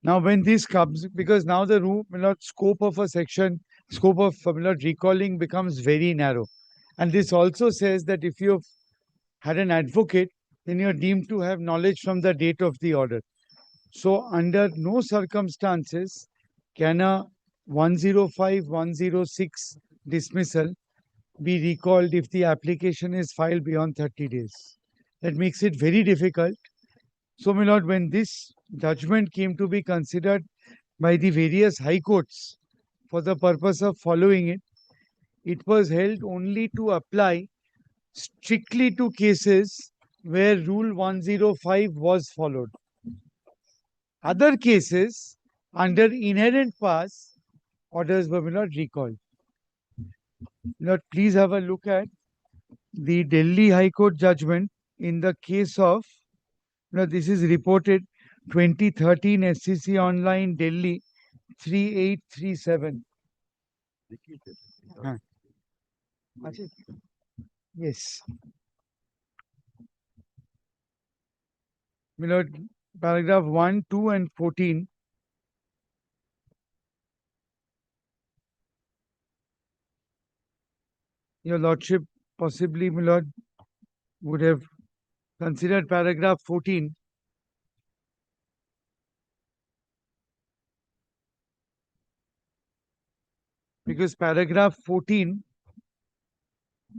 Now, when this comes, because now the scope of a section, scope of recalling becomes very narrow. And this also says that if you've had an advocate, then you're deemed to have knowledge from the date of the order. So, under no circumstances can a 105, 106 dismissal be recalled if the application is filed beyond 30 days. That makes it very difficult. So, my lord, when this judgment came to be considered by the various high courts for the purpose of following it, it was held only to apply strictly to cases where Rule 105 was followed. Other cases under inherent powers, orders were not recalled. Now, please have a look at the Delhi High Court judgment in the case of, this is reported 2013 SCC Online Delhi 3837. Yes. My lord, paragraph 1, 2 and 14. Your Lordship, possibly, my lord, would have considered paragraph 14. Because paragraph 14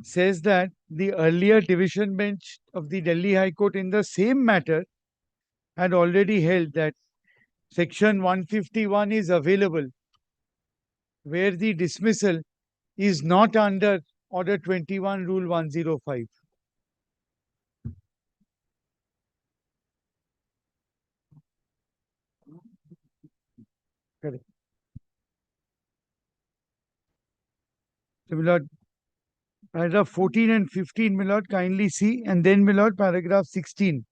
says that the earlier division bench of the Delhi High Court in the same matter had already held that section 151 is available where the dismissal is not under Order 21, Rule 105. Correct. So, my lord, paragraph 14 and 15, my lord, kindly see, and then, my lord, paragraph 16.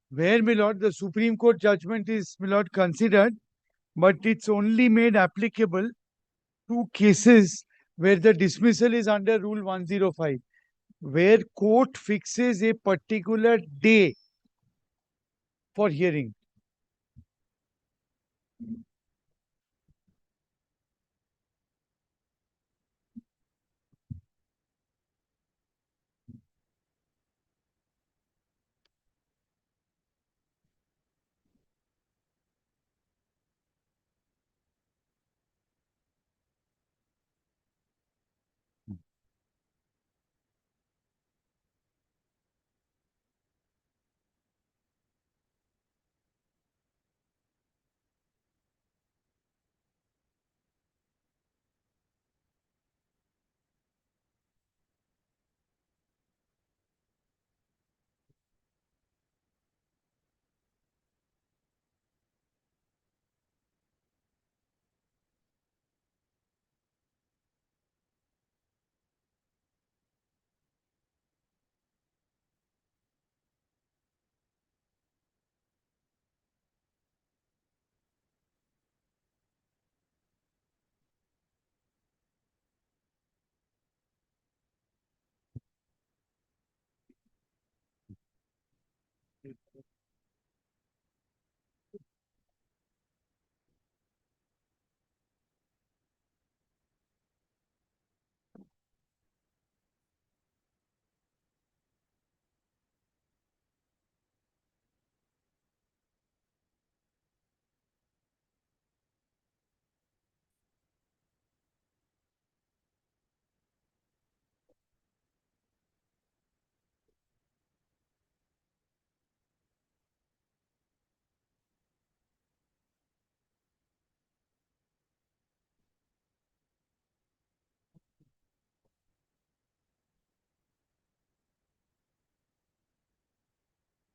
Where, my lord, the Supreme Court judgment is, my lord, considered, but it's only made applicable to cases where the dismissal is under Rule 105, where court fixes a particular day for hearing.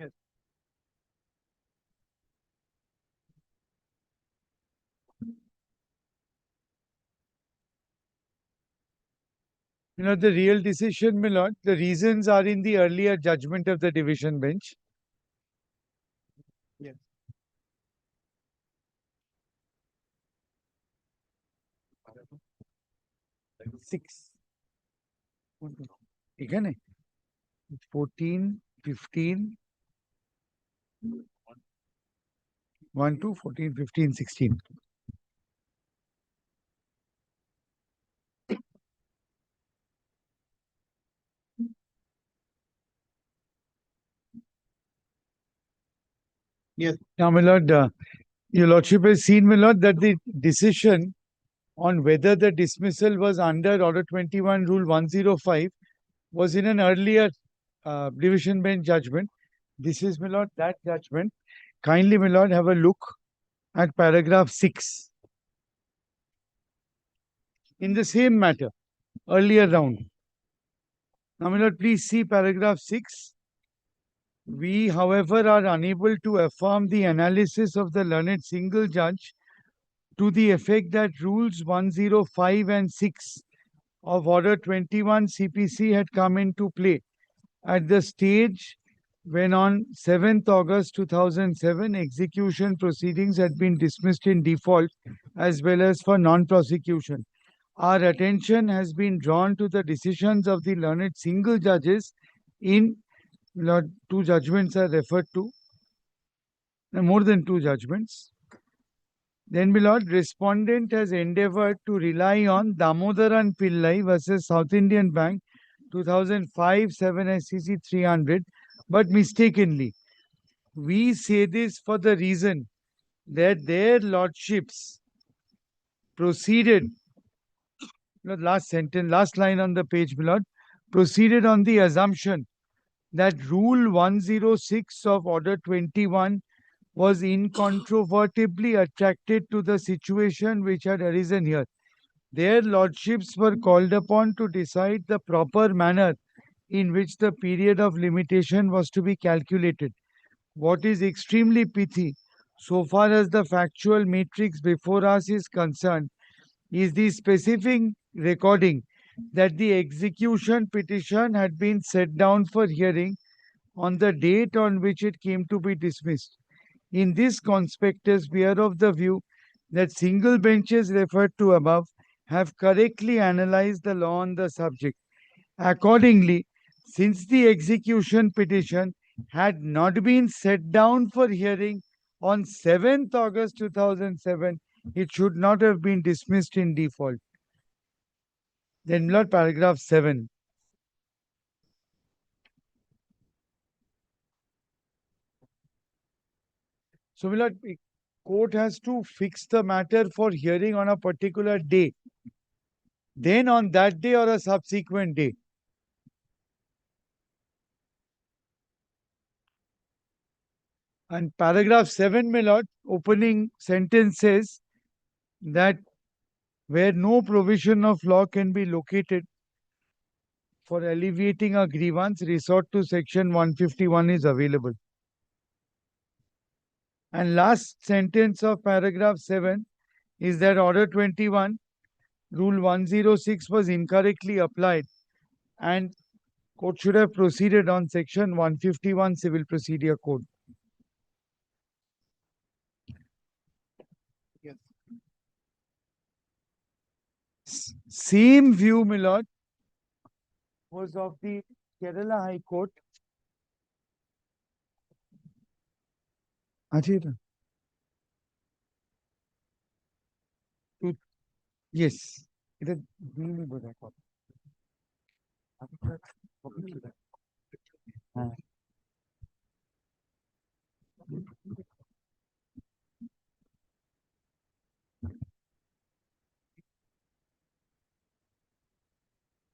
Yes. The real decision, my lord, the reasons are in the earlier judgment of the division bench. Yes. 6 এখানে 14 15 1 2 14 15 16 Yes. Now, my lord, your lordship has seen, my lord, that the decision on whether the dismissal was under Order 21, Rule 105 was in an earlier division bench judgment. This is, my lord, that judgment. Kindly, my lord, have a look at paragraph 6. In the same matter, earlier round. Now, my lord, please see paragraph 6. We, however, are unable to affirm the analysis of the learned single judge to the effect that rules 105 and 6 of Order 21 CPC had come into play at the stage when on 7th August 2007 execution proceedings had been dismissed in default as well as for non-prosecution. Our attention has been drawn to the decisions of the learned single judges in two judgments are referred to, more than two judgments. Then, my lord, respondent has endeavored to rely on Damodaran Pillai versus South Indian Bank 2005 7 SCC 300, but mistakenly. We say this for the reason that their lordships proceeded, last sentence, last line on the page, my lord, proceeded on the assumption that Rule 106 of Order 21 was incontrovertibly attracted to the situation which had arisen here. Their lordships were called upon to decide the proper manner in which the period of limitation was to be calculated. What is extremely pithy, so far as the factual matrix before us is concerned, is the specific recording that the execution petition had been set down for hearing on the date on which it came to be dismissed. In this conspectus, we are of the view that single benches referred to above have correctly analyzed the law on the subject. Accordingly, since the execution petition had not been set down for hearing on 7th August 2007, it should not have been dismissed in default. Then, Lord, paragraph 7. So, my lord, court has to fix the matter for hearing on a particular day. Then on that day or a subsequent day. And paragraph 7, my lord, opening sentence says that where no provision of law can be located for alleviating a grievance, resort to section 151 is available. And last sentence of paragraph 7 is that Order 21, Rule 106 was incorrectly applied and court should have proceeded on section 151 Civil Procedure Code. Yes. Same view, my lord, was of the Kerala High Court. Yes.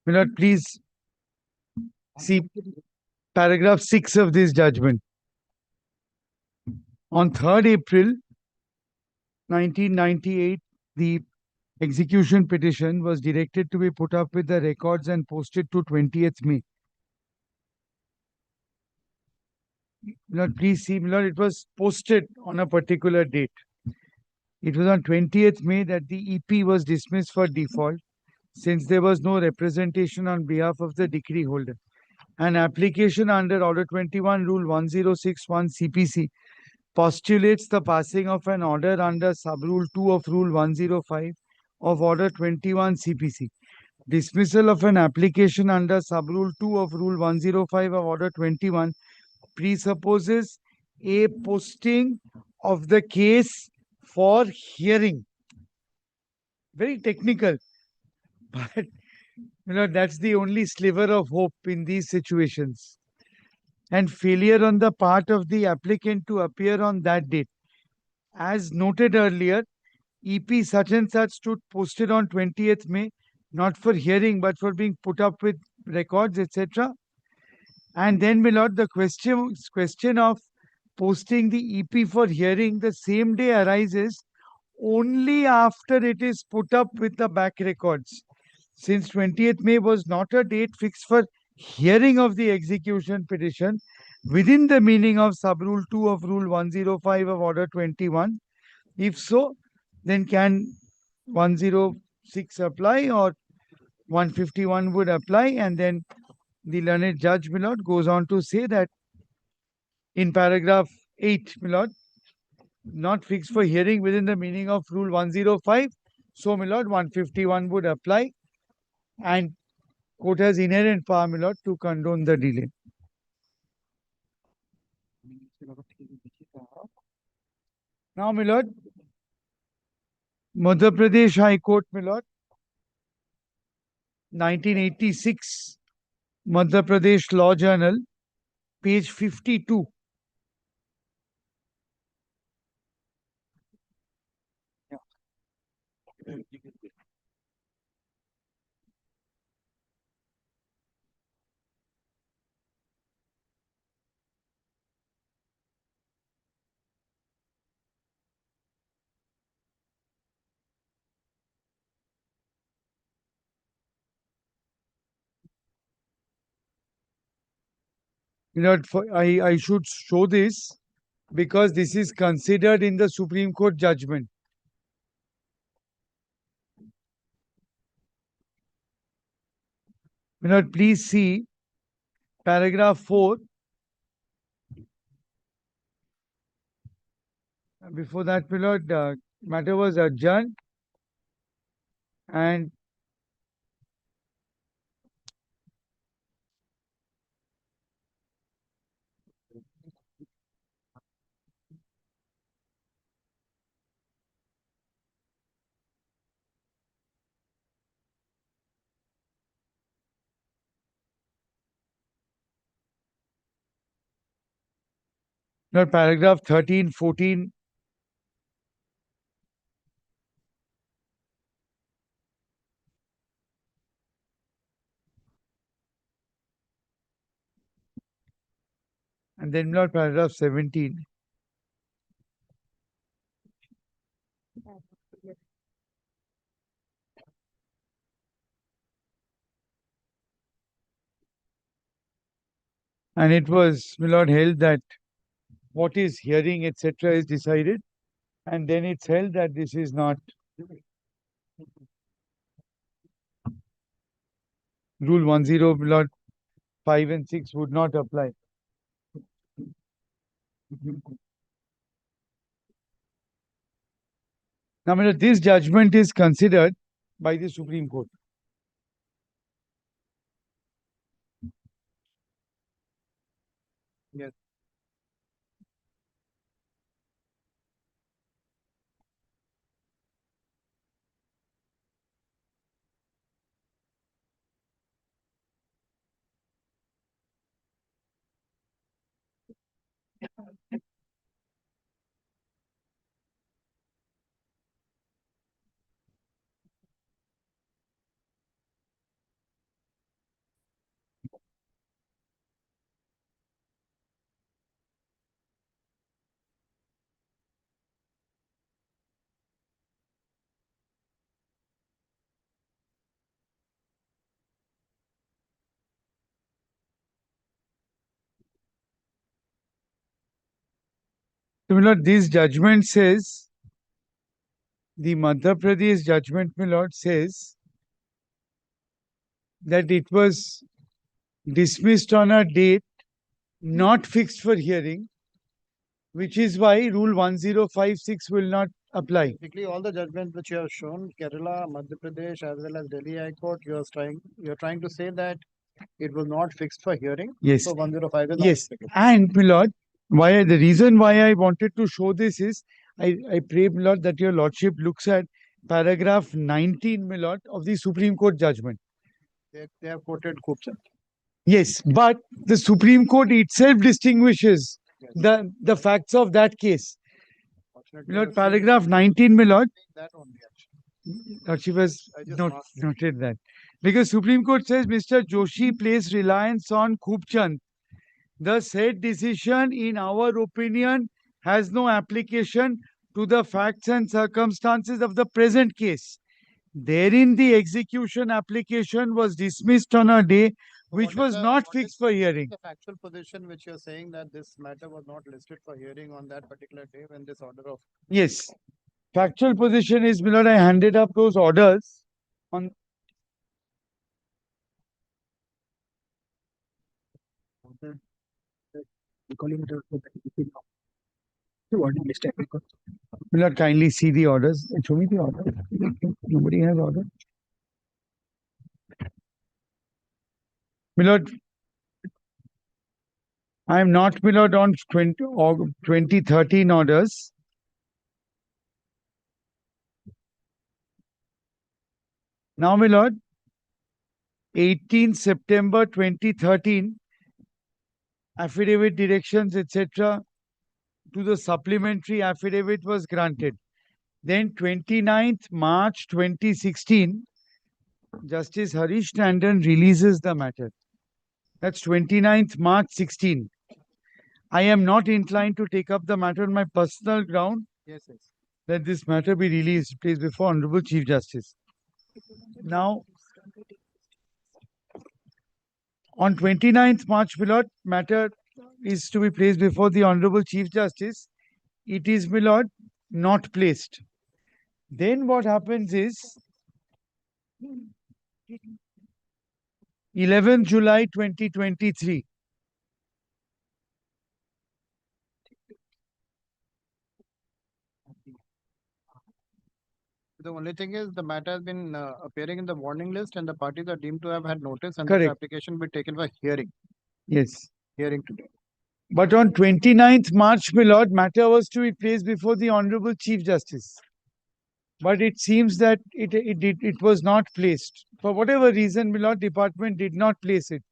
My lord, please see paragraph 6 of this judgment. On 3rd April 1998, the execution petition was directed to be put up with the records and posted to 20th May. Lord, please see, Lord, it was posted on a particular date. It was on 20th May that the EP was dismissed for default since there was no representation on behalf of the decree holder. An application under Order 21 Rule 1061 CPC postulates the passing of an order under Subrule 2 of Rule 105 of Order 21 CPC. dismissal of an application under sub-rule 2 of Rule 105 of Order 21 presupposes a posting of the case for hearing. Very technical, but that's the only sliver of hope in these situations. And failure on the part of the applicant to appear on that date. As noted earlier, EP such and such stood posted on 20th May, not for hearing, but for being put up with records, etc. And then, my lord, the question of posting the EP for hearing the same day arises only after it is put up with the back records. Since 20th May was not a date fixed for hearing of the execution petition within the meaning of sub-rule 2 of Rule 105 of Order 21. If so, then can 106 apply or 151 would apply? And then the learned judge, my lord, goes on to say that in paragraph 8, my lord, not fixed for hearing within the meaning of Rule 105. So, my lord, 151 would apply, and court has inherent power, my lord, to condone the delay. Now, my lord, Madhya Pradesh High Court, my lord, 1986, Madhya Pradesh Law Journal, page 52. I should show this because this is considered in the Supreme Court judgment. Please see paragraph 4. Before that, matter was adjourned, and paragraph 13, 14. And then paragraph 17. And it was, my lord, held that what is hearing, etc., is decided. And then it's held that this is not Rule 105 and 6 would not apply. Now, my lord, this judgment is considered by the Supreme Court. Yes. So, my lord, this judgment says, the Madhya Pradesh judgment, my lord, says that it was dismissed on a date not fixed for hearing, which is why Rule 1056 will not apply. Basically, all the judgments which you have shown, Kerala, Madhya Pradesh, as well as Delhi High Court, you're trying to say that it was not fixed for hearing. Yes. So 105 is not Yes. applicable. And my lord, the reason why I wanted to show this is I pray, my lord, that your lordship looks at paragraph 19, my lord, of the Supreme Court judgment. They have quoted Kupchan. Yes, but the Supreme Court itself distinguishes the facts of that case. My lord, paragraph 19, my lord. That only actually. Lordship has I just not marked it. noted that. Because Supreme Court says Mr. Joshi placed reliance on Khubchand. The said decision, in our opinion, has no application to the facts and circumstances of the present case. Therein, the execution application was dismissed on a day which was not fixed for hearing. The factual position which you're saying that this matter was not listed for hearing on that particular day when this order of Yes. Factual position is, my lord, I handed up those orders on. Will not kindly see the orders. Show me the order. Nobody has order. Milord, I am not, Milord, on 2013 orders. Now, Milord, 18 September 2013, affidavit directions, etc. to the supplementary affidavit was granted. Then 29th March 2016, Justice Harish Tandon releases the matter. That's 29th March 16. I am not inclined to take up the matter on my personal ground. Yes, yes. That this matter be released, please, before Honorable Chief Justice. Now, on 29th March, Milord, matter is to be placed before the Honorable Chief Justice. It is, Milord, not placed. Then what happens is 11 July 2023. The only thing is the matter has been appearing in the warning list and the parties are deemed to have had notice and Correct. this application will be taken for hearing. Yes. Hearing today. But on 29th March, Milord, matter was to be placed before the Honorable Chief Justice. But it seems that it was not placed. For whatever reason, Milord, department did not place it.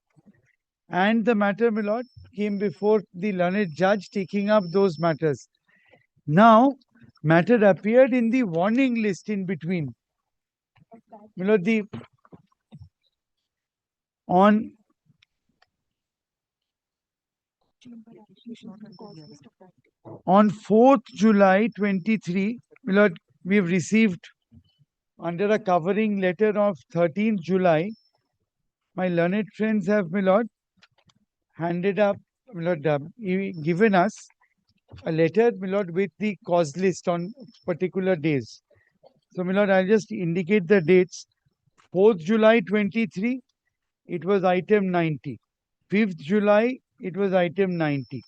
And the matter, Milord, came before the learned judge taking up those matters. Now, matter appeared in the warning list in between. Milord, on On 4th July 23, Milord, we have received under a covering letter of 13th July. My learned friends have, Milord, handed up, Milord, given us a letter, Milord, with the cause list on particular days. So, Milord, I'll just indicate the dates. 4th July 23, it was item 90. 5th July, it was item 90.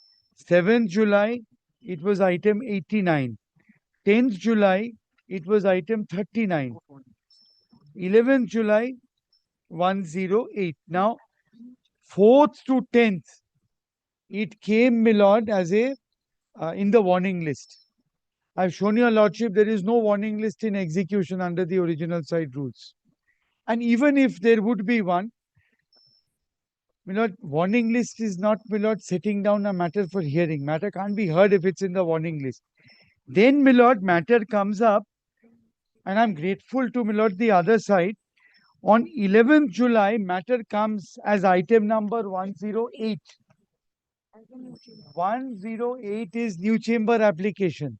7th July, it was item 89. 10th July, it was item 39. 11th July, 108. Now, 4th to 10th, it came, Milord, as a in the warning list. I've shown your lordship there is no warning list in execution under the original side rules. And even if there would be one, Milord, warning list is not, Milord, setting down a matter for hearing. Matter can't be heard if it's in the warning list. Then, Milord, matter comes up, and I'm grateful to, Milord, the other side. On 11th July, matter comes as item number 108. 108 is new chamber application.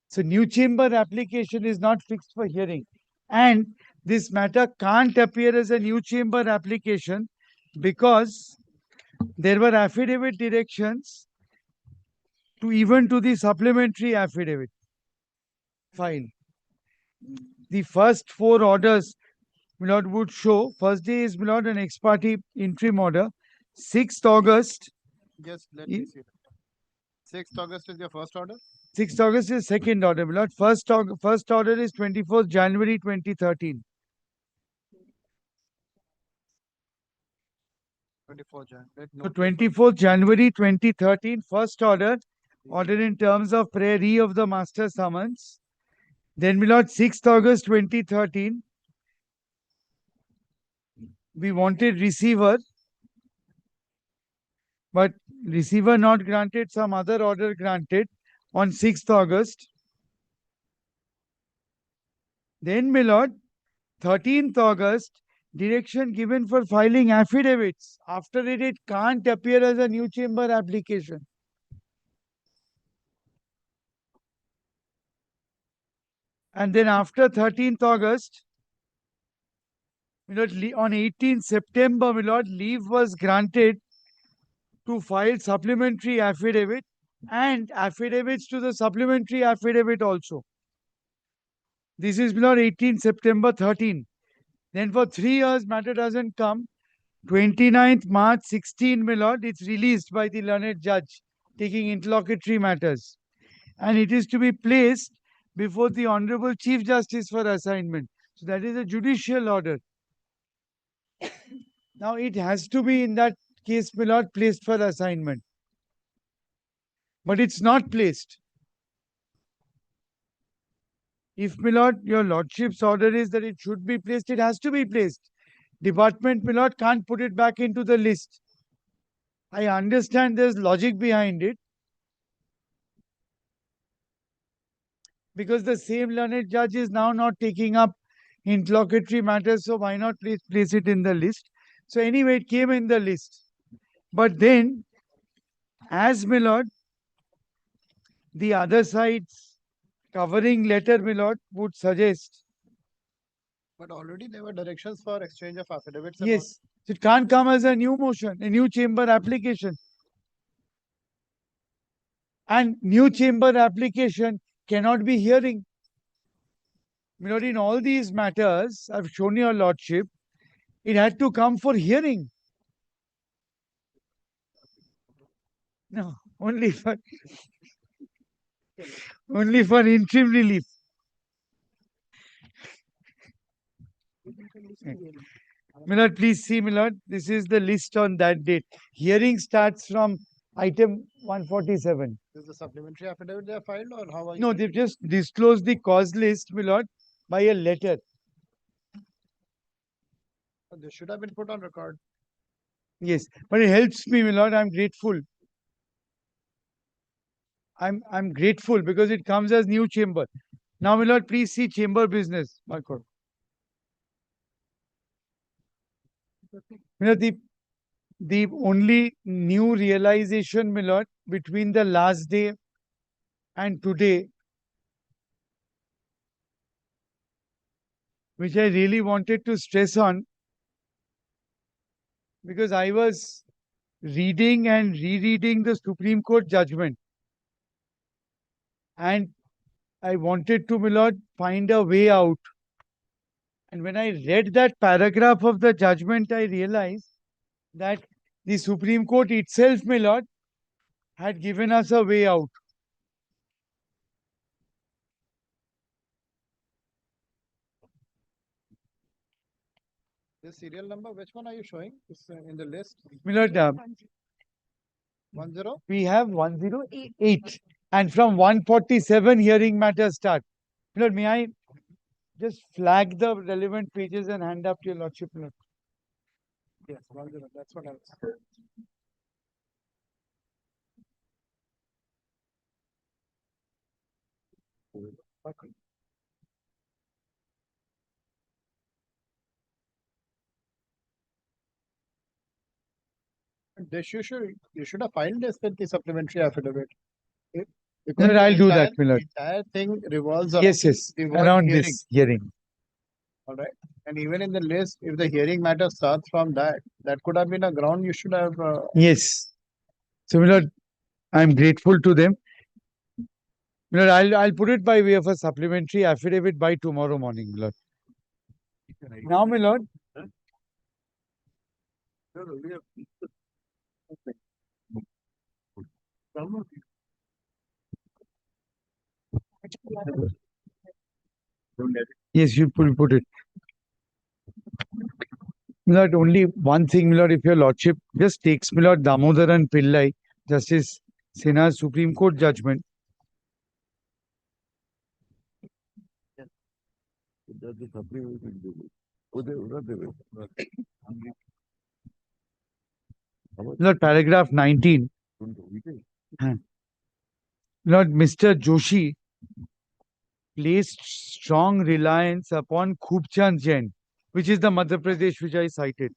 So, new chamber application is not fixed for hearing. And this matter can't appear as a new chamber application because there were affidavit directions to even to the supplementary affidavit file. The first 4 orders, Milord, would show. First day is, Milord, an ex parte interim order. 6th August. Just let me see that. 6th August is your first order? 6th August is second order, my lord. First order is 24th January 2013. 24 Jan. So 24th January 2013, first order, order in terms of prayer of the master summons. Then, my lord, 6th August 2013, we wanted receiver, but receiver not granted, some other order granted on 6th August. Then, my lord, 13th August, direction given for filing affidavits. After it can't appear as a new chamber application. And then after 13th August, my lord, on 18th September, my lord, leave was granted to file supplementary affidavit and affidavits to the supplementary affidavit also. This is, my lord, 18th September 13. Then for 3 years, matter doesn't come. 29th March 16, my lord, it's released by the learned judge, taking interlocutory matters. And it is to be placed before the Honorable Chief Justice for assignment. So that is a judicial order. Now it has to be in that case, my lord, placed for assignment. But it's not placed. If, my lord, your lordship's order is that it should be placed, it has to be placed. Department, my lord, can't put it back into the list. I understand there's logic behind it. Because the same learned judge is now not taking up interlocutory matters, so why not place it in the list? So anyway, it came in the list. But then, as, my lord, the other side's covering letter, my lord, would suggest. But already there were directions for exchange of affidavits. and Yes, it can't come as a new motion, a new chamber application. And new chamber application cannot be hearing. My lord, in all these matters, I've shown your lordship, it had to come for hearing. No, only for interim relief. My lord, please see, my lord, this is the list on that date. Hearing starts from item 147. Is the supplementary affidavit they have filed or how are you? No, they've just disclosed the cause list, my lord, by a letter. They should have been put on record. Yes, but it helps me, my lord. I'm grateful. I'm grateful because it comes as new chamber. Now, my lord, please see chamber business. My God. My lord, the only new realization, my lord, between the last day and today, which I really wanted to stress on, because I was reading and rereading the Supreme Court judgment. And I wanted to, my lord, find a way out. And when I read that paragraph of the judgment, I realized that the Supreme Court itself, my lord, had given us a way out. This serial number, which one are you showing? It's in the list. My lord, 10? we have 108. And from 147, hearing matters start. My lord, may I just flag the relevant pages and hand up to your lordship, my lord? Yes, 10. That's what I was. You should have filed this with the supplementary affidavit. Because Sir, I'll do that, my the lord. entire thing revolves around Yes, the word around hearing. this hearing. All right. And even in the list, if the hearing matter starts from that, that could have been a ground you should have. Yes. So, my lord, I'm grateful to them. My lord, I'll put it by way of a supplementary affidavit by tomorrow morning, my lord. Now, my lord. Yes, you put it. Milord, only one thing, Milord, if your Lordship just takes Milord Damodaran Pillai, Justice Sinha's Supreme Court judgment. Milord, paragraph 19. Milord, Mr. Joshi placed strong reliance upon Khubchand Jain, which is the Madhya Pradesh which I cited.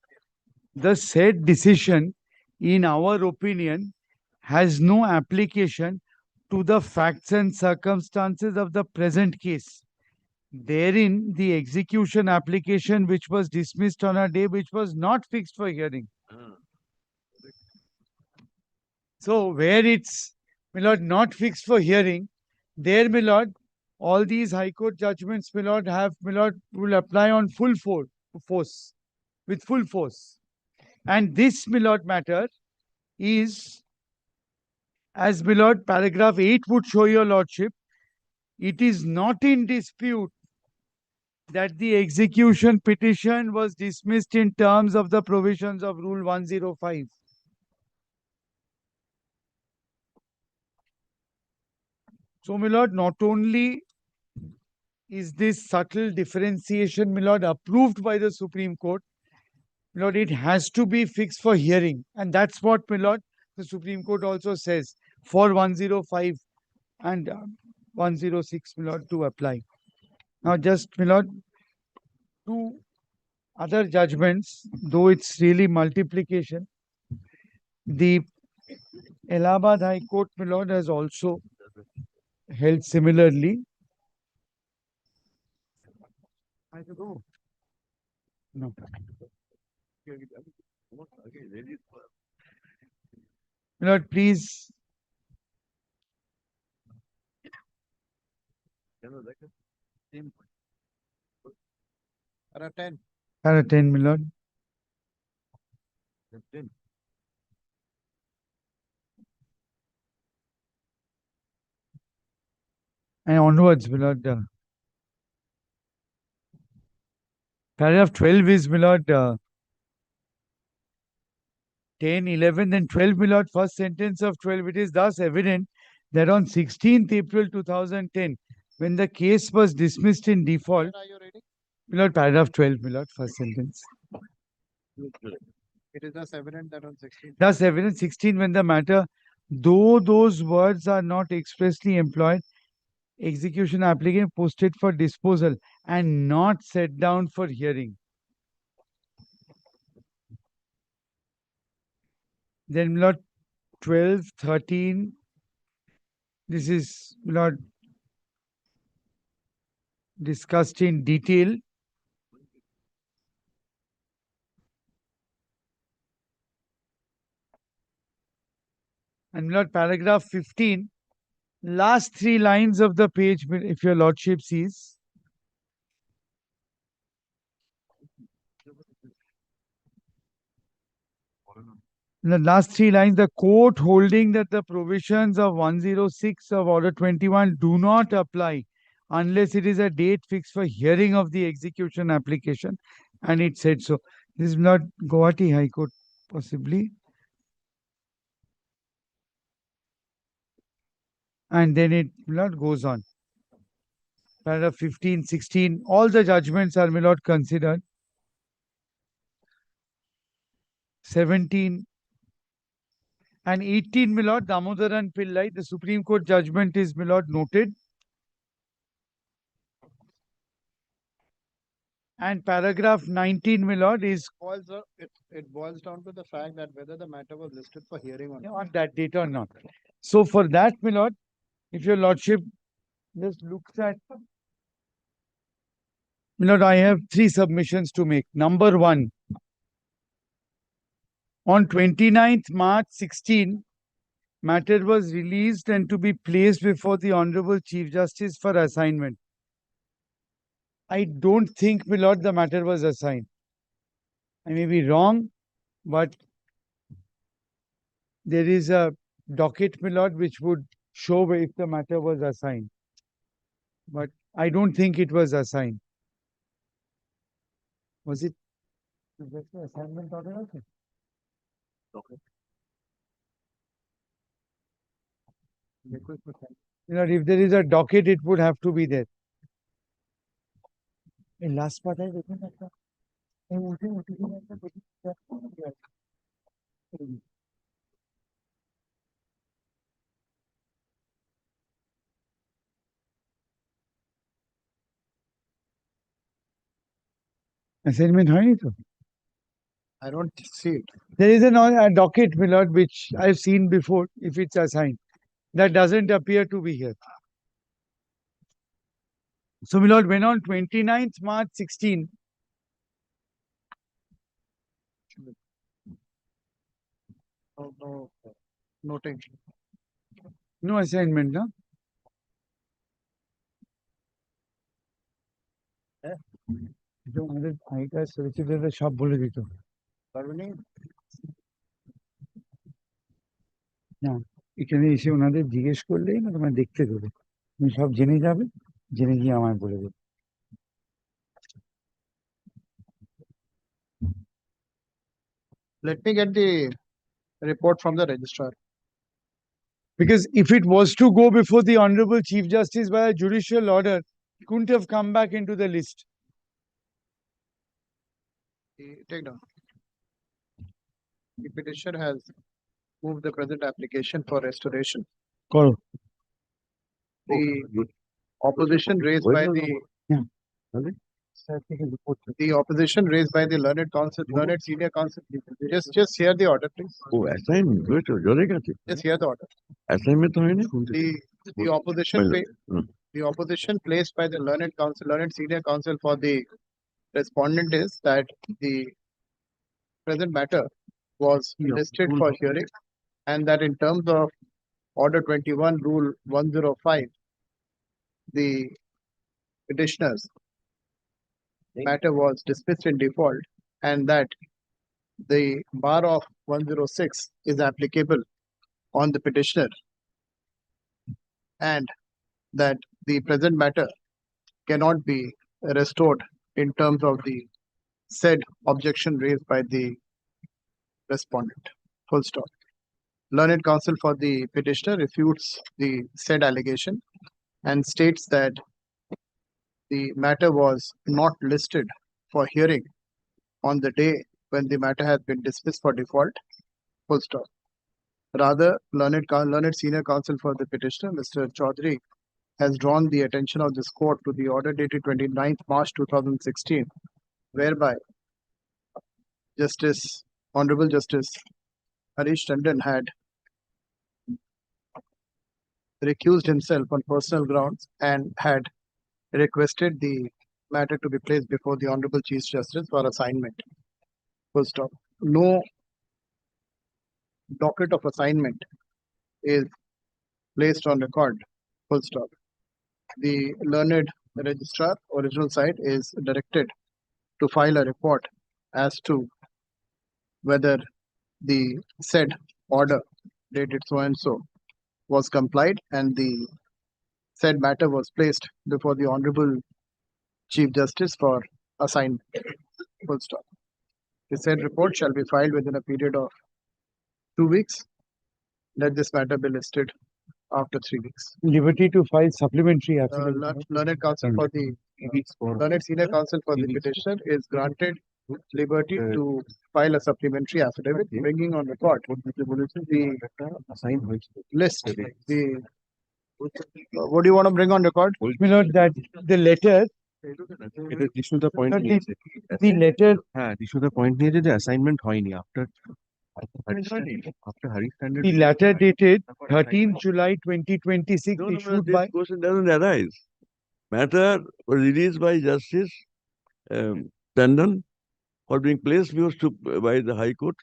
The said decision, in our opinion, has no application to the facts and circumstances of the present case. Therein, the execution application which was dismissed on a day which was not fixed for hearing. So, where it's, my lord, not fixed for hearing, there, my lord, all these High Court judgments, my lord, will apply on full force, with full force. And this, my lord, matter is, as my lord, paragraph 8 would show your lordship, it is not in dispute that the execution petition was dismissed in terms of the provisions of Rule 105. So, my lord, not only is this subtle differentiation, my lord, approved by the Supreme Court, my lord, it has to be fixed for hearing. And that's what, my lord, the Supreme Court also says for 105 and 106, my lord, to apply. Now, just, my lord, two other judgments, though it's really multiplication, the Allahabad High Court, my lord, has also held similarly. No. My lord, please. Para 10. Para 10, my lord. And onwards, my lord. Paragraph 12 is, my lord, 10, 11, and 12, my lord, first sentence of 12. It is thus evident that on 16th April 2010, when the case was dismissed in default, my lord, paragraph 12, my lord, first sentence. It is thus evident that on 16th. Thus evident 16, when the matter, though those words are not expressly employed, execution applicant posted for disposal and not set down for hearing. Then, my lord, 12, 13, this is, my lord, discussed in detail. And, my lord, paragraph 15, last 3 lines of the page, if your lordship sees. In the last 3 lines, the court holding that the provisions of 106 of Order 21 do not apply unless it is a date fixed for hearing of the execution application. And it said so. This is not Guwahati High Court, possibly. And then it, my lord, goes on. Paragraph 15, 16, all the judgments are, my lord, considered. 17 and 18, my lord, Damodaran Pillai, the Supreme Court judgment is, my lord, noted. And paragraph 19, my lord, is It boils down to the fact that whether the matter was listed for hearing or not. on that date or not. So for that, my lord, if your lordship just looks at, my lord, I have 3 submissions to make. Number 1, on 29th March 16, matter was released and to be placed before the Honorable Chief Justice for assignment. I don't think, my lord, the matter was assigned. I may be wrong, but there is a docket, my lord, which would show if the matter was assigned. but I don't think it was assigned. Was it? Was that the assignment order also? Okay. You know, if there is a docket, it would have to be there. In last part, I written that. Assignment হয়নি তো? I don't see it. There is a docket, my lord, which I've seen before, if it's assigned. That doesn't appear to be here. So, my lord, when on 29th March 16, Noting. no assignment, no? এটা আমাদের আগেকার সলিসিটররা সব বলে দিত। না, এখানে এসে ওনাদের জিজ্ঞেস করলেই না তোমায় দেখতে দেবে। তুমি সব জেনে যাবে, জেনে গিয়ে আমায় বলে দেবে। Let me get the report from the registrar. Because if it was to go before the Honorable Chief Justice by a judicial order, it couldn't have come back into the list. Take down. The petitioner has moved the present application for restoration. করো। The opposition raised by the opposition raised by the learned counsel, learned senior counsel. Just hear the order, please. Oh, assignment. Just hear the order. Assignment to The opposition the opposition placed by the learned counsel, learned senior counsel for the respondent is that the present matter was listed for hearing, and that in terms of Order 21, Rule 105, the petitioner's matter was dismissed in default, and that the bar of 106 is applicable on the petitioner, and that the present matter cannot be restored in terms of the said objection raised by the respondent. Full stop. Learned counsel for the petitioner refutes the said allegation and states that the matter was not listed for hearing on the day when the matter has been dismissed for default. Full stop. Rather, learned senior counsel for the petitioner, Mr. Chaudhary, has drawn the attention of this court to the order dated 29th March 2016, whereby Honorable Justice Harish Tandon had recused himself on personal grounds and had requested the matter to be placed before the Honorable Chief Justice for assignment. Full stop. No docket of assignment is placed on record. Full stop. The learned registrar, original side, is directed to file a report as to whether the said order dated so and so was complied and the said matter was placed before the Honorable Chief Justice for assignment. Full stop. The said report shall be filed within a period of 2 weeks. Let this matter be listed after 3 weeks. Liberty to file supplementary affidavit. Learned counsel for the learned senior counsel for the petitioner is granted liberty to file a supplementary affidavit, bringing on record the list. What do you want to bring on record? My lord, that the letter. এটা the point The letter. হ্যাঁ the point নিয়েছে যে assignment হয়নি after Harish Tandon. The letter dated 13th July 2026 issued by. This question doesn't arise. Matter was released by Justice Tandon for being placed by the High Court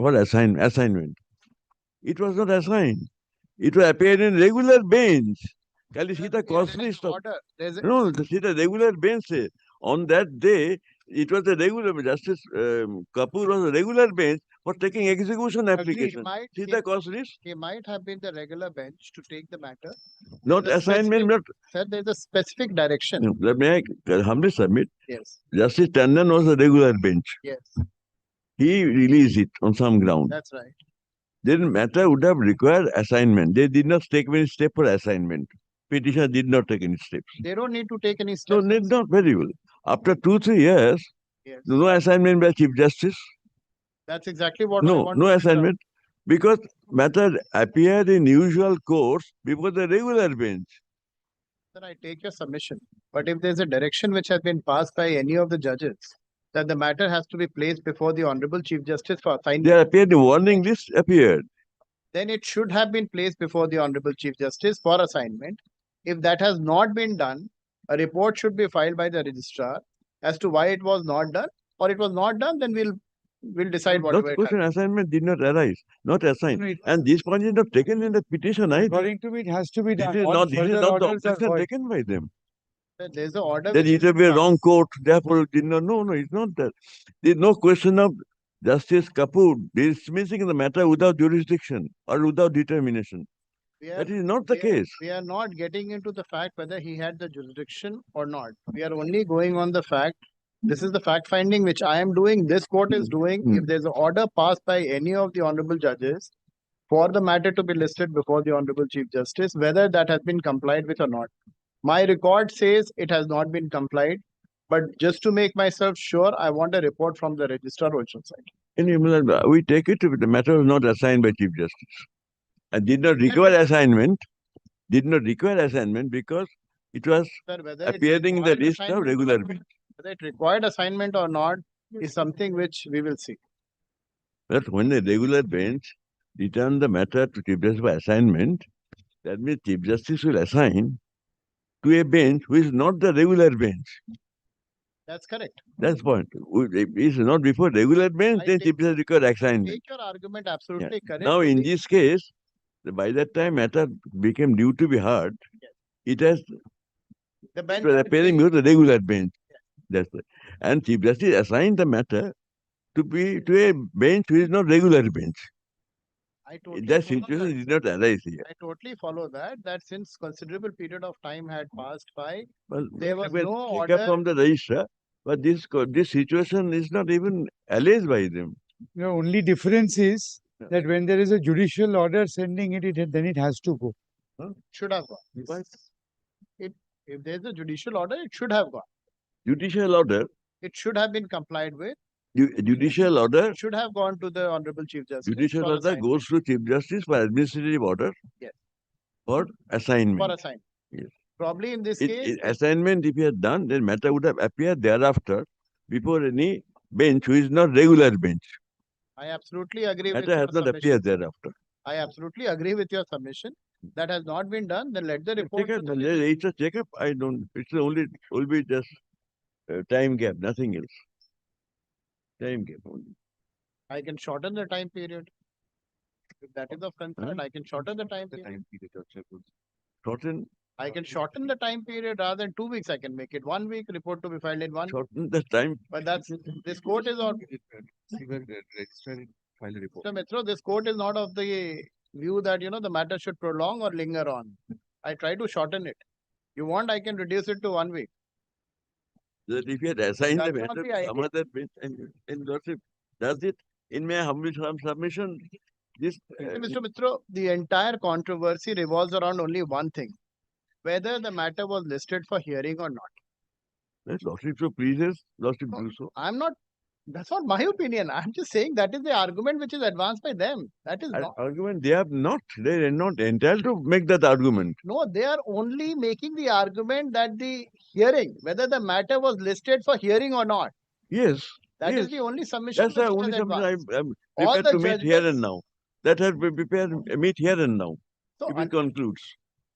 for assignment. It was not assigned. It will appear in regular bench. No, the regular bench. On that day, It was a regular, Justice Kapoor was a regular bench for taking execution application. See the cost list? He might have been the regular bench to take the matter. Not There's a assignment, specific- not. Sir, there's a specific direction. No, may I humbly submit? Yes. Justice Tandon was a regular bench. Yes, He released it on some ground. that's right. Then matter would have required assignment. They did not take any step for assignment. Petitioner did not take any steps. They don't need to take any No, steps. need not very well. After 2-3 years, Yes. no assignment by Chief Justice. That's exactly what I No, want no to assignment. Because matter appeared in usual course before the regular bench. Sir, I take your submission. But if there's a direction which has been passed by any of the judges, that the matter has to be placed before the Honorable Chief Justice for assignment, There appeared the warning list appeared. then it should have been placed before the Honorable Chief Justice for assignment. If that has not been done, a report should be filed by the registrar as to why it was not done, or it was not done, then we'll decide what That way it question happens. assignment did not arise, not assigned. And this point is not taken in the petition either. According to me, it has to be This done. is All not, this is further not the orders are objection void. taken by them. There's an order That which it has will be a been wrong passed. court, therefore it did not. No, it's not that. There is no question of Justice Kapoor dismissing the matter without jurisdiction or without determination. That is not the case. We are not getting into the fact whether he had the jurisdiction or not. We are only going on the fact. This is the fact finding which I am doing, this court is doing. If there's an order passed by any of the honorable judges for the matter to be listed before the Honorable Chief Justice, whether that has been complied with or not. My record says it has not been complied, but just to make myself sure, I want a report from the registrar original side. We take it if the matter was not assigned by Chief Justice and did not require assignment, because it was Sir, whether it appearing in the required list of assignment regular or bench. whether it required assignment or not is something which we will see. That when the regular bench return the matter to Chief Justice by assignment, that means Chief Justice will assign to a bench which is not the regular bench. That's correct. That's the point. If it's not before regular bench, then Chief Justice require assignment. Take your argument absolutely correct. Now, in this case, by that time matter became due to be heard, it has The bench it was appearing before the regular bench. That's right. And Chief Justice assigned the matter to a bench which is not regular bench. That situation did not arise here. I totally follow that since considerable period of time had passed by, Well, there was we no take order. up from the registrar, but this situation is not even alleged by them. The only difference is that when there is a judicial order sending it, then it has to go. Should have gone. If there's a judicial order, it should have gone. Judicial order, It should have been complied with. judicial order, It should have gone to the Honorable Chief Justice. judicial for order assignment. goes to Chief Justice for administrative order Yes. for assignment. For assignment. Yes. Probably in this case, Assignment, if he had done, then matter would have appeared thereafter before any bench who is not regular bench. I absolutely agree with Matter your has not submission. appeared thereafter. I absolutely agree with your submission. That has not been done, then let the report. Check up, it's a checkup. I don't. It's only will be just time gap, nothing else. Time gap only. I can shorten the time period. If that is of concern, I can shorten the time period. Shorten. I can shorten the time period rather than 2 weeks. I can make it 1 week, report to be filed in 1 week. Shorten the time. But that's this court is on. Mr. Mitra, this court is not of the view that the matter should prolong or linger on. I try to shorten it. You want, I can reduce it to 1 week. That if you had assigned the That's not matter the to some idea. other bench and lordship does it in my humble submission, this Mr. Mitra, the entire controversy revolves around only one thing: whether the matter was listed for hearing or not. that lordship so pleases, lordship do so. That's not my opinion. I'm just saying that is the argument which is advanced by them. That is not. Argument they are not entitled to make that argument. No, they are only making the argument that the hearing, whether the matter was listed for hearing or not. Yes. That is yes. the only submission. That's the which only is submission advanced. I'm All prepared the to meet here and judgments- now. That has been prepared meet here and now. So, If it concludes.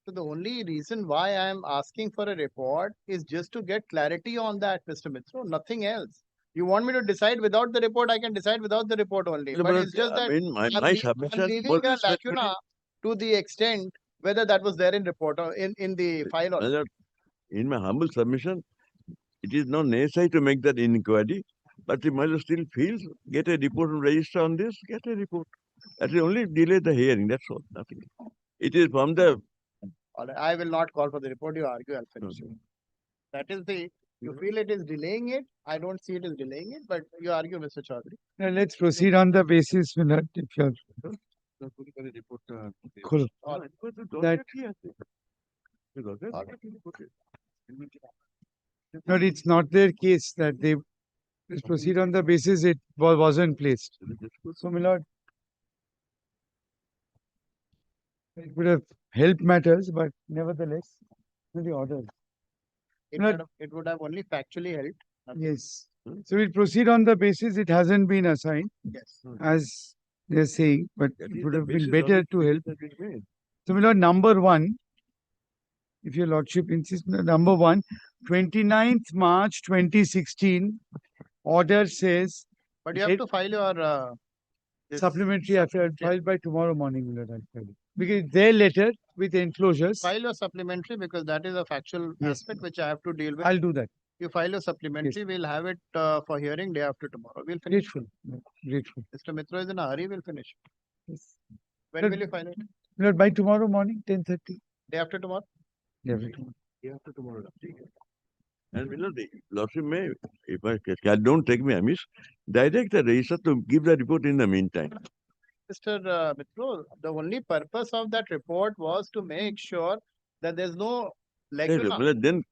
So the only reason why I am asking for a report is just to get clarity on that, Mr. Mitra, nothing else. You want me to decide without the report, I can decide without the report only. No, But but, it's just that my I'm submission leaving was a respectfully- lacuna to the extent whether that was there in report or in the file or in my humble submission, it is not necessary to make that inquiry, but if my lord still feels, get a report and register on this, get a report. That will only delay the hearing, that's all, nothing. It is from the... All right, I will not call for the report, you argue, I'll finish it. That is the, you feel it is delaying it, I don't see it is delaying it, but you argue, Mr. Chaudhary. Now let's proceed on the basis, Milord, if you're cool. That no, it's not their case that they let's proceed on the basis it wasn't placed. So, Milord, it would have helped matters, but nevertheless, the order. It would have only factually helped. nothing. Yes. So we'll proceed on the basis it hasn't been assigned, Yes. as they're saying, but it would have been better to help. So, Milord, number one, if your lordship insists, number one, 29th March 2016, order says But you have to file your this- supplementary after filed by tomorrow morning, Milord, I'll file it. Because their letter with enclosures, file your supplementary because that is a factual Yes. aspect which I have to deal with. I'll do that. You file your supplementary, we'll have it for hearing day after tomorrow. We'll finish. Grateful, grateful. Mr. Mitra is in a hurry, we'll finish. Yes. When will you file it? Milord, by tomorrow morning, 10:30. Day after tomorrow? Yeah, Day after tomorrow. And Milord, lordship may, if I don't take me amiss, direct the registrar to give the report in the meantime. Mr. Mitra, the only purpose of that report was to make sure that there's no Yes, lacuna. Milord, then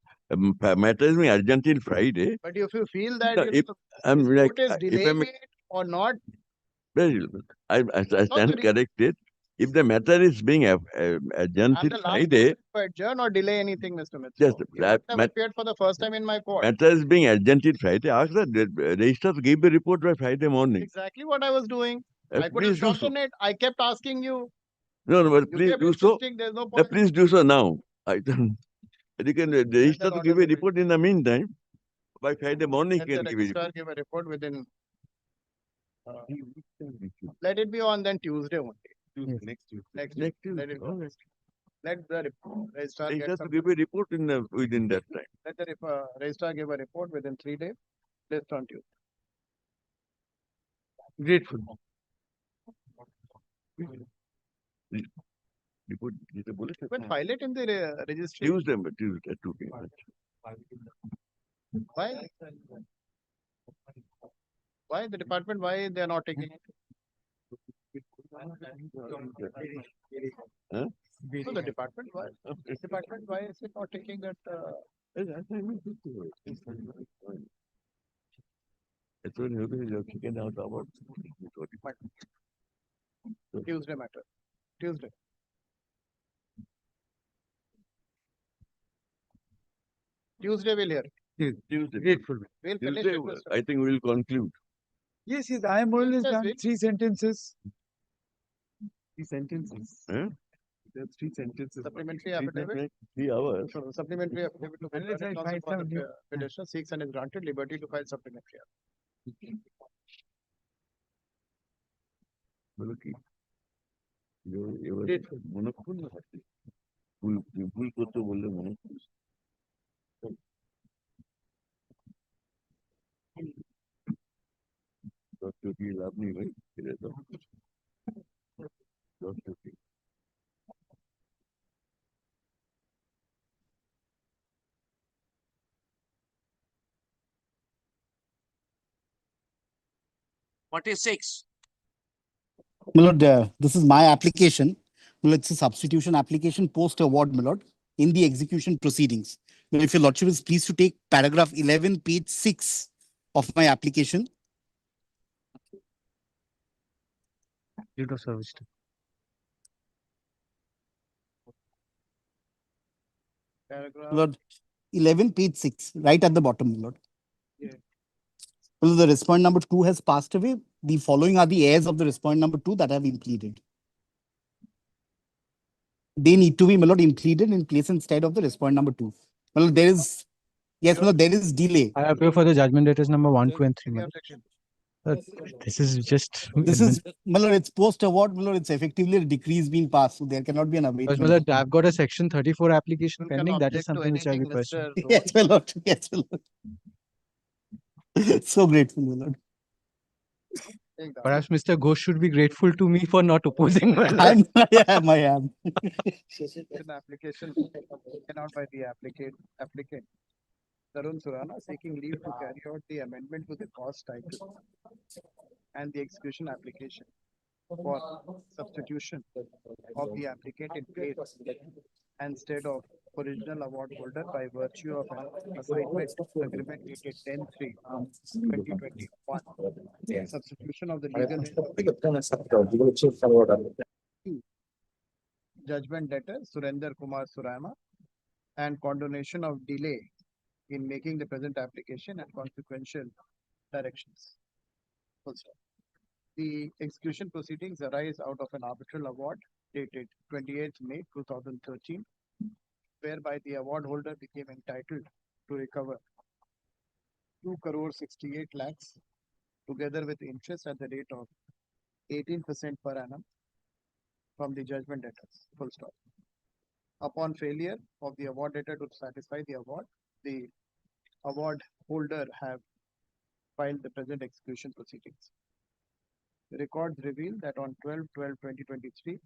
matter is being urgent till Friday. But if you feel that No, you if know, I'm this like, report is if I'm delaying it or not, very, I stand very- corrected. If the matter is being adjourned I'm till the last Friday, person to adjourn or delay anything, Mr. Mitra. just You that must have appeared for the first time in my court. matter is being adjourned till Friday. Ask the registrar to give the report by Friday morning. Exactly what I was doing. I could have Please do so. shortened it. I kept asking you. No, but You please kept do so. insisting there's no point. Please do so now. I don't. You can register to give a report in the meantime. By Friday morning, Let you the can give a registrar report. give a report within. Let it be on then Tuesday only. Next Tuesday. Next Next Tuesday. Let Tuesday. it All be. right. Let the registrar get Registrar to some. give a report in within that time. Let the registrar give a report within 3 days. Based on Tuesday. Grateful. Report. But file it in the registry. Tuesday, but Tuesday, 2 p.m. Why? Why the department? Why they are not taking it? Huh? So the department, why? Department, why is it not taking that? It's when you chicken out about Tuesday matter. Tuesday. Tuesday we'll hear. Tuesday. Grateful. We'll finish Tuesday, it. Mr. I think we will conclude. Yes, yes, I am always Yes, done. wait. 3 sentences. 3 sentences. Huh? There's 3 sentences. Supplementary affidavit. 3 hours. So supplementary affidavit to Unless I counsel find for some the new- petitioner seeks and is granted liberty to file supplementary. बोलो कि ये मोनोकुल ना होती full को तो बोले मोनोकुल doctor की लाभ नहीं भाई फिर तो डॉक्टर की What is 6? Milord, this is my application. Milord, it's a substitution application post-award, Milord, in the execution proceedings. Milord, if your lordship is pleased to take paragraph 11, page 6 of my application. Date of service. Paragraph. Milord, 11, page 6, right at the bottom, Milord. Yeah. Milord, the respondent number 2 has passed away. The following are the heirs of the respondent number 2 that have been pleaded. They need to be, Milord, impleaded in place instead of the respondent number 2. Milord, there is, yes, Milord, there is delay. I appeal for the judgment debtors number 1, 2, and 3. Any Milord. objection? This is just. This is, Malad, it's post-award, Malad, it's effectively a decree is being passed, so there cannot be an abatement. Malad, I've got a section 34 application pending. That is something which I request. Yes, Malad. Yes, Malad. So grateful, Malad. Perhaps Mr. Ghosh should be grateful to me for not opposing. I am. An application taken out by the applicant Tarun Surana seeking leave to carry out the amendment to the cost title and the execution application for substitution of the applicant in place instead of original award holder by virtue of an assignment agreement dated 10/3/2021. Substitution of the legal judgment debtor Surender Kumar Surama and condonation of delay in making the present application and consequential directions. Full stop. The execution proceedings arise out of an arbitral award dated 28th May 2013, whereby the award holder became entitled to recover 2 crore 68 lakhs together with interest at the rate of 18% per annum from the judgment debtors. Full stop. Upon failure of the award debtor to satisfy the award holder have filed the present execution proceedings. The records reveal that on 12/12/2023,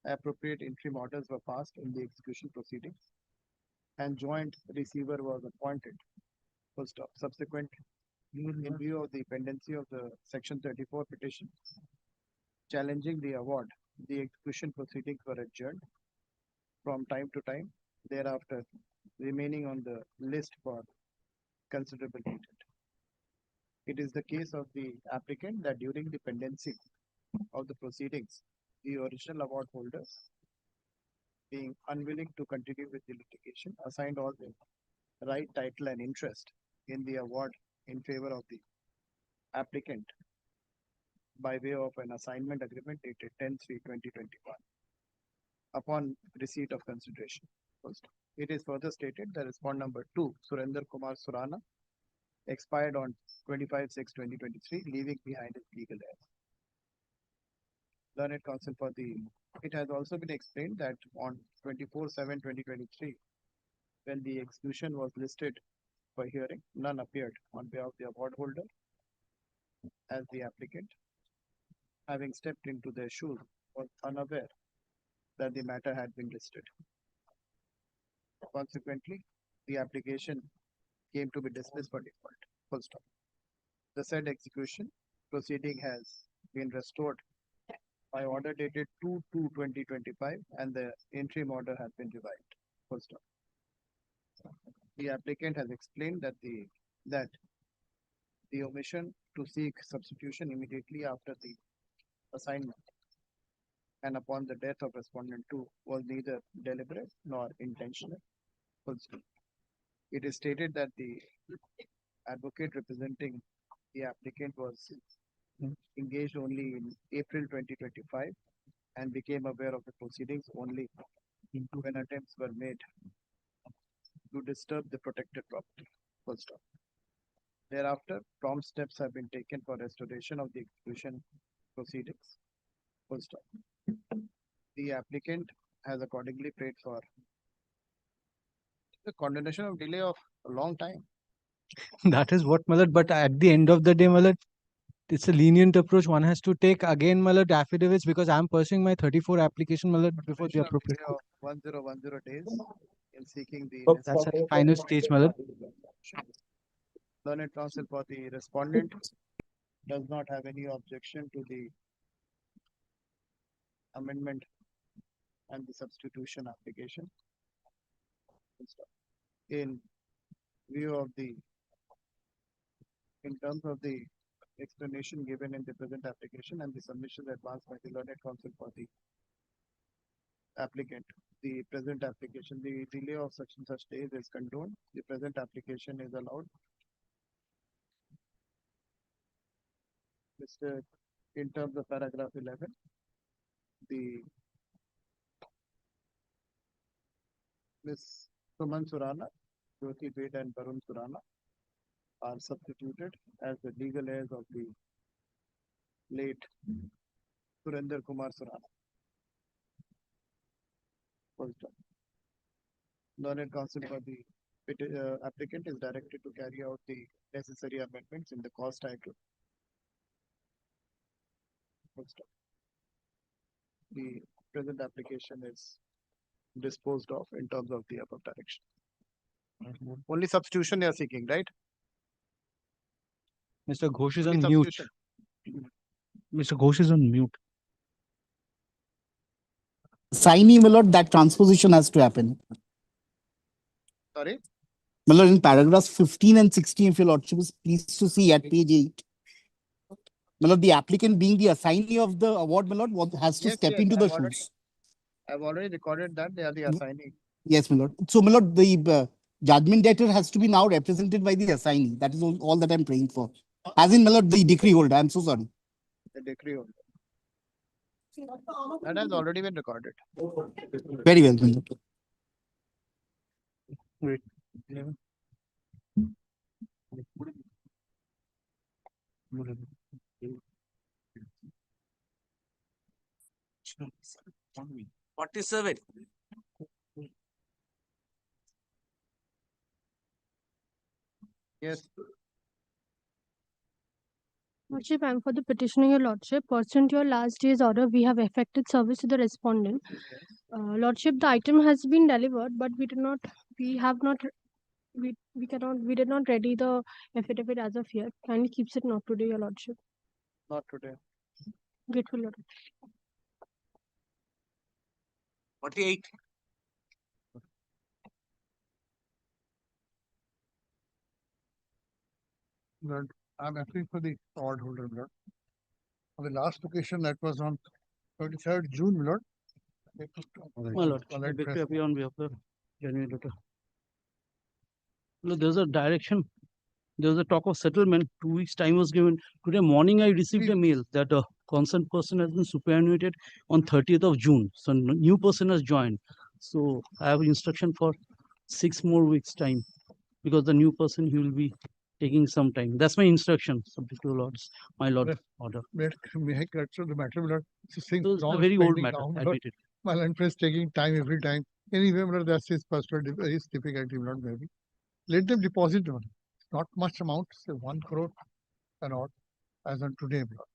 appropriate interim orders were passed in the execution proceedings and joint receiver was appointed. Full stop. Subsequent, in view of the pendency of the Section 34 petition challenging the award, the execution proceedings were adjourned from time to time, thereafter remaining on the list for considerable period. It is the case of the applicant that during the pendency of the proceedings, the original award holders, being unwilling to continue with the litigation, assigned all the right, title, and interest in the award in favor of the applicant by way of an assignment agreement dated 10/3/2021. Upon receipt of consideration. First, it is further stated that respondent number 2, Surender Kumar Surana, expired on 25/6/2023, leaving behind his legal heirs. Learned counsel for it has also been explained that on 24/7/2023, when the execution was listed for hearing, none appeared on behalf of the award holder as the applicant, having stepped into their shoes, was unaware that the matter had been listed. Consequently, the application came to be dismissed for default. Full stop. The said execution proceeding has been restored by order dated 2/2/2025 and the interim order has been revived. Full stop. The applicant has explained that the omission to seek substitution immediately after the assignment and upon the death of respondent 2 was neither deliberate nor intentional. Full stop. It is stated that the advocate representing the applicant was engaged only in April 2025 and became aware of the proceedings only when attempts were made to disturb the protected property. Full stop. Thereafter, prompt steps have been taken for restoration of the execution proceedings. Full stop. The applicant has accordingly paid for the condonation of delay of a long time. That is what, Malad. But at the end of the day, Malad, it's a lenient approach. One has to take again, Malad, affidavits because I'm pursuing my 34 application, Malad, before the appropriate court. 1010 days in seeking the That's at the final stage, Malad. Learned counsel for the respondent does not have any objection to the amendment and the substitution application. In view of in terms of the explanation given in the present application and the submissions advanced by the learned counsel for the applicant, the present application, the delay of such and such days is condoned. The present application is allowed. In terms of paragraph 11, the Ms. Suman Surana, Jyoti Bed and Varun Surana are substituted as the legal heirs of the late Surinder Kumar Surana. Full stop. Learned counsel for the applicant is directed to carry out the necessary amendments in the cost title. Full stop. The present application is disposed of in terms of the above direction. Only substitution you are seeking, right? Mr. Ghosh is Only on mute. substitution. Mr. Ghosh is on mute. Assignee, my lord, that transposition has to happen. Sorry? My lord, in paragraphs 15 and 16, if your lordship is pleased to see at page 8. My lord, the applicant being the assignee of the award, my lord, has to step into the shoes. I've already recorded that they are the assignee. Yes, my lord. So, my lord, the judgment debtor has to be now represented by the assignee. That is all that I'm praying for. As in, my lord, the decree holder. I'm so sorry. The decree holder. That has already been recorded. Very well, my lord. Wait. What is surveyed? Yes. Lordship, I'm for the petitioning your lordship. Pursuant to your last day's order, we have effected service to the respondent. Lordship, the item has been delivered, but we did not ready the affidavit as of yet. Kindly keeps it not today, your lordship. Not today. Grateful, lord. 48. Lord, I'm asking for the award holder, Lord. On the last occasion, that was on 23rd June, Lord. My lord, I beg to appear on behalf of the genuine debtor. Look, there's a direction. There was a talk of settlement. 2 weeks time was given. Today morning, I received a mail that a concerned person has been superannuated on 30th of June. So new person has joined. So I have instruction for 6 more weeks time because the new person, he will be taking some time. That's my instruction, subject to lord's, my lord order. May I correct the matter, Lord? It's a very old matter, admitted. My land is taking time every time. Anyway, Lord, that's his personal his difficulty, Lord, maybe. Let them deposit the money. Not much amount, say 1 crore and odd, as on today, Lord.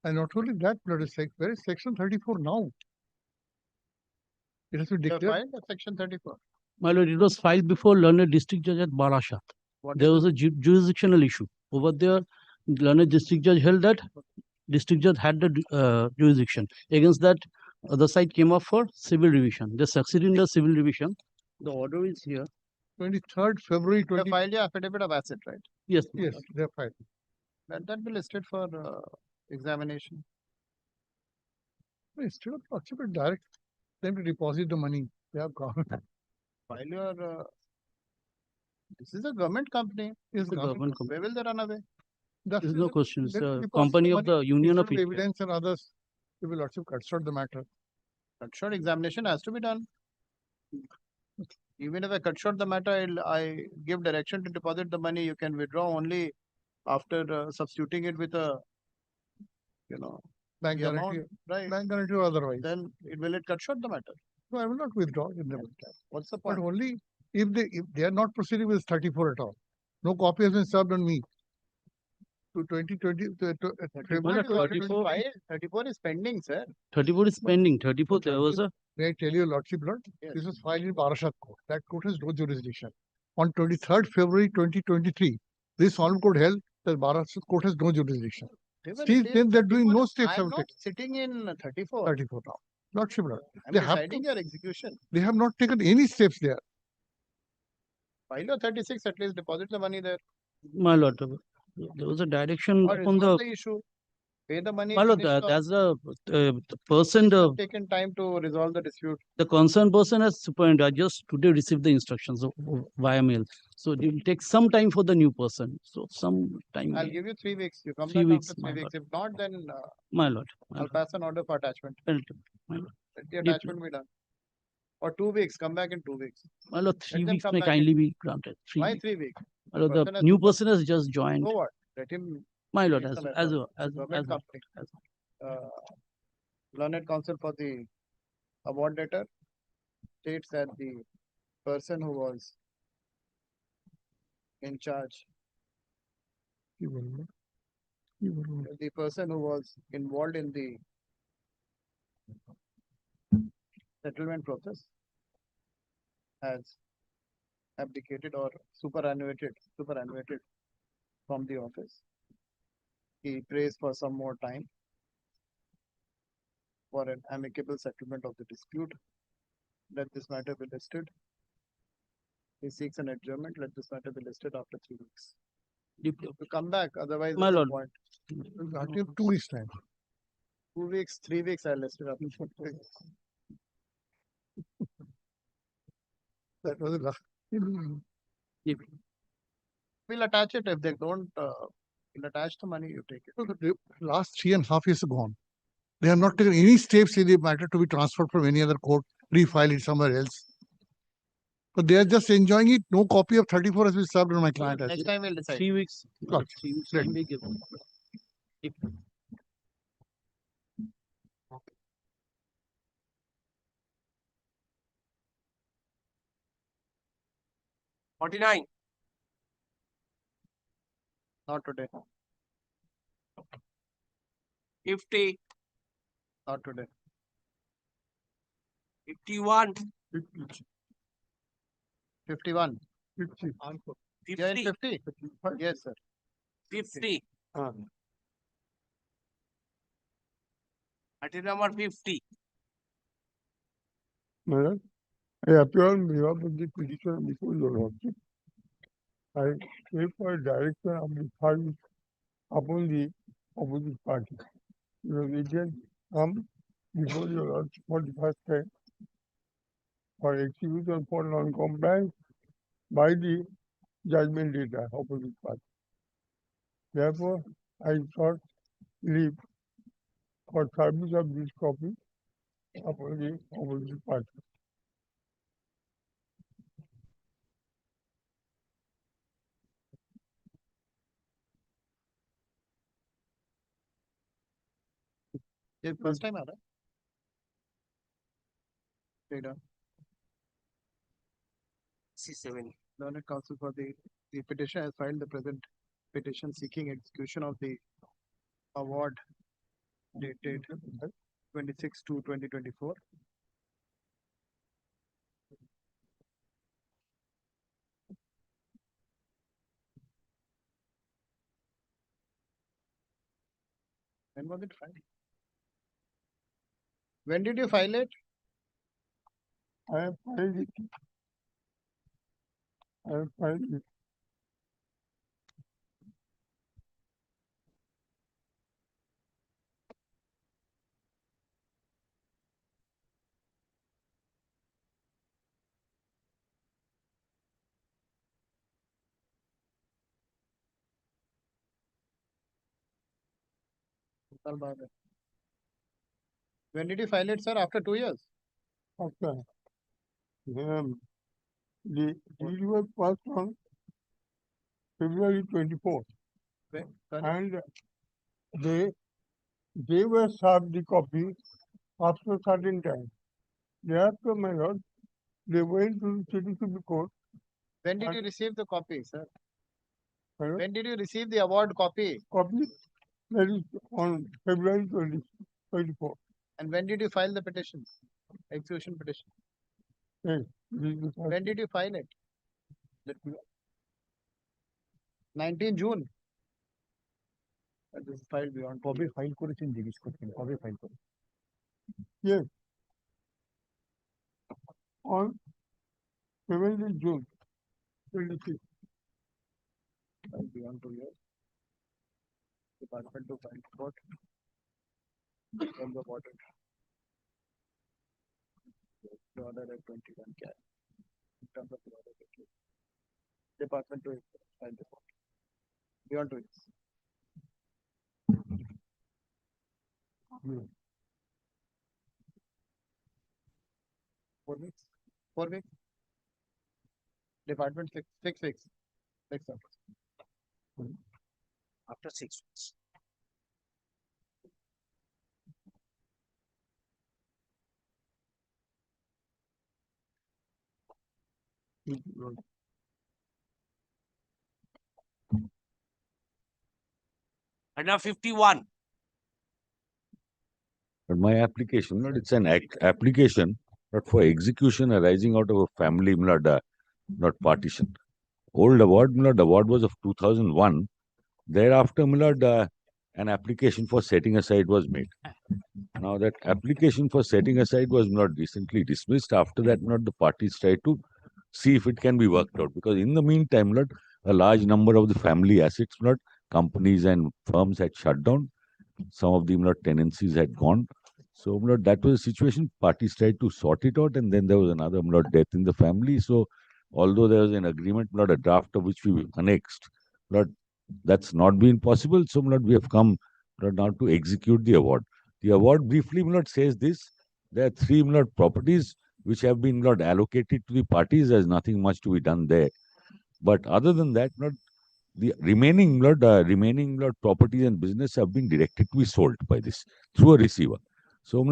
And not only that, Lord, where is section 34 now? It has to declare. Filed at section 34. My lord, it was filed before learned district judge at Barashat. There was a jurisdictional issue. Over there, learned district judge held that district judge had the jurisdiction. Against that, other side came up for civil revision. They succeeded in the civil revision. The order is here. 23rd February 20. They filed your affidavit of asset, right? Yes. Yes, they filed. That be listed for examination. It's still possible direct them to deposit the money. They have gone. File your. This is a government company. Yes, the government Where will they run away? There's no question. It's Let a deposit company the of money, the Union of instead India. evidence and others. We will also cut short the matter. Cut short examination has to be done. Even if I cut short the matter, I give direction to deposit the money. You can withdraw only after substituting it with a, Bank the guarantee, amount, right? bank guarantee or otherwise. Then will it cut short the matter? No, I will not withdraw in the meantime. What's the But point? only if they are not proceeding with 34 at all. No copy has been served on me. To 2020 February 34, 34 is pending, sir. 34 is pending. 34, there was a. May I tell you, Lordship, Lord? Yes. This was filed in Barashat Court. That court has no jurisdiction. On 23rd February 2023, this Honorable Court held that Barashat Court has no jurisdiction. Still, then they're doing no steps. I'm not sitting in 34. 34 now. Lordship, Lord. I'm They have deciding your execution. They have not taken any steps there. File your 36, at least deposit the money there. My lord, there was a direction Or upon resolve the issue. Pay the money. My lord, finish off. that's the person, Taken time to resolve the dispute. the concerned person has superintended. I just today received the instructions via mail. So it will take some time for the new person. So some time. I'll give you 3 weeks. You come 3 back weeks, after my 3 weeks. lord. If not, then My lord. I'll pass an order for attachment. My lord. Let the attachment be done. or 2 weeks, come back in 2 weeks. My lord, Let 3 them weeks come may back in. kindly be granted. 3 Why weeks. 3 weeks? My lord, Person the has new to come. person has just joined. So what? Let him. My lord, make as some as effort. a as Government as company. as Learned counsel for the award letter states that the person who was in charge, the person who was involved in the settlement process has abdicated or superannuated from the office. He prays for some more time for an amicable settlement of the dispute. Let this matter be listed. He seeks an adjournment. Let this matter be listed after 3 weeks. To come back, otherwise, My what's the lord. point? I think 2 weeks time. 2 weeks, 3 weeks, I listed up. That was the last. We'll attach it. If they don't, we'll attach the money, you take it. Look, the last 3.5 years gone. They have not taken any steps in the matter to be transferred from any other court, refile it somewhere else. But they are just enjoying it. No copy of 34 has been served on my client. Next time we'll decide. 3 weeks. Got 3 weeks Great. can be given. If 49. Not today. 50. Not today. 51. 51. 50. Yeah, in 50. Yes, sir. 50. Item number 50. Madam, I appear on behalf of the petitioner before your lordship. I pray for direction of the funds upon the opposite party. Your agent come before your lordship for the first time for execution for non-compliance by the judgment data opposite party. Therefore, I sought leave for service of this copy upon the opposite party. First time, Ada? Data. C7. Learned counsel for the petition has filed the present petition seeking execution of the award dated 26/2/2024. When was it filed? When did you file it? I have filed it. I have filed it. When did you file it, sir? After 2 years? Okay. The deed was passed on February 24th. And they were served the copy after a certain time. Thereafter, my lord, they went to the city Supreme Court. When did you receive the copy, sir? Hello? When did you receive the award copy? Copy that is on February 24th. And when did you file the petition? Execution petition. Yes, this is When did you file it? 19 June. This is filed beyond. কবে file করেছেন জিজ্ঞেস করছেন কবে file করেছেন Yes. On 7th June 26th. Filed beyond 2 years. Department to file court. From the water. The order at 21 cash. In terms of the order. Department to file the court. Beyond 2 years. Yes. 4 weeks. 4 weeks. Department 6 weeks. 6 weeks. After 6 weeks. And now 51. But my application, not it's an application, but for execution arising out of a family, not partition. Old award, award was of 2001. Thereafter, an application for setting aside was made. Now that application for setting aside was not recently dismissed. After that, the parties tried to see if it can be worked out. Because in the meantime, a large number of the family assets, companies and firms had shut down. Some of the tenancies had gone. So that was the situation. Parties tried to sort it out, and then there was another death in the family. So although there was an agreement, a draft of which we annexed, that's not been possible. So we have come now to execute the award. The award briefly says this: there are 3 properties which have been allocated to the parties. There's nothing much to be done there. But other than that, the remaining properties and business have been directed to be sold by this through a receiver. So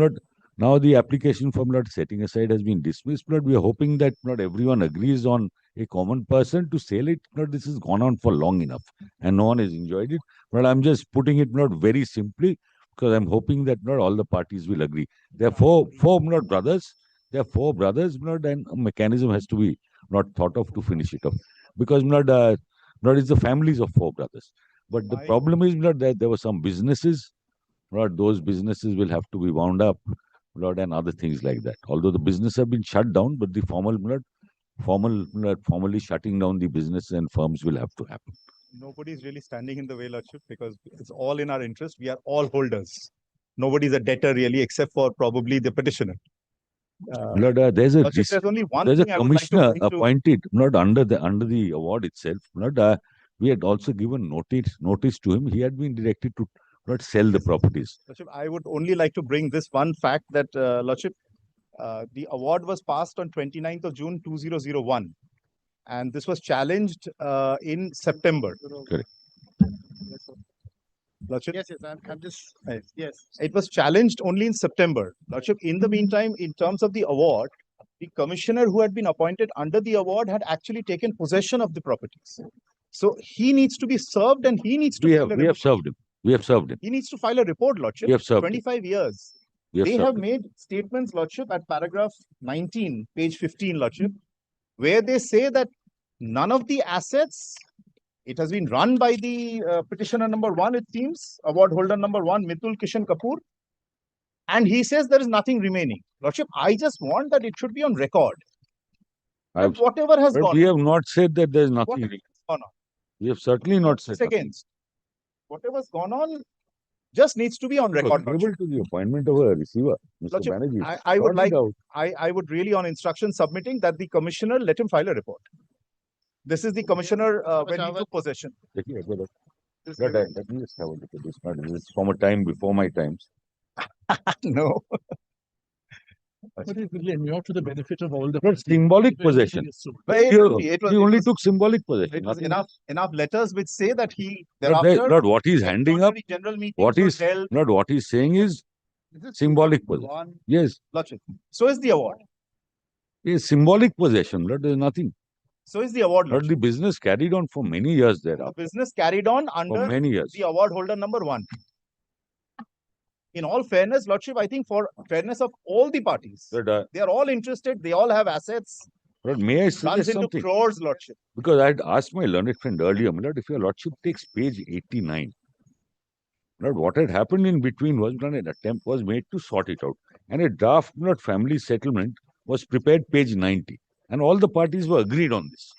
now the application for setting aside has been dismissed. We are hoping that everyone agrees on a common person to sell it. This has gone on for long enough and no one has enjoyed it. But I'm just putting it very simply because I'm hoping that all the parties will agree. There are four brothers. There are 4 brothers, and a mechanism has to be thought of to finish it off. Because it's the families of 4 brothers. But the problem is that there were some businesses. Those businesses will have to be wound up, and other things like that. Although the business have been shut down, but the formally shutting down the business and firms will have to happen. Nobody is really standing in the way, Lordship, because it's all in our interest. We are all holders. Nobody is a debtor really, except for probably the petitioner. There's a Lordship, there's only one there's a thing I would like to commissioner bring to- appointed, under the award itself. We had also given notice to him. He had been directed to sell the properties. Lordship, I would only like to bring this one fact that, Lordship, the award was passed on 29th of June 2001. And this was challenged in September. Correct. Lordship? Yes, I'm just, yes. It was challenged only in September. Lordship, in the meantime, in terms of the award, the commissioner who had been appointed under the award had actually taken possession of the properties. So he needs to be served and he needs to We have served him. We have served him. He needs to file a report, Lordship. We have served 25 years. We They have served him. made statements, Lordship, at paragraph 19, page 15, Lordship, where they say that none of the assets, it has been run by the petitioner number 1, it seems, award holder number 1, Mitul Kishan Kapoor. And he says there is nothing remaining. Lordship, I just want that it should be on record. That whatever has But gone we have not said that there is nothing. Whatever has gone on. We have certainly not said nothing. Against. Whatever's gone on just needs to be on record. Agreeable to the appointment of a receiver, Mr. Lordship, Banerjee. I would Sort like, it out. I would really on instruction submitting that the commissioner let him file a report. This is the commissioner when he took possession. Let me just have a look at this. This is from a time before my times. No. But it will endure to the benefit of all the. Not symbolic possession. He only took symbolic possession. It was nothing enough letters which say that he Not thereafter. not what he's handing up. General meetings What were is held. not what he's saying is symbolic possession. Yes, Lordship. So is the award. it's symbolic possession. There's nothing. So is the award. But the business carried on for many years The thereafter. business carried on under many years. the award holder number 1. In all fairness, Lordship, I think for fairness of all the parties, But, they are all interested. They all have assets. but may I Runs suggest into something? crores, Lordship. Because I had asked my learned friend earlier, my lord, if your lordship takes page 89, Lord, what had happened in between was an attempt was made to sort it out. And a draft family settlement was prepared, page 90. And all the parties were agreed on this.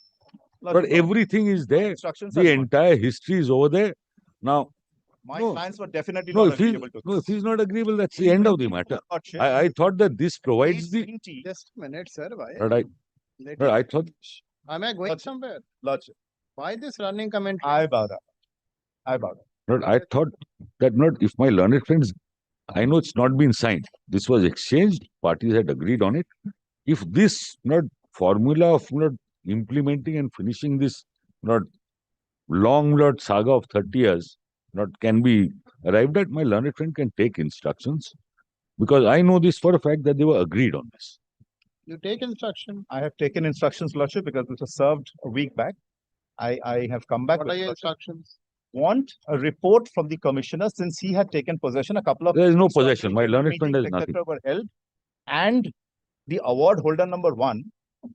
But Lordship, everything is there. instructions The are gone. entire history is over there. Now, My no. clients were definitely no, not if he's, agreeable to no, if this. he's not agreeable, that's the end of the matter. Lordship, I thought that this provides the. 20, Just a minute, sir. Why? But I thought. Am I going somewhere? Lordship, Why this running commentary? I bow down. I bow down. But I thought that if my learned friends, I know it's not been signed. This was exchanged. Parties had agreed on it. if this formula of implementing and finishing this long saga of 30 years can be arrived at, my learned friend can take instructions, because I know this for a fact that they were agreed on this. You take instruction. I have taken instructions, Lordship, because this was served a week back. I have come back. What with are your Lordship. instructions? Want a report from the commissioner since he had taken possession. A couple of There is no meetings, possession. My learned friend has meetings, nothing. etc. were held, and the award holder number 1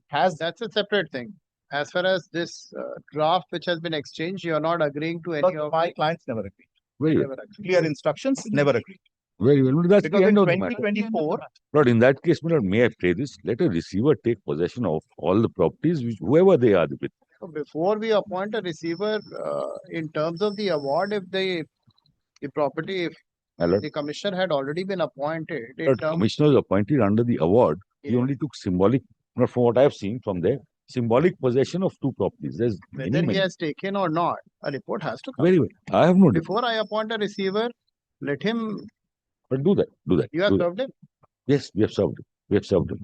has. That's a separate thing. As far as this draft which has been exchanged, you are not agreeing to any But of my clients never agreed. Very well. never agreed. Clear instructions, never agreed. Very well. That's Because the end in of the matter. 2024, But in that case, may I play this? Let a receiver take possession of all the properties, whoever they are with. So before we appoint a receiver, in terms of the award, if the property, if the commissioner had already been appointed, in terms, Commissioner was appointed under the award. He Yeah. only took symbolic, from what I have seen from there, symbolic possession of 2 properties. There's whether many, he many. has taken or not, a report has to come. Very well. I have no doubt. Before I appoint a receiver, let him. But do that. Do that. You have do that. served him. Yes, we have served him. We have served him.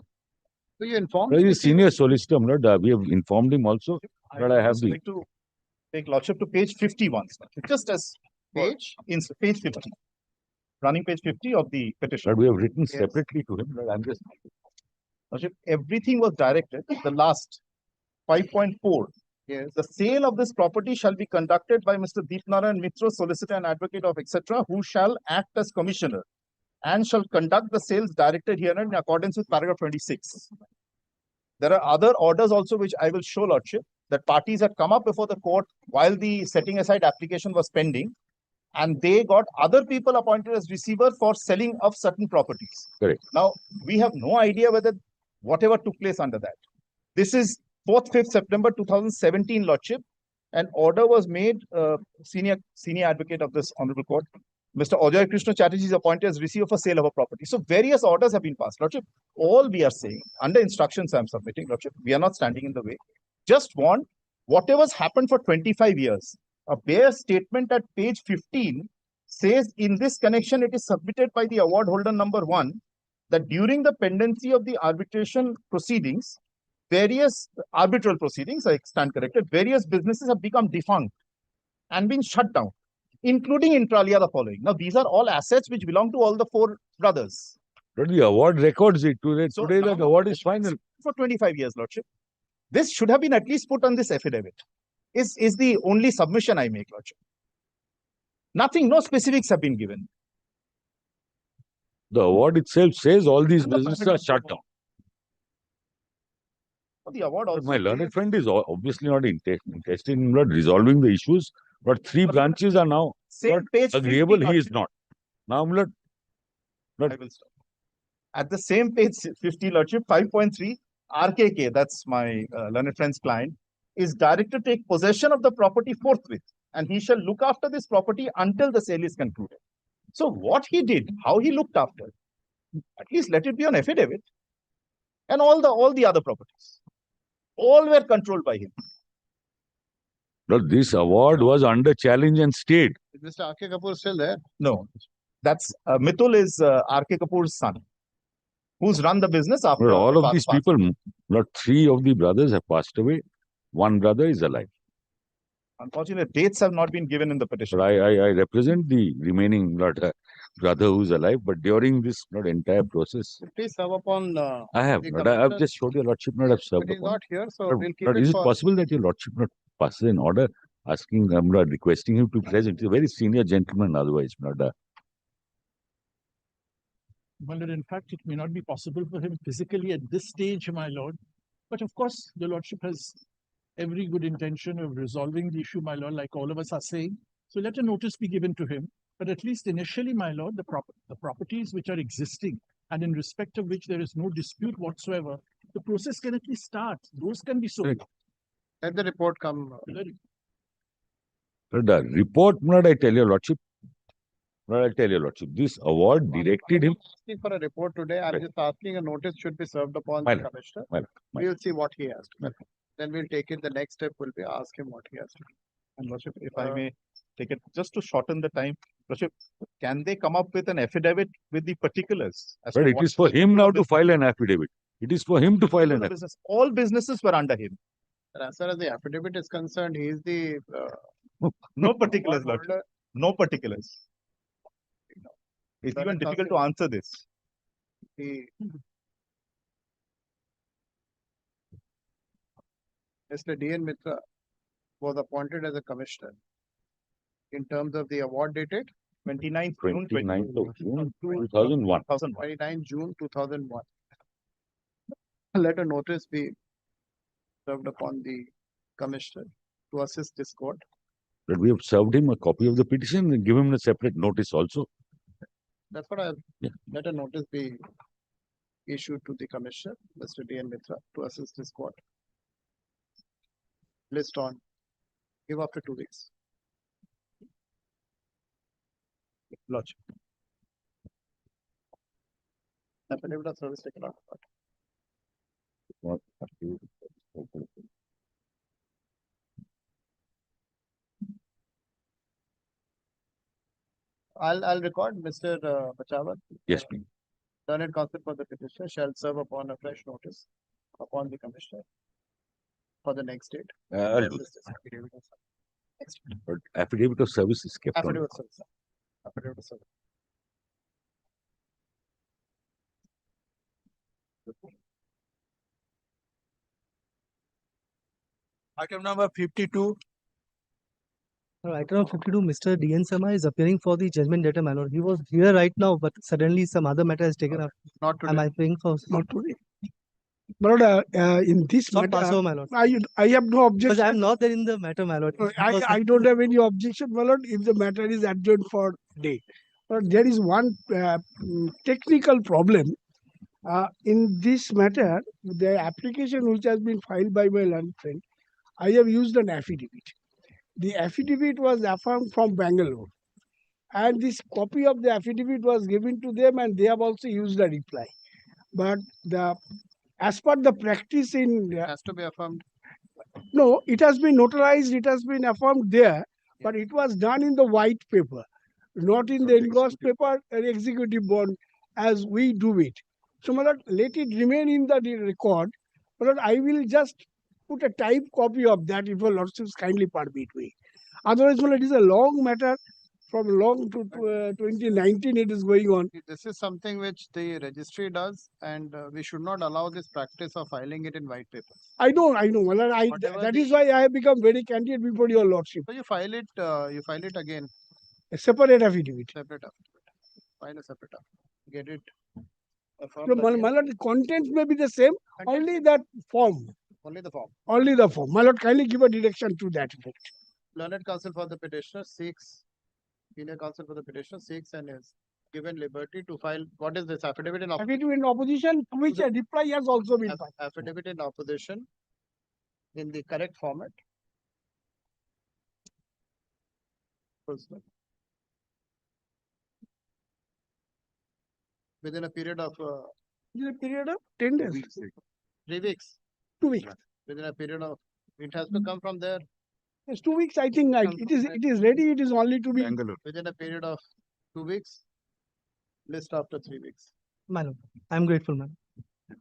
So you inform. He the is senior solicitor, we have informed him also. But I have would the. like to take Lordship to page 51, just as page 50, running page 50 of the petition. But we have written separately to him. I'm just. Lordship, everything was directed. The last 5.4. Yes. The sale of this property shall be conducted by Mr. Deepnarayan Mitra, solicitor and advocate of etc., who shall act as commissioner and shall conduct the sales directed herein in accordance with paragraph 26. There are other orders also which I will show, Lordship, that parties had come up before the court while the setting aside application was pending, and they got other people appointed as receiver for selling of certain properties. Correct. Now, we have no idea whether whatever took place under that. This is 4th, 5th September 2017, Lordship. An order was made, senior advocate of this honorable court, Mr. Ajoy Krishna Chatterjee is appointed as receiver for sale of a property. So various orders have been passed, Lordship. All we are saying, under instructions I am submitting, Lordship, we are not standing in the way. Just want whatever's happened for 25 years. A bare statement at page 15 says, in this connection, it is submitted by the award holder number 1 that during the pendency of the arbitration proceedings, various arbitral proceedings, I stand corrected, various businesses have become defunct and been shut down, including inter alia the following. Now, these are all assets which belong to all the 4 brothers. But the award records it. Today So the now- award is final. For 25 years, Lordship. This should have been at least put on this affidavit. Is the only submission I make, Lordship. Nothing, no specifics have been given. The award itself says all these businesses are shut down. The award also. But my learned friend is obviously not interested in resolving the issues. But 3 branches are now Same page 50, agreeable. He is Lordship. not. Now, I will stop. At the same page 50, Lordship, 5.3, RKK, that's my learned friend's client, is directed to take possession of the property forthwith, and he shall look after this property until the sale is concluded. So what he did, how he looked after, at least let it be on affidavit, and all the other properties, all were controlled by him. But this award was under challenge and stayed. Is Mr. R.K. Kapoor still there? No, that's Mitul is R.K. Kapoor's son, who's run the business after. But all the of father these passed. people, 3 of the brothers have passed away. 1 brother is alive. Unfortunately, dates have not been given in the petition. But I represent the remaining brother who's alive. But during this entire process, Please serve upon. I have the not. I have commissioner. just showed your lordship not have served But he's upon. not here, so But, we'll keep but it is it for. possible that your lordship not passes an order asking, requesting him to be present? He's a very senior gentleman otherwise. My lord, in fact, it may not be possible for him physically at this stage, my lord. But of course, your lordship has every good intention of resolving the issue, my lord, like all of us are saying. So let a notice be given to him. But at least initially, my lord, the properties which are existing and in respect of which there is no dispute whatsoever, the process can at least start. Those can be sold. Let the report come. The report, I tell your lordship. I tell your lordship, this award directed him. Asking for a report today. I'm just asking a notice should be served upon My the lord, commissioner. my lord, my We'll see what he has to do. Then we'll take it. The next step will be ask him what he has to do. And Lordship, if I may take it just to shorten the time, Lordship, can they come up with an affidavit with the particulars? As But to it what is for the him now people to of file an affidavit. It is for him to file an business. All businesses were under him. As far as the affidavit is concerned, he is the No particulars, award Lordship. No particulars. It's Learned even difficult to counsel. answer this. the Mr. D.N. Mitra was appointed as a commissioner in terms of the award dated 29th June 29th of June 2001. 29 June 2001. Let a notice be served upon the commissioner to assist this court. That we have served him a copy of the petition and give him a separate notice also. That's what I let a notice be issued to the commissioner, Mr. D.N. Mitra, to assist this court. List on, give after 2 weeks. Lordship. Affidavit of service taken out. What? I'll record Mr. Bachawat. Yes, please. Learned counsel for the petitioner shall serve upon a fresh notice upon the commissioner for the next date. I'll do but affidavit of service is kept on. Affidavit of service. Affidavit of service. Item number 52. Item number 52, Mr. D.N. Sama is appearing for the judgment debtor, my lord. He was here right now, but suddenly some other matter has taken up. Not today. Am I paying for? Not today. My lord, in this Not pass matter, over, my lord. I have no Because objection. I am not there in the matter, my lord. I don't have any objection, my lord, if the matter is adjourned for day. But there is one technical problem. In this matter, the application which has been filed by my learned friend, I have used an affidavit. The affidavit was affirmed from Bangalore. And this copy of the affidavit was given to them and they have also used a reply. But as per the practice in... It has to be affirmed. No, it has been notarized, it has been affirmed there, but it was done in the white paper, not in the engrossed paper, an executive bond, as we do it. So, my lord, let it remain in the record. My lord, I will just put a type copy of that if your lordships kindly permit me. Otherwise, my lord, it is a long matter. From long to 2019, it is going on. This is something which the registry does, and we should not allow this practice of filing it in white paper. I know. Well, that is why I have become very candid before your lordship. So you file it again. A separate affidavit. Separate affidavit. File a separate affidavit. Get it. No, my lord, the contents may be the same, only that form. Only the form. Only the form. My lord, kindly give a direction to that effect. Learned counsel for the petitioner seeks, senior counsel for the petitioner seeks and is given liberty to file, what is this, affidavit in opposition? Affidavit in opposition, to which a reply has also been filed. Affidavit in opposition in the correct format. Within a period of 10 days. 3 weeks. 2 weeks. Within a period of, it has to come from there. It's 2 weeks, I think. It is ready. It is only to be. Within a period of 2 weeks. List after 3 weeks. Madam, I'm grateful, madam.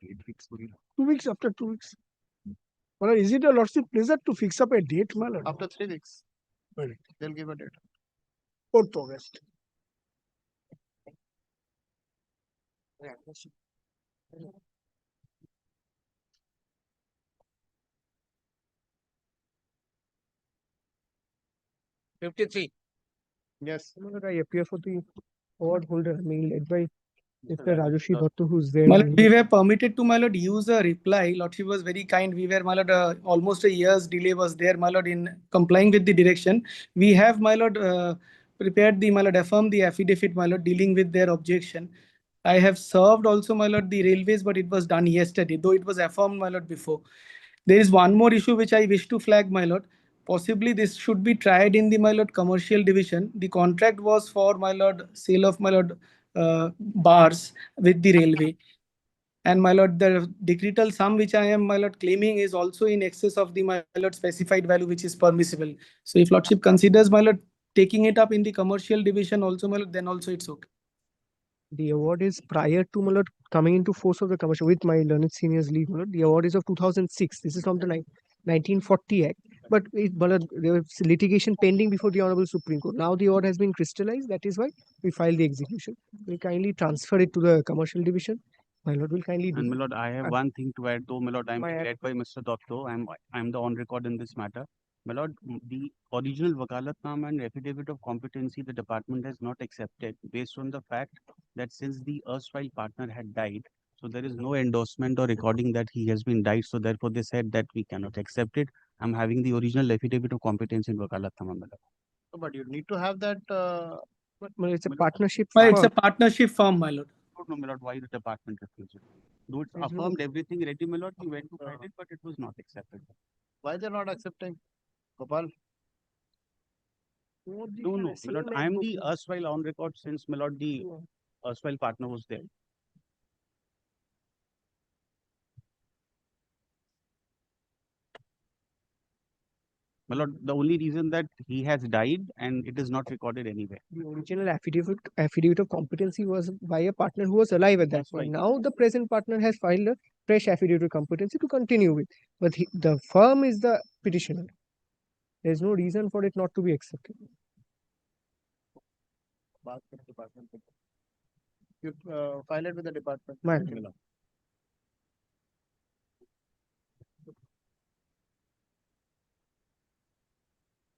2 weeks after 2 weeks. Well, is it a lordship pleasure to fix up a date, my lord? After 3 weeks. Well, They'll give a date. 4th August. Yes. I appear for the award holder, I mean, led by Mr. Rajoshi Bhattu, who's there. My lord, we were permitted to, my lord, use a reply. Lordship was very kind. We were, my lord, almost a year's delay was there, my lord, in complying with the direction. We have, my lord, prepared the, my lord, affirmed the affidavit, my lord, dealing with their objection. I have served also, my lord, the railways, but it was done yesterday, though it was affirmed, my lord, before. There is one more issue which I wish to flag, my lord. Possibly this should be tried in the, my lord, commercial division. The contract was for, my lord, sale of, my lord, bars with the railway. And, my lord, the decretal sum which I am, my lord, claiming is also in excess of the, my lord, specified value which is permissible. So if lordship considers, my lord, taking it up in the commercial division also, my lord, then also it's okay. The award is prior to my lord coming into force of the commercial with my learned seniors leave. My lord. The award is of 2006. This is from the 1940 Act. But my lord, there was litigation pending before the Honorable Supreme Court. Now the award has been crystallized. That is why we filed the execution. We kindly transfer it to the commercial division. My lord will kindly do. And my that. lord, I have And- one thing to add though, my lord, I'm My ad- led by Mr. Dotto. I'm the on record in this matter. My lord, the original Wakalatnama and affidavit of competency the department has not accepted based on the fact that since the erstwhile partner had died, so there is no endorsement or recording that he has been died. So therefore they said that we cannot accept it. I'm having the original affidavit of competency in Wakalatnama, my lord. But you need to have that. But my lord, it's a partnership. Well, it's a firm. partnership firm, my lord. I don't know, my lord, why the department refused it. Though it's There's no- affirmed everything ready, my lord, we went to fight it, but it was not accepted. Why they're not accepting? Gopal? No, no, my lord, I'm the erstwhile on record since, my lord, the erstwhile partner was there. My lord, the only reason that he has died and it is not recorded anywhere. The original affidavit of competency was by a partner who was alive at that That's point. right. Now the present partner has filed a fresh affidavit of competency to continue with. But the firm is the petitioner. There is no reason for it not to be accepted. बात करो department पे. You file it with the department. My-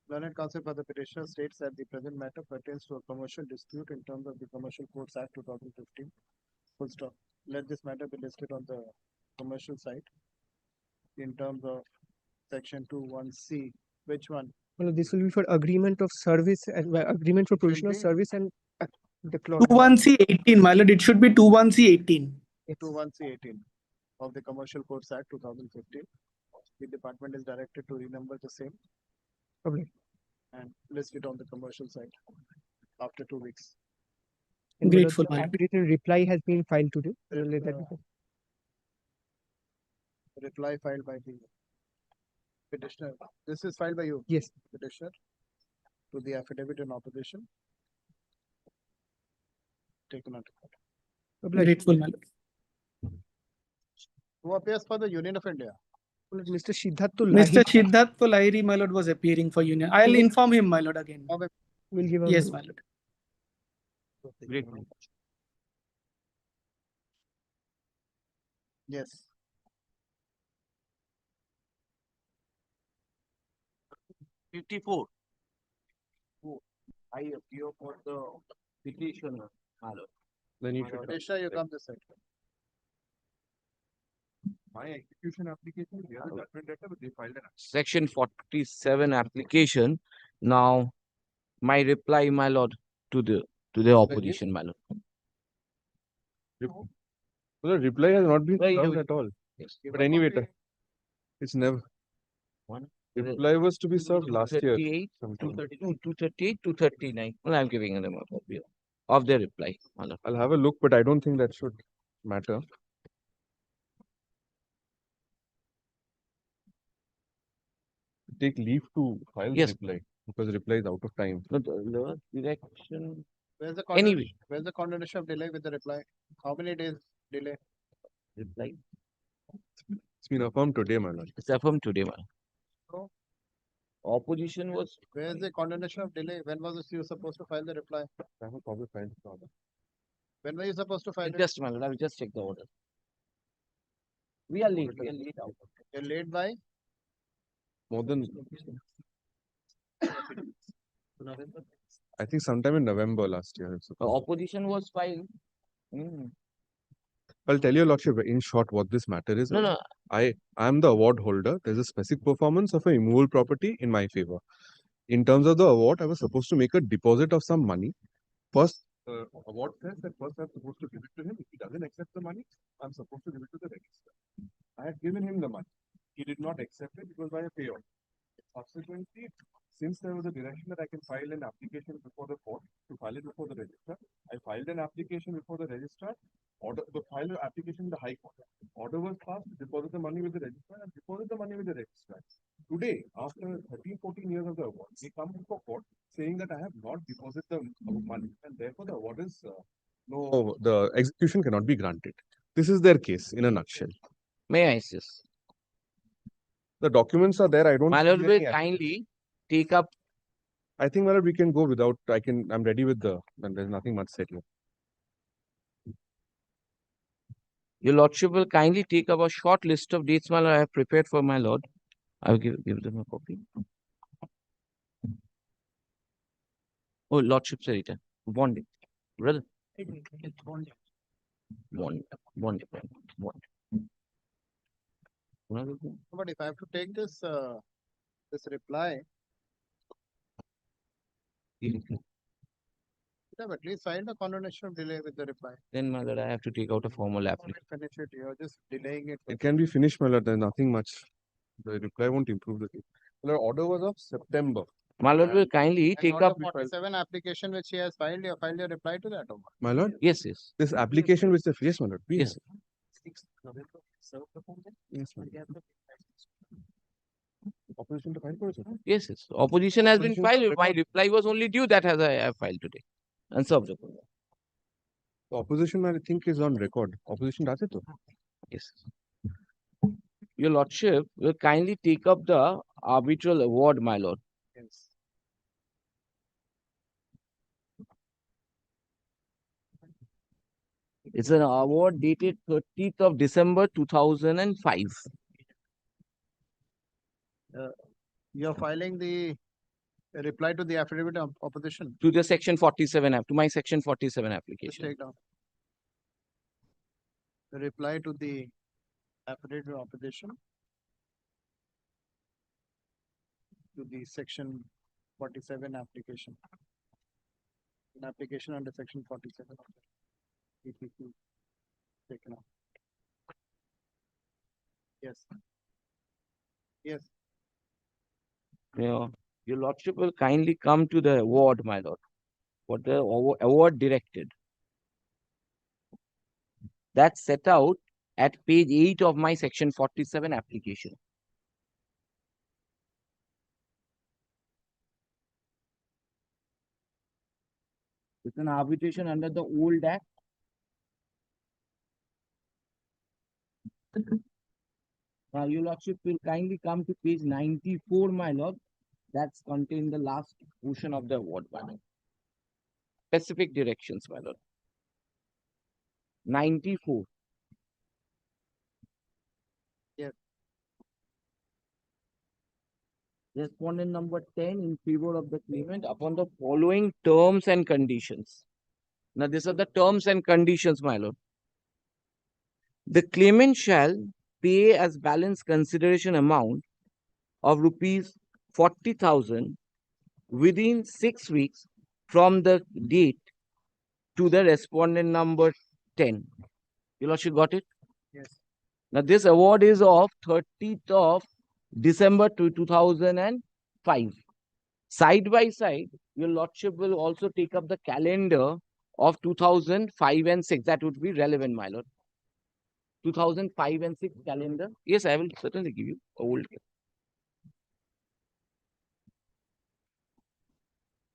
Learned counsel for the petitioner states that the present matter pertains to a commercial dispute in terms of the Commercial Codes Act 2015. Full stop. Let this matter be listed on the commercial side in terms of section 21C. Which one? Well, this will be for agreement of service and agreement for provision of be- service and the clause. 21C18, my lord. It should be 21C18. 21C18 of the Commercial Codes Act 2015. The department is directed to renumber the same Probably. and list it on the commercial side after 2 weeks. And Grateful, the my lord. affidavit reply has been filed today. We'll let that be. Reply filed by the petitioner. This is filed by you. Yes. Petitioner to the affidavit in opposition. Taken on record. Grateful, my lord. Who appears for the Union of India? Mr. Siddhartha Mr. Siddhartha Lahiri, my lord, was appearing for union. I'll inform him, my lord, again. will give a Yes, my lord. Great. Yes. '54. I appear for the petitioner, my lord. Then you should. Petitioner, you come this side. My execution application, the other judgment letter, but they filed an. Section 47 application. Now, my reply, my lord, to the opposition, my lord. The reply has not been Right, served right. at all. Yes. But anyway, it's never. One. Reply was to be served last year. 238, sometime. 238, 239. Well, I'm giving them a copy of their reply, my lord. I'll have a look, but I don't think that should matter. Take leave to file Yes. the reply because reply is out of time. No, the direction. Where's the Anyway. Where's the condemnation of delay with the reply? How many days delay? Reply. It's been affirmed today, my lord. It's affirmed today, my lord. So, Opposition was. where's the condemnation of delay? When was you supposed to file the reply? I have probably filed the order. When were you supposed to file it? Just, my lord, I will just check the order. We are late. We are late out. You're late by? More than. I think sometime in November last year. it's supposed to. Opposition was filed. Mm. I'll tell your lordship in short what this matter is. No, no. I am the award holder. There's a specific performance of a immovable property in my favor. In terms of the award, I was supposed to make a deposit of some money. First, award says that first I'm supposed to give it to him. If he doesn't accept the money, I'm supposed to give it to the registrar. I had given him the money. He did not accept it. It was by a payout. Subsequently, since there was a direction that I can file an application before the court to file it before the registrar, I filed an application before the registrar. Filed an application in the High Court. Order was passed to deposit the money with the registrar and deposit the money with the registrar. Today, after 13-14 years of the award, they come before court saying that I have not deposited the money and therefore the award is no, the execution cannot be granted. This is their case in a nutshell. May I insist? The documents are there. I don't. My lord see will any kindly take up. I think, my lord, we can go without. I'm ready with the. And there's nothing much said here. Your lordship will kindly take up a short list of dates, my lord, I have prepared for my lord. I will give them a copy. Oh, lordship, sorry, bond. Brother. Bond. But if I have to take this reply, you have at least filed a condemnation of delay with the reply. Then, my lord, I have to take out a formal application. Finish it. You're just delaying it. It can be finished, my lord. There's nothing much. The reply won't improve the case. The order was of September. My lord will kindly And take order up. 47 application which he has filed, you have filed your reply to that. Or what? My lord? Yes, yes. This application which the yes, my lord. Yes. Yes, my lord. Opposition to file for it, sir? Yes, yes. Opposition has been Opposition filed. My record. reply was only due. That has I have filed today. And served upon that. The opposition, I think, is on record. Opposition does it, though. Yes. Your lordship will kindly take up the arbitral award, my lord. Yes. It's an award dated 30th of December 2005. You're filing the reply to the affidavit of opposition. To the section 47 to my section 47 Just application. take down. The reply to the affidavit of opposition to the section 47 application. An application under section 47 of the PPP taken out. Yes. Yes. Your lordship will kindly come to the award, my lord. What the award directed. That's set out at page 8 of my section 47 application. It's an arbitration under the old act. Now, your lordship will kindly come to page 94, my lord. That's contained the last portion of the award, my lord. Specific directions, my lord. 94. Yes. Respondent number 10 in favor of the claimant upon the following terms and conditions. Now, these are the terms and conditions, my lord. The claimant shall pay as balance consideration amount of rupees 40,000 within 6 weeks from the date to the respondent number 10. You lordship got it? Yes. Now, this award is of 30th of December 2005. Side by side, your lordship will also take up the calendar of 2005 and 6. That would be relevant, my lord. 2005 and 6 calendar. Yes, I will certainly give you a old.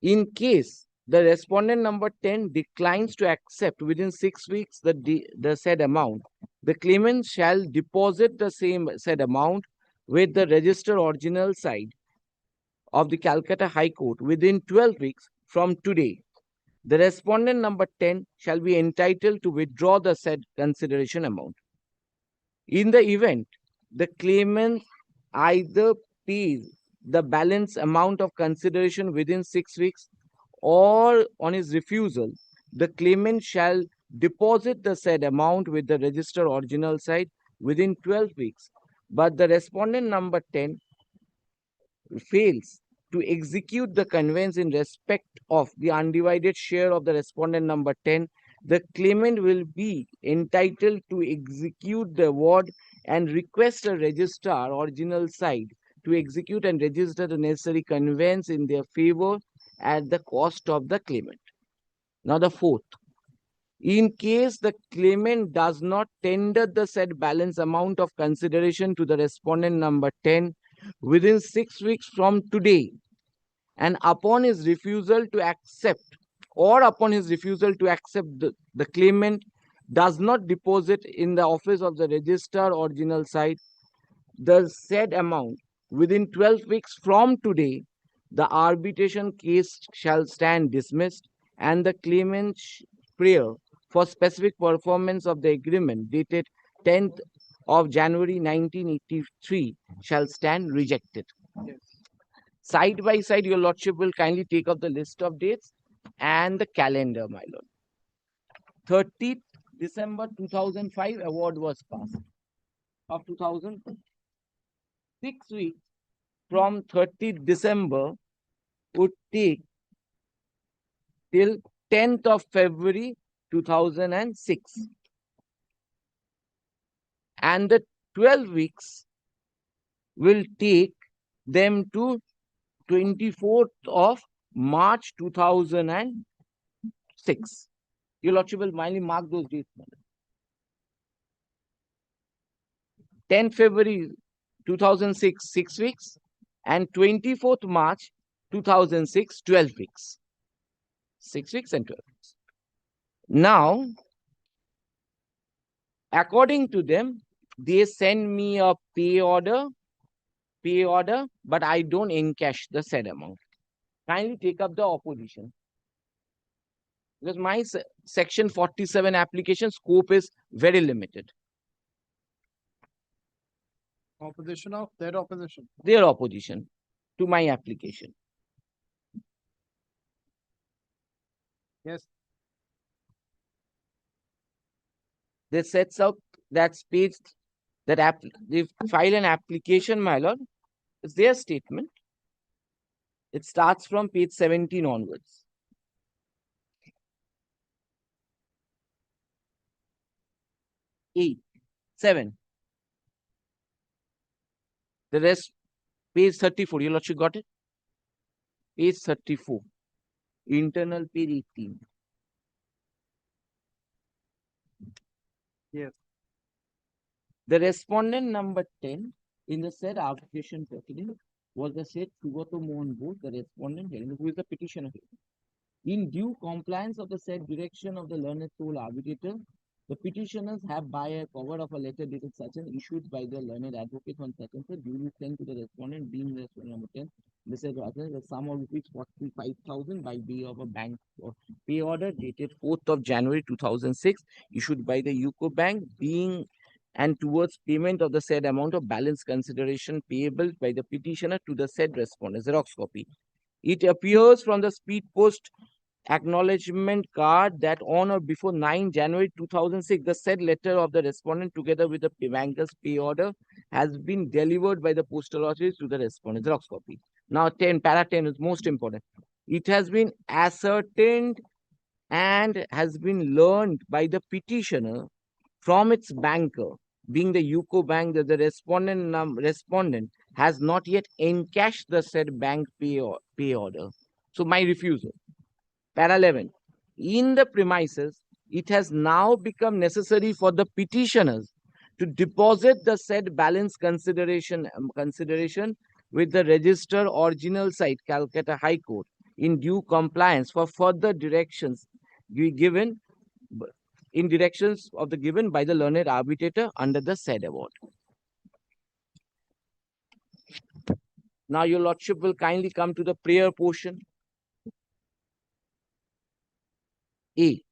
In case the respondent number 10 declines to accept within 6 weeks the said amount, the claimant shall deposit the same said amount with the register original side of the Calcutta High Court within 12 weeks from today. The respondent number 10 shall be entitled to withdraw the said consideration amount. In the event the claimant either pays the balance amount of consideration within 6 weeks or on his refusal, the claimant shall deposit the said amount with the register original side within 12 weeks. But the respondent number 10 fails to execute the conveyance in respect of the undivided share of the respondent number 10, the claimant will be entitled to execute the award and request a registrar original side to execute and register the necessary conveyance in their favor at the cost of the claimant. Now, the fourth. In case the claimant does not tender the said balance amount of consideration to the respondent number 10 within 6 weeks from today, and upon his refusal to accept or upon his refusal to accept the claimant does not deposit in the office of the registrar original site the said amount within 12 weeks from today, the arbitration case shall stand dismissed and the claimant's prayer for specific performance of the agreement dated 10th of January 1983 shall stand rejected. Side by side, your lordship will kindly take up the list of dates and the calendar, my lord. 30th December 2005, award was passed. Of 2000, 6 weeks from 30th December would take till 10th of February 2006. And the 12 weeks will take them to 24th of March 2006. Your lordship will mindly mark those dates. 10th February 2006, 6 weeks, and 24th March 2006, 12 weeks. 6 weeks and 12 weeks. Now, according to them, they send me a pay order, but I don't encash the said amount. Kindly take up the opposition. Because my section 47 application scope is very limited. Opposition of their opposition. Their opposition to my application. Yes. They sets out that page that they file an application, my lord. It's their statement. It starts from page 17 onwards. Eight, 7. The rest, page 34. Your lordship got it? Page 34. Internal page 18. Yes. The respondent number 10 in the said arbitration proceeding was the said Sugato Mohan Bose, the respondent, who is the petitioner. In due compliance of the said direction of the learned soul arbitrator, the petitioners have by a cover of a letter dated such an issued by the learned advocate on such and such duly sent to the respondent being the respondent number 10. The said the sum of rupees 45,000 by way of a bank or pay order dated 4th of January 2006 issued by the UCO Bank being and towards payment of the said amount of balance consideration payable by the petitioner to the said respondent. Xerox copy. It appears from the speed post acknowledgement card that on or before 9 January 2006, the said letter of the respondent together with the banker's pay order has been delivered by the postal authorities to the respondent. Xerox copy. Now 10, para 10 is most important. It has been ascertained and has been learned by the petitioner from its banker, being the UCO Bank, that the respondent has not yet encashed the said bank pay order. So my refusal. Para 11. In the premises, it has now become necessary for the petitioners to deposit the said balance consideration with the register original site, Calcutta High Court, in due compliance for further directions given by the learned arbitrator under the said award. Now your lordship will kindly come to the prayer portion. A.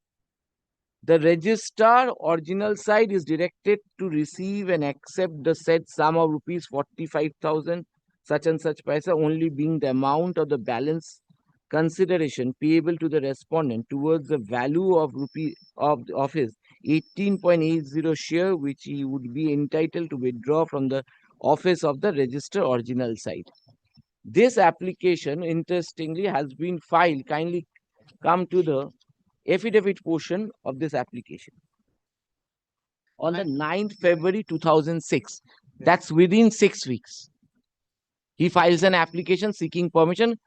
The registrar original side is directed to receive and accept the said sum of rupees 45,000 such and such paisa only being the amount of the balance consideration payable to the respondent towards the value of his 18.80 share which he would be entitled to withdraw from the office of the register original side. This application interestingly has been filed. Kindly come to the affidavit portion of this application on the 9th February 2006. That's within 6 weeks. He files an application seeking permission,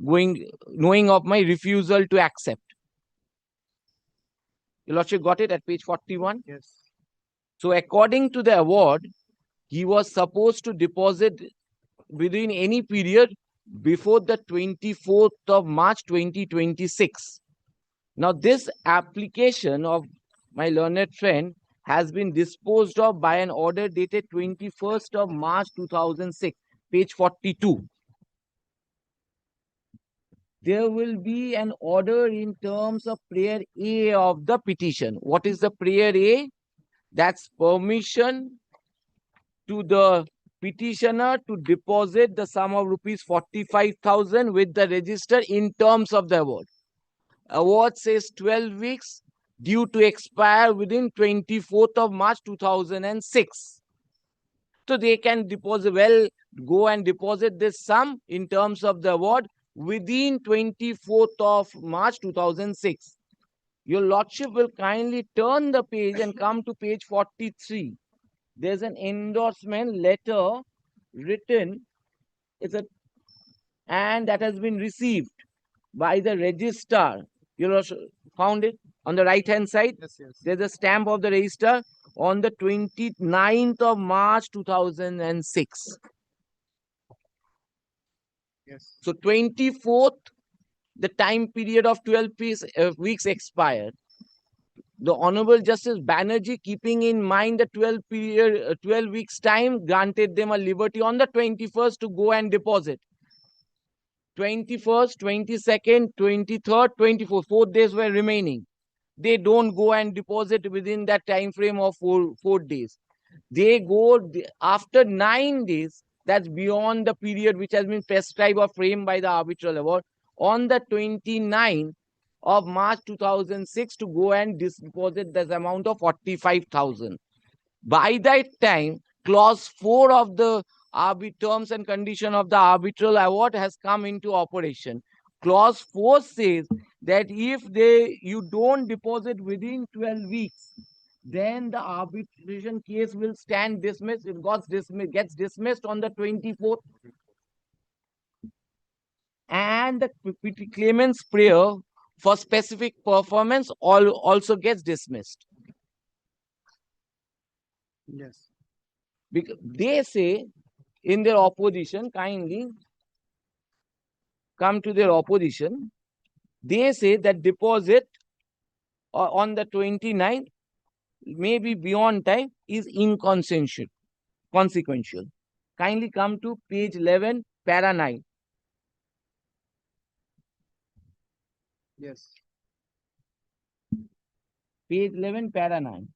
knowing of my refusal to accept. Your lordship got it at page 41? Yes. So according to the award, he was supposed to deposit within any period before the 24th of March 2026. Now, this application of my learned friend has been disposed of by an order dated 21st of March 2006, page 42. There will be an order in terms of prayer A of the petition. What is the prayer A? That's permission to the petitioner to deposit the sum of rupees 45,000 with the register in terms of the award. Award says 12 weeks, due to expire within 24th of March 2006. So they can go and deposit this sum in terms of the award within 24th of March 2006. Your Lordship will kindly turn the page and come to page 43. There's an endorsement letter written, and that has been received by the registrar. You Lordship found it on the right hand side? Yes, yes. There's a stamp of the registrar on the 29th of March 2006. Yes. So 24th, the time period of 12 weeks expired. The Honorable Justice Banerjee, keeping in mind the 12 weeks time, granted them a liberty on the 21st to go and deposit. 21st, 22nd, 23rd, 24th, 4 days were remaining. They don't go and deposit within that time frame of 4 days. They go after 9 days, that's beyond the period which has been prescribed or framed by the arbitral award, on the 29th of March 2006 to go and deposit this amount of 45,000. By that time, clause 4 of the terms and condition of the arbitral award has come into operation. Clause 4 says that if you don't deposit within 12 weeks, then the arbitration case will stand dismissed. It gets dismissed on the 24th. And the claimant's prayer for specific performance also gets dismissed. Yes. Because they say in their opposition, kindly come to their opposition, they say that deposit on the 29th, maybe beyond time, is inconsequential. Kindly come to page 11, para 9. Yes. Page 11, para 9.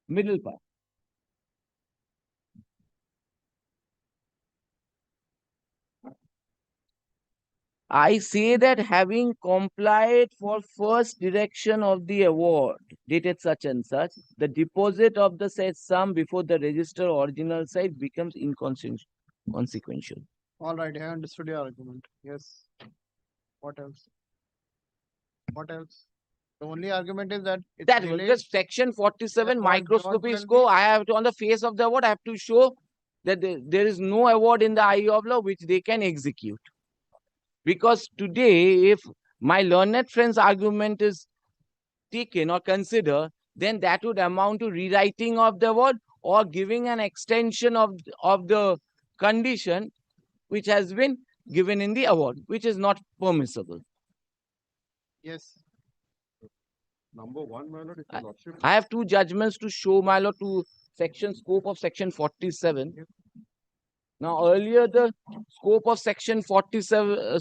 Middle part. I say that having complied for first direction of the award, dated such and such, the deposit of the said sum before the register original site becomes inconsequential. All right, I understood your argument. Yes. What else? What else? The only argument is that it's That delayed. was section 47 Award microscopy beyond 12 score. I have to, on the face of the award, I have to show that there is no award in the eye of law which they can execute. Because today, if my learned friend's argument is taken or considered, then that would amount to rewriting of the award or giving an extension of the condition which has been given in the award, which is not permissible. Yes. Number one, my lord, if your lordship. I have 2 judgments to show, my lord, to scope of section 47. Now, earlier the scope of section 47,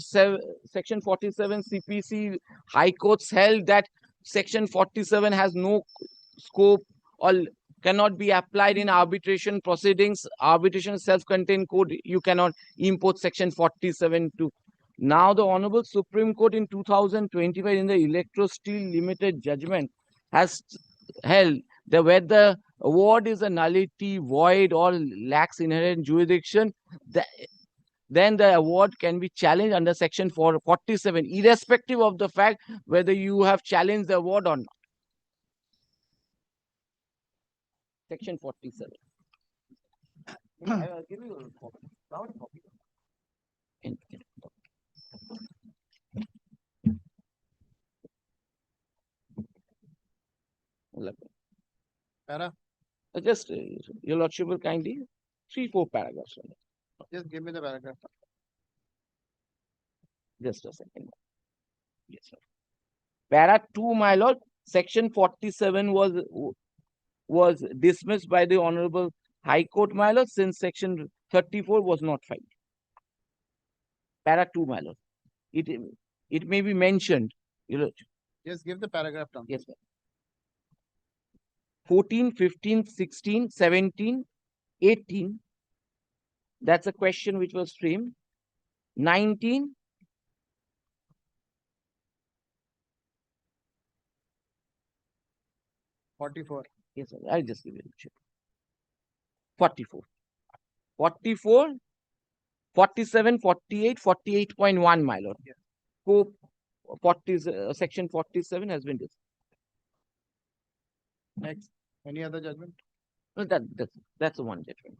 section 47 CPC, High Courts held that section 47 has no scope or cannot be applied in arbitration proceedings. Arbitration self-contained code, you cannot import section 47 to. Now, the Honorable Supreme Court in 2025 in the Electro-Steel Limited judgment has held that where the award is a nullity, void, or lacks inherent jurisdiction, then the award can be challenged under section 47, irrespective of the fact whether you have challenged the award or not. Section 47. I'll give you a copy. Para? Just, your lordship will kindly 3-4 paragraphs on it. Just give me the paragraph. Just a second. Yes, sir. Para 2, my lord, section 47 was dismissed by the Honorable High Court, my lord, since section 34 was not filed. Para 2, my lord. It may be mentioned. Just give the paragraph down. Yes, sir. 14, 15, 16, 17, 18. That's a question which was framed. 19. Yes, sir. I'll just give you a check. 44. 44, 47, 48, 48.1, my lord. Yeah. So, section 47 has been discussed. Next. Any other judgment? No, that's the one judgment.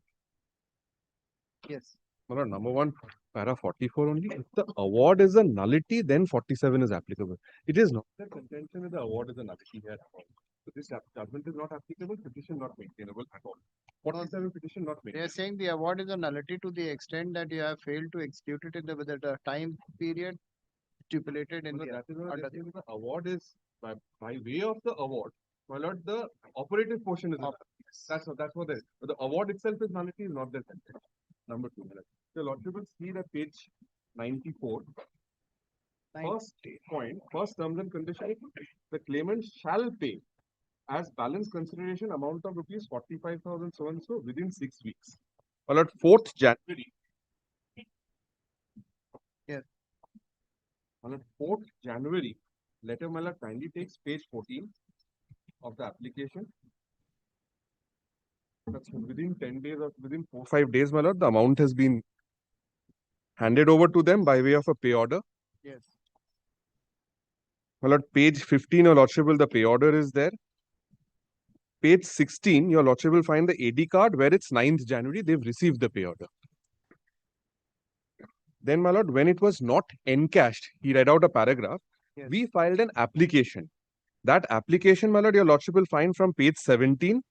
Yes. Well, number one, para 44 only. If the award is a nullity, then 47 is applicable. It is not. The contention is the award is a nullity here at all. So this judgment is not applicable, petition not maintainable at all. 47 petition not They maintainable. are saying the award is a nullity to the extent that you have failed to execute it within the time period stipulated in No, the that is what order. they're saying. The award is by way of the award. My lord, the operative portion is that's what they. But the award itself is nullity, is not the sentence. Number 2. The lordship will see that page 94. First point, first terms and conditions. The claimant shall pay as balance consideration amount of rupees 45,000 so and so within 6 weeks. My lord, 4th January. Yes. On 4th January, letter my lord kindly takes page 14 of the application. That's within 10 days or within 4-5 days, my lord, the amount has been handed over to them by way of a pay order. Yes. My lord, page 15, your lordship will, the pay order is there. Page 16, your lordship will find the AD card where it's 9th January, they've received the pay order. Then, my lord, when it was not encashed, he read out a paragraph. Yes. We filed an application. That application, my lord, your lordship will find from page 17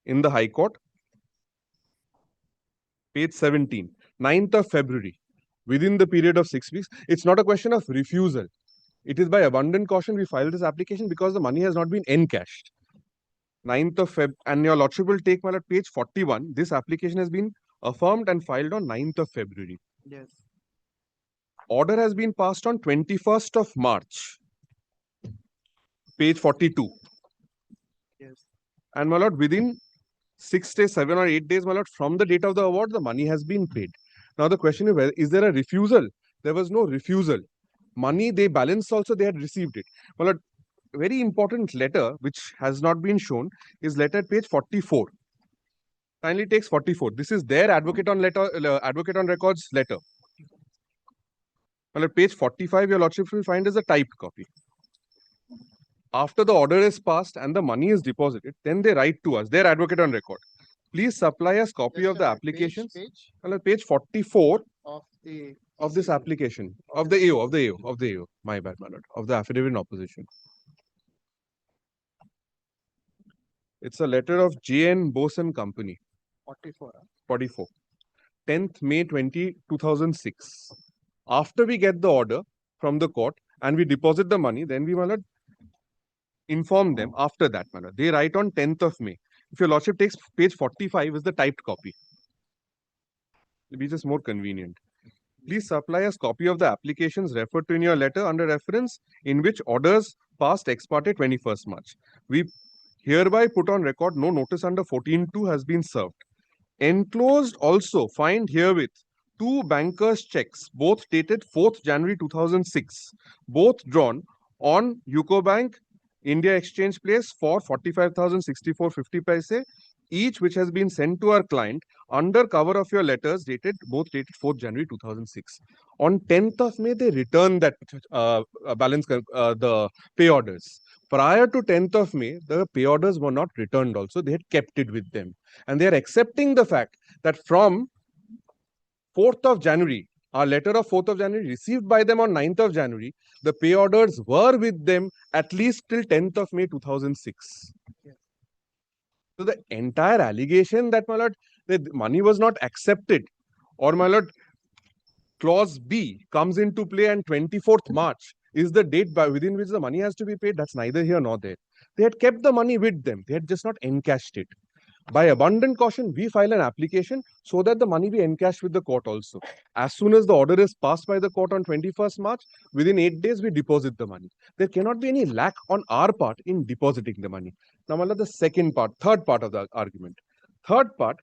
in the High Court. Page 17, 9th of February, within the period of 6 weeks. It's not a question of refusal. It is by abundant caution we filed this application because the money has not been encashed. 9th of Feb, and your lordship will take, my lord, page 41. This application has been affirmed and filed on 9th of February. Yes. Order has been passed on 21st of March. Page 42. Yes. And my lord, within 6 days, 7 or 8 days, my lord, from the date of the award, the money has been paid. Now the question is there a refusal? There was no refusal. Money, they balance also, they had received it. My lord, very important letter, which has not been shown, is letter page 44. Kindly takes 44. This is their advocate on records letter. Well, at page 45, your lordship will find is a typed copy. After the order is passed and the money is deposited, then they write to us, their advocate on record. Please supply us copy of the applications. Well, at page 44 of this application, of the AO, my bad, my lord, of the affidavit in opposition. It's a letter of J.N. Bose and Company. 44. 44. 10th May 2006. After we get the order from the court and we deposit the money, then we will inform them after that manner. They write on 10th of May. If your lordship takes page 45 is the typed copy. It will be just more convenient. Please supply us copy of the applications referred to in your letter under reference in which orders passed ex parte 21st March. We hereby put on record no notice under 14.2 has been served. Enclosed also find herewith 2 bankers' checks, both dated 4th January 2006, both drawn on UCO Bank, India Exchange Place for 45,064.50 paise, each which has been sent to our client under cover of your letters both dated 4th January 2006. On 10th of May, they returned that balance, the pay orders. Prior to 10th of May, the pay orders were not returned also. They had kept it with them. And they are accepting the fact that from 4th of January, our letter of 4th of January received by them on 9th of January, the pay orders were with them at least till 10th of May 2006. Yes. So the entire allegation that, my lord, the money was not accepted, or my lord, clause B comes into play on 24th March, is the date within which the money has to be paid. That's neither here nor there. They had kept the money with them. They had just not encashed it. By abundant caution, we file an application so that the money be encashed with the court also. As soon as the order is passed by the court on 21st March, within 8 days, we deposit the money. There cannot be any lack on our part in depositing the money. Now, the third part of the argument. Third part,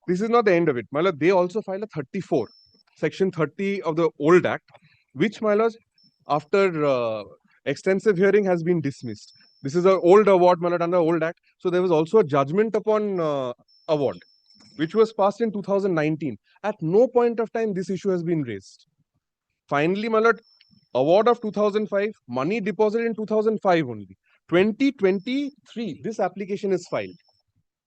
this is not the end of it. They also file a 34, section 30 of the old act, which, after extensive hearing has been dismissed. This is an old award, under old act. So there was also a judgment upon award, which was passed in 2019. At no point of time this issue has been raised. Finally, award of 2005, money deposited in 2005 only. 2023, this application is filed,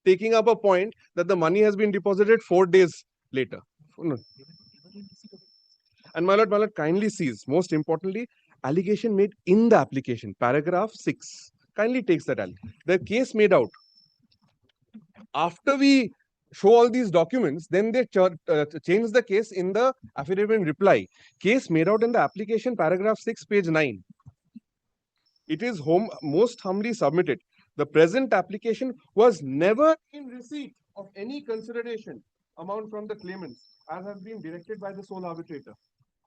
taking up a point that the money has been deposited 4 days later. And my lord, kindly sees, most importantly, allegation made in the application, paragraph 6. Kindly takes that the case made out. After we show all these documents, then they change the case in the affidavit in reply. Case made out in the application, paragraph 6, page 9. It is most humbly submitted. The present application was never in receipt of any consideration amount from the claimants, as has been directed by the sole arbitrator.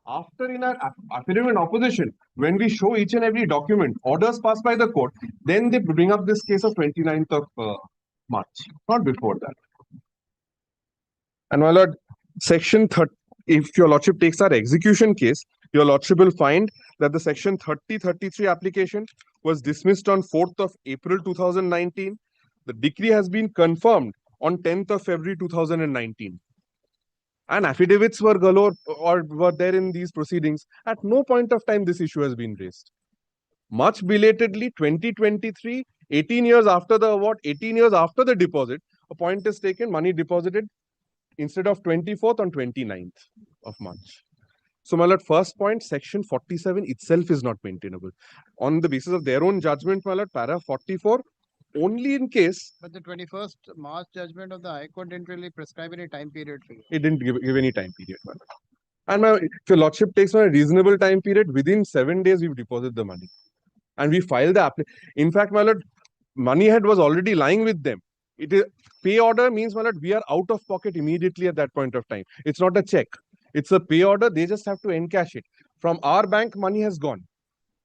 After, in our affidavit in opposition, when we show each and every document, orders passed by the court, then they bring up this case of 29th of March, not before that. And my lord, section 30, if your lordship takes our execution case, your lordship will find that the section 3033 application was dismissed on 4th of April 2019. The decree has been confirmed on 10th of February 2019. And affidavits were galore or were there in these proceedings. At no point of time this issue has been raised. Much belatedly, 2023, 18 years after the award, 18 years after the deposit, a point is taken, money deposited instead of 24th on 29th of March. So, my lord, first point, section 47 itself is not maintainable. On the basis of their own judgment, my lord, para 44, only in case. But the 21st March judgment of the High Court didn't really prescribe any time period for you. It didn't give any time period, my lord. And if your lordship takes a reasonable time period, within 7 days, we deposit the money. And we file the application. In fact, my lord, money head was already lying with them. It is pay order means, my lord, we are out of pocket immediately at that point of time. It's not a check. It's a pay order. They just have to encash it. From our bank, money has gone.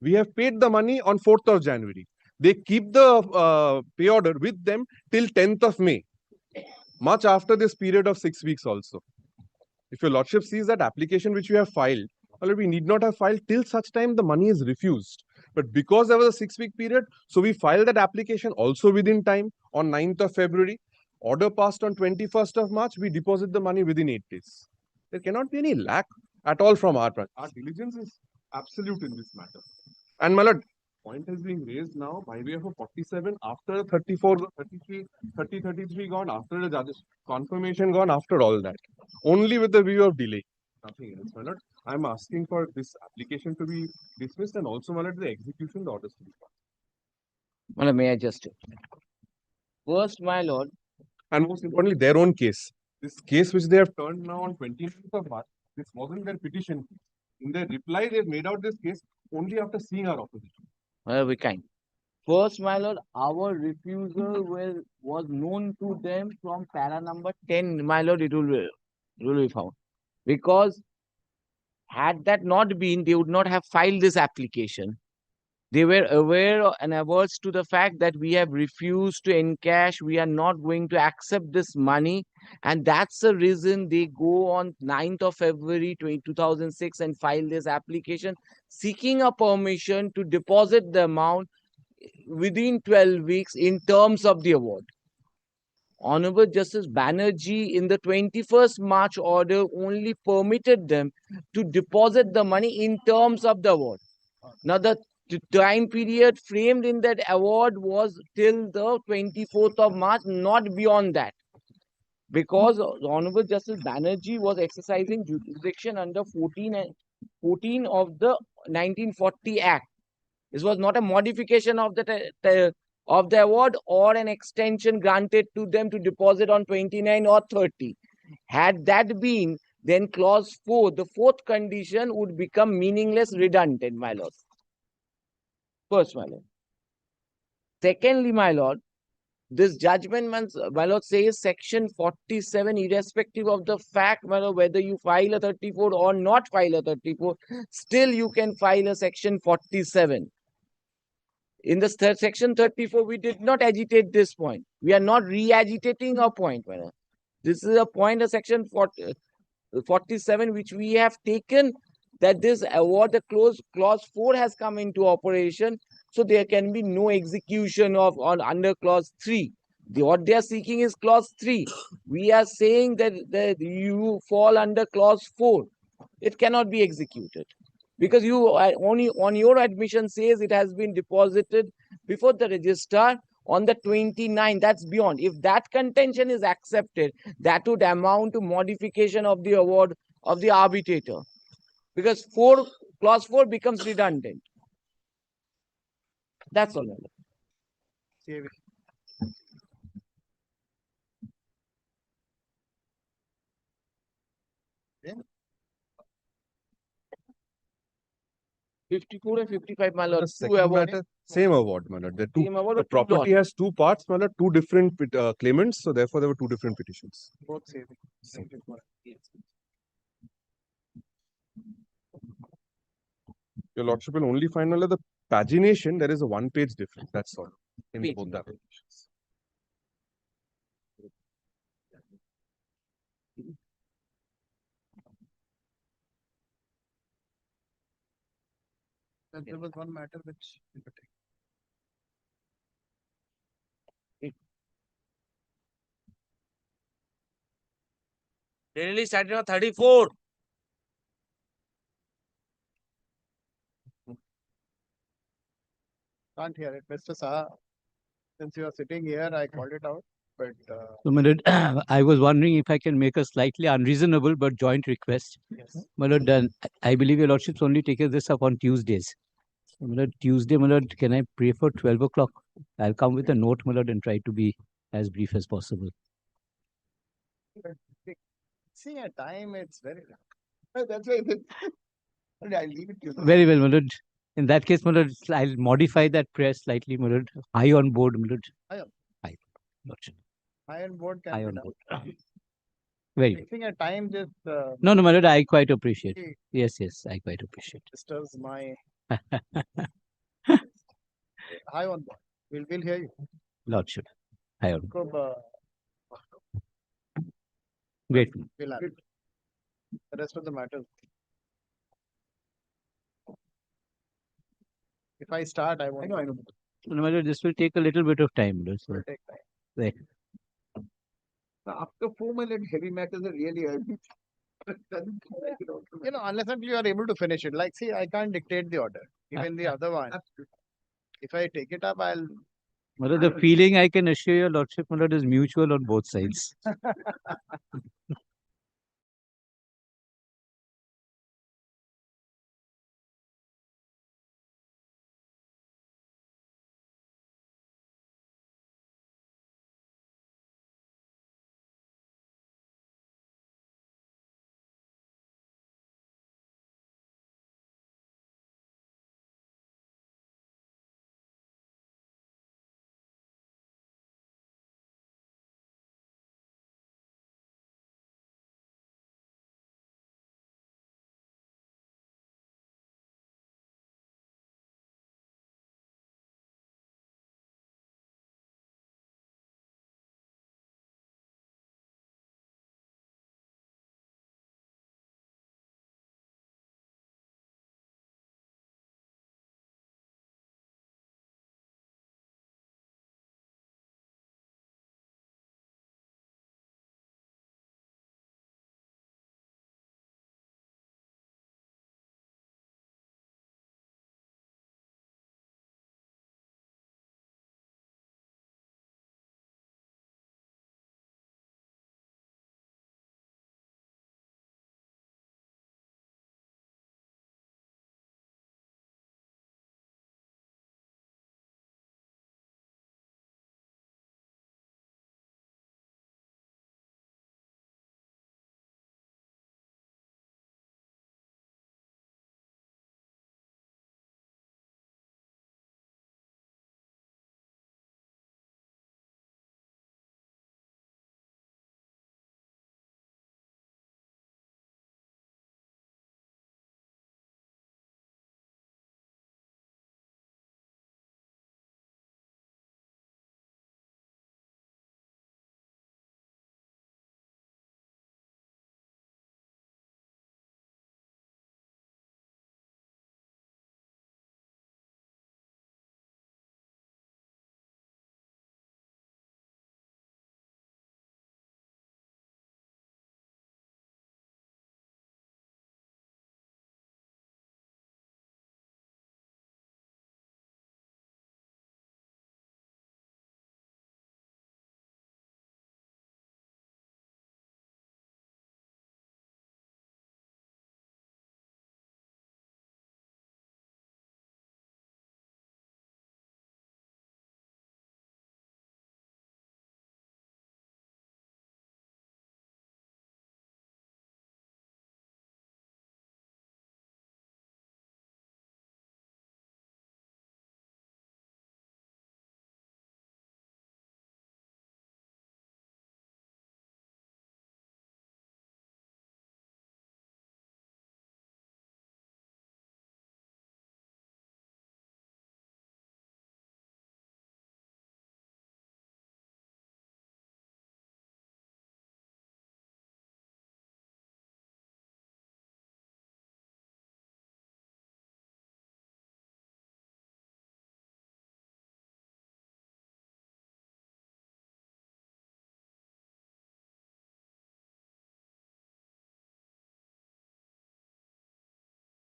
We have paid the money on 4th of January. They keep the pay order with them till 10th of May, much after this period of 6 weeks also. If your lordship sees that application which we have filed, well, we need not have filed till such time the money is refused. But because there was a 6-week period, so we filed that application also within time on 9th of February. Order passed on 21st of March, we deposit the money within 8 days. There cannot be any lack at all from our part. Our diligence is absolute in this matter. And my lord, point is being raised now by way of a 47 after 34, 33, 30, 33 gone, after the judge's confirmation gone, after all that. Only with the view of delay. Nothing else, my lord. I'm asking for this application to be dismissed and also, my lord, the execution, the orders to be passed. Well, may I just first, my lord. And most importantly, their own case. This case which they have turned now on 29th of March, this wasn't their petition. In their reply, they've made out this case only after seeing our opposition. Well, we kind. First, my lord, our refusal was known to them from para number 10, my lord, it will be found. Because had that not been, they would not have filed this application. They were aware and averse to the fact that we have refused to encash, we are not going to accept this money. And that's the reason they go on 9th of February 2006 and file this application, seeking a permission to deposit the amount within 12 weeks in terms of the award. Honorable Justice Banerjee in the 21st March order only permitted them to deposit the money in terms of the award. Now, the time period framed in that award was till the 24th of March, not beyond that. Because Honorable Justice Banerjee was exercising jurisdiction under 14 of the 1940 Act. This was not a modification of the award or an extension granted to them to deposit on 29 or 30. Had that been, then clause 4, the fourth condition would become meaningless, redundant, my lord. First, my lord. Secondly, my lord, this judgment, my lord, says section 47, irrespective of the fact, my lord, whether you file a 34 or not file a 34, still you can file a section 47. In the section 34, we did not agitate this point. We are not re-agitating a point, my lord. This is a point of section 47, which we have taken, that this award, the clause 4 has come into operation, so there can be no execution of under clause 3. What they are seeking is clause 3. We are saying that you fall under clause 4. It cannot be executed because you only on your admission says it has been deposited before the registrar on the 29th. That's beyond. If that contention is accepted, that would amount to modification of the award of the arbitrator, because clause 4 becomes redundant. That's all. CAV. Yeah. 54 and 55, my lord. The second matter, same award, my lord. Same award The of two property lots. has two parts, my lord, two different claimants, so therefore there were two different petitions. Both saving. Thank you. Your lordship will only find, my lord, the pagination, there is a one-page difference, that's all, in Page. both the applications. There was one matter which in particular. Really started on 34. Can't hear it. Mr. Saha, since you are sitting here, I called it out, but So, my lord, I was wondering if I can make a slightly unreasonable but joint request. yes. My lord, I believe your lordship's only taken this up on Tuesdays. So, my lord, Tuesday, my lord, can I pray for 12 o'clock? I'll come with a note, my lord, and try to be as brief as possible. See, at time it's very that's why I leave it to you. Very well, my lord. In that case, my lord, I'll modify that prayer slightly, my lord. High on board, my lord. High on. High, lordship. Iron board can High be on done. board. Very well. Fixing a time just No, my lord, I quite appreciate. Hey. Yes, I quite appreciate. disturbs my high on board. We'll hear you. Lordship, high on board. Go, Great. we'll have it. The rest of the matters. If I start, I won't. I know. No, my lord, this will take a little bit of time, my lord. So, Will take time. right. After 4 minutes, heavy matters are really heavy. You know, unless you are able to finish it. Like, see, I can't dictate the order. Even the other one. If I take it up, I'll. My lord, the feeling I can assure your lordship, my lord, is mutual on both sides.